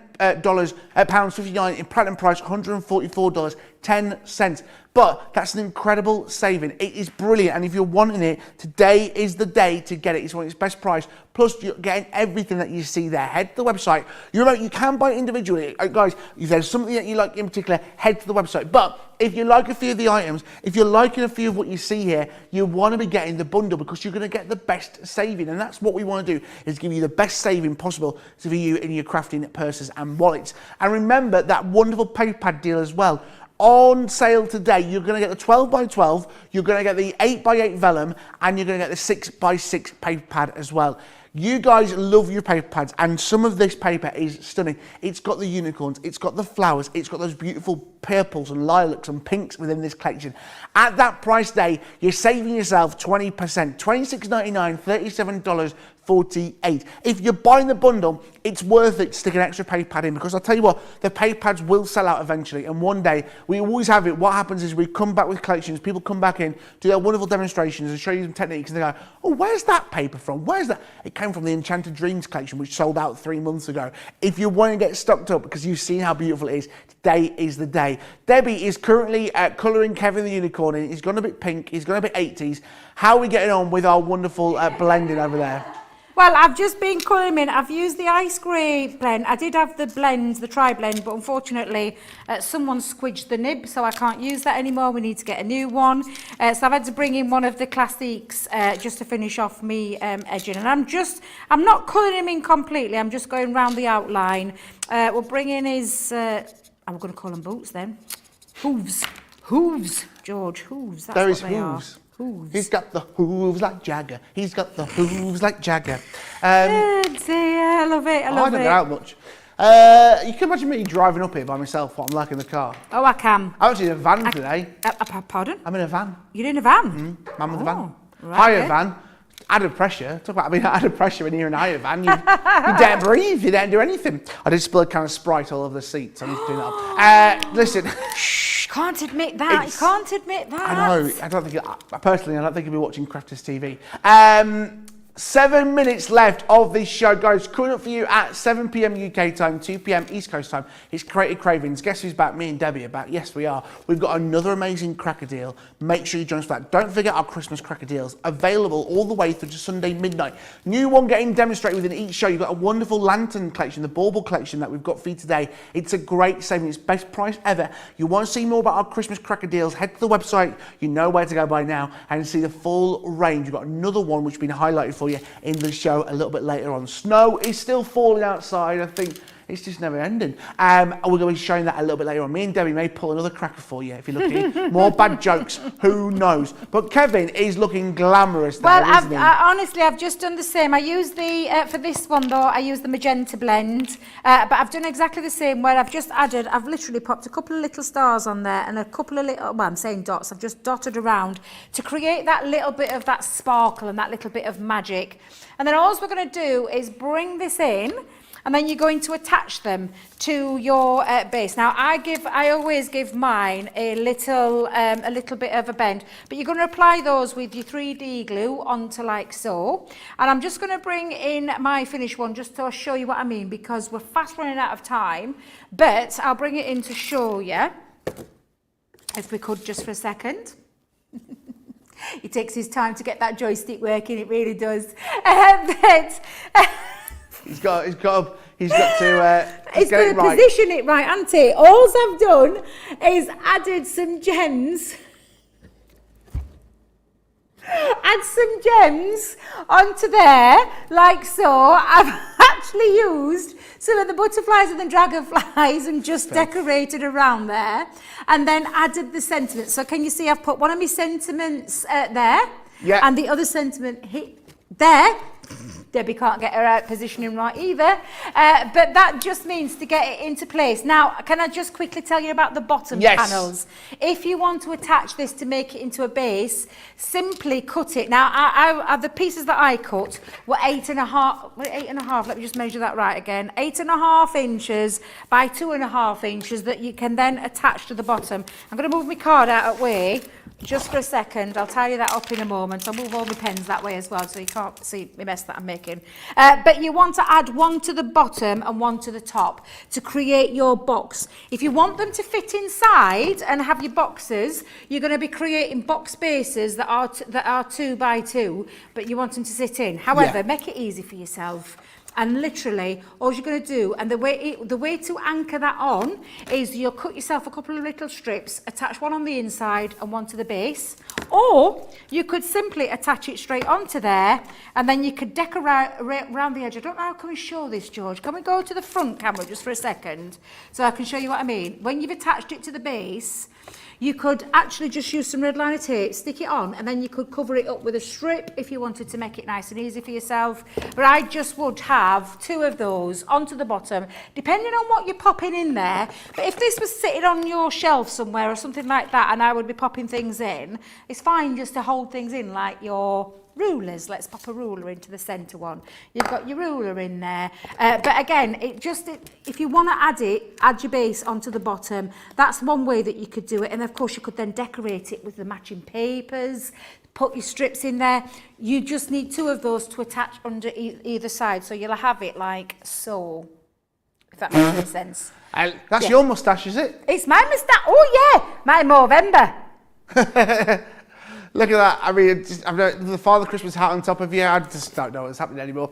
pounds 59 in platinum price, $144.10. But that's an incredible saving. It is brilliant, and if you're wanting it, today is the day to get it. It's on its best price. Plus, you're getting everything that you see there. Head to the website. You remember, you can buy it individually. Guys, if there's something that you like in particular, head to the website. But if you like a few of the items, if you're liking a few of what you see here, you want to be getting the bundle because you're going to get the best saving. And that's what we want to do, is give you the best saving possible for you in your crafting purses and wallets. And remember that wonderful paper pad deal as well. On sale today, you're going to get the 12x12, you're going to get the 8x8 vellum, and you're going to get the 6x6 paper pad as well. You guys love your paper pads, and some of this paper is stunning. It's got the unicorns, it's got the flowers, it's got those beautiful purples and lilacs and pinks within this collection. At that price day, you're saving yourself 20%, $26.99, $37.48. If you're buying the bundle, it's worth it to stick an extra paper pad in, because I'll tell you what, the paper pads will sell out eventually, and one day, we always have it. What happens is we come back with collections, people come back in, do their wonderful demonstrations and show you some techniques, and they go, oh, where's that paper from? Where's that? It came from the Enchanted Dreams collection, which sold out 3 months ago. If you want to get stocked up because you've seen how beautiful it is, today is the day. Debbie is currently colouring Kevin the Unicorn in. He's gone a bit pink, he's gone a bit 80s. How are we getting on with our wonderful blending over there? Well, I've just been colouring. I've used the ice grey blend. I did have the blend, the tri-blend, but unfortunately someone squidged the nib, so I can't use that anymore. We need to get a new one. So I've had to bring in one of the classics just to finish off me edging. And I'm not colouring him in completely. I'm just going round the outline. We'll bring in his, I'm going to call them boots then. Hooves, George, hooves. That's There is what they hooves. are. Hooves. He's got the hooves like Jagger. He's got the hooves like Jagger. I love it. I love don't it. get out much. You can imagine me driving up here by myself, what I'm like in the car. Oh, I can. I'm actually in a van today. Pardon? I'm in a van. You're in a van? Man with a van. Right, Higher yeah. van. Added pressure. Talk about added pressure when you're in a higher van. You don't breathe. You don't do anything. I did spill a can of Sprite all over the seats. I'm just doing that. Listen. Can't admit that. You can't admit that. I know. I don't think. Personally, I don't think I'll be watching Crafters TV. 7 minutes left of this show, guys. Coming up for you at 7 p.m. UK time, 2 p.m. East Coast time. It's Creative Cravings. Guess who's back? Me and Debbie are back. Yes, we are. We've got another amazing cracker deal. Make sure you join us for that. Don't forget our Christmas cracker deals. Available all the way through to Sunday midnight. New one getting demonstrated within each show. You've got a wonderful lantern collection, the bauble collection that we've got for you today. It's a great saving. It's best price ever. You want to see more about our Christmas cracker deals? Head to the website. You know where to go by now and see the full range. We've got another one which has been highlighted for you in the show a little bit later on. Snow is still falling outside. I think it's just never ending. And we're going to be showing that a little bit later on. Me and Debbie may pull another cracker for you if you're lucky. More bad jokes, who knows? But Kevin is looking glamorous there, isn't he? Honestly, I've just done the same. I used the, for this one though, I used the magenta blend, but I've done exactly the same where I've literally popped a couple of little stars on there and a couple of little, well, I'm saying dots, I've just dotted around to create that little bit of that sparkle and that little bit of magic. And then all we're going to do is bring this in, and then you're going to attach them to your base. Now, I always give mine a little bit of a bend, but you're going to apply those with your 3D glue onto like so. And I'm just going to bring in my finished one just to show you what I mean, because we're fast running out of time, but I'll bring it in to show you, if we could just for a second. It takes his time to get that joystick working, it really does. He's got to get it right. Position it right, hasn't he? All I've done is added some gems. Add some gems onto there, like so. I've actually used some of the butterflies and the dragonflies and just decorated around there, and then added the sentiments. So can you see I've put one of my sentiments there, and the other sentiment there. Debbie can't get her positioning right either, but that just means to get it into place. Now, can I just quickly tell you about the bottom panels? If you want to attach this to make it into a base, simply cut it. Now, the pieces that I cut were 8.5, let me just measure that right again, 8.5 inches by 2.5 inches that you can then attach to the bottom. I'm going to move my card out of the way just for a second. I'll tidy that up in a moment. I'll move all my pens that way as well so you can't see the mess that I'm making. But you want to add one to the bottom and one to the top to create your box. If you want them to fit inside and have your boxes, you're going to be creating box bases that are 2 by 2, but you want them to sit in. However, make it easy for yourself. And literally, all you're going to do, and the way to anchor that on is you'll cut yourself a couple of little strips, attach one on the inside and one to the base, or you could simply attach it straight onto there, and then you could decorate around the edge. I don't know how can we show this, George. Can we go to the front camera just for a second so I can show you what I mean? When you've attached it to the base, you could actually just use some red liner tape, stick it on, and then you could cover it up with a strip if you wanted to make it nice and easy for yourself. But I just would have 2 of those onto the bottom, depending on what you're popping in there. But if this was sitting on your shelf somewhere or something like that, and I would be popping things in, it's fine just to hold things in like your rulers. Let's pop a ruler into the centre one. You've got your ruler in there. But again, if you want to add your base onto the bottom, that's one way that you could do it. And of course, you could then decorate it with the matching papers, put your strips in there. You just need 2 of those to attach under either side. So you'll have it like so, if that makes any sense. That's your moustache, is it? It's my moustache. Oh, yeah, my Movember. Look at that. I mean, I've got the Father Christmas hat on top of you. I just don't know what's happening anymore.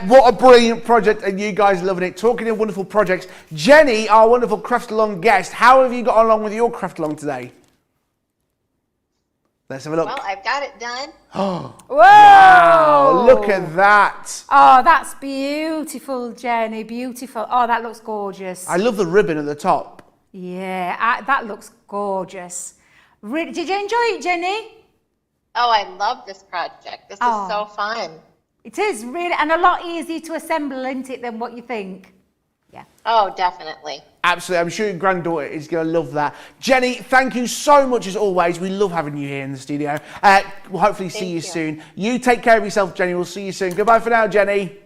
What a brilliant project, and you guys loving it. Talking of wonderful projects, Jenny, our wonderful Craft Along guest, how have you got along with your Craft Along today? Let's have a look. Well, I've got it done. Oh, Whoa! wow, look at that. Oh, that's beautiful, Jenny. Beautiful. Oh, that looks gorgeous. I love the ribbon at the top. Yeah, that looks gorgeous. Really, did you enjoy it, Jenny? Oh, I love this project. This is so fun. It is really, and a lot easier to assemble, isn't it, than what you think? Yeah. Oh, definitely. Absolutely. I'm sure your granddaughter is going to love that. Jenny, thank you so much as always. We love having you here in the studio. We'll hopefully see you soon. You take care of yourself, Jenny. We'll see you soon. Goodbye for now, Jenny.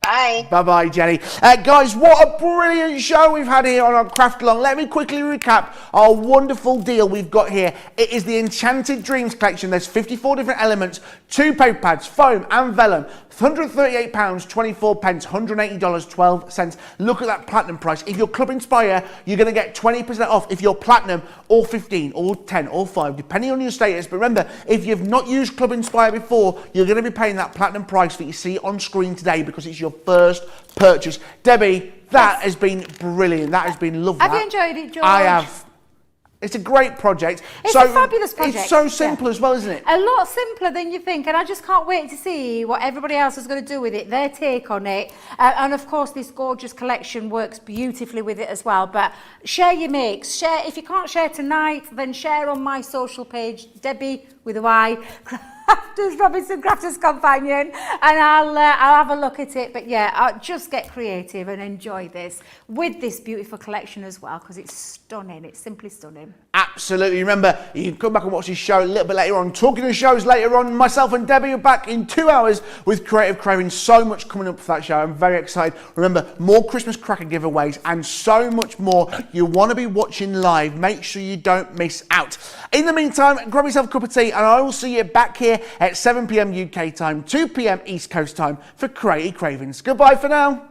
Bye. Bye-bye, Jenny. Guys, what a brilliant show we've had here on our Craft Along. Let me quickly recap our wonderful deal we've got here. It is the Enchanted Dreams collection. There's 54 different elements, 2 paper pads, foam and vellum. £138.24, $180.12. Look at that platinum price. If you're Club Inspire, you're going to get 20% off if you're platinum or 15 or 10 or 5, depending on your status. But remember, if you've not used Club Inspire before, you're going to be paying that platinum price that you see on screen today because it's your first purchase. Debbie, that has been brilliant. That has been lovely. Have you enjoyed it, George? I have. It's a great project. It's a fabulous project. It's so simple as well, isn't it? A lot simpler than you think, and I just can't wait to see what everybody else is going to do with it, their take on it. And of course, this gorgeous collection works beautifully with it as well. But share your makes. Share, if you can't share tonight, then share on my social page, Debbie with a Y, Robinson Crafters Companion, and I'll have a look at it. But yeah, I'll just get creative and enjoy this with this beautiful collection as well, because it's stunning. It's simply stunning. Absolutely. Remember, you can come back and watch this show a little bit later on. Talking of shows later on, myself and Debbie are back in 2 hours with Creative Craving. So much coming up for that show. I'm very excited. Remember, more Christmas cracker giveaways and so much more. You want to be watching live. Make sure you don't miss out. In the meantime, grab yourself a cup of tea and I will see you back here at 7 p.m. UK time, 2 p.m. East Coast time for Creative Cravings. Goodbye for now.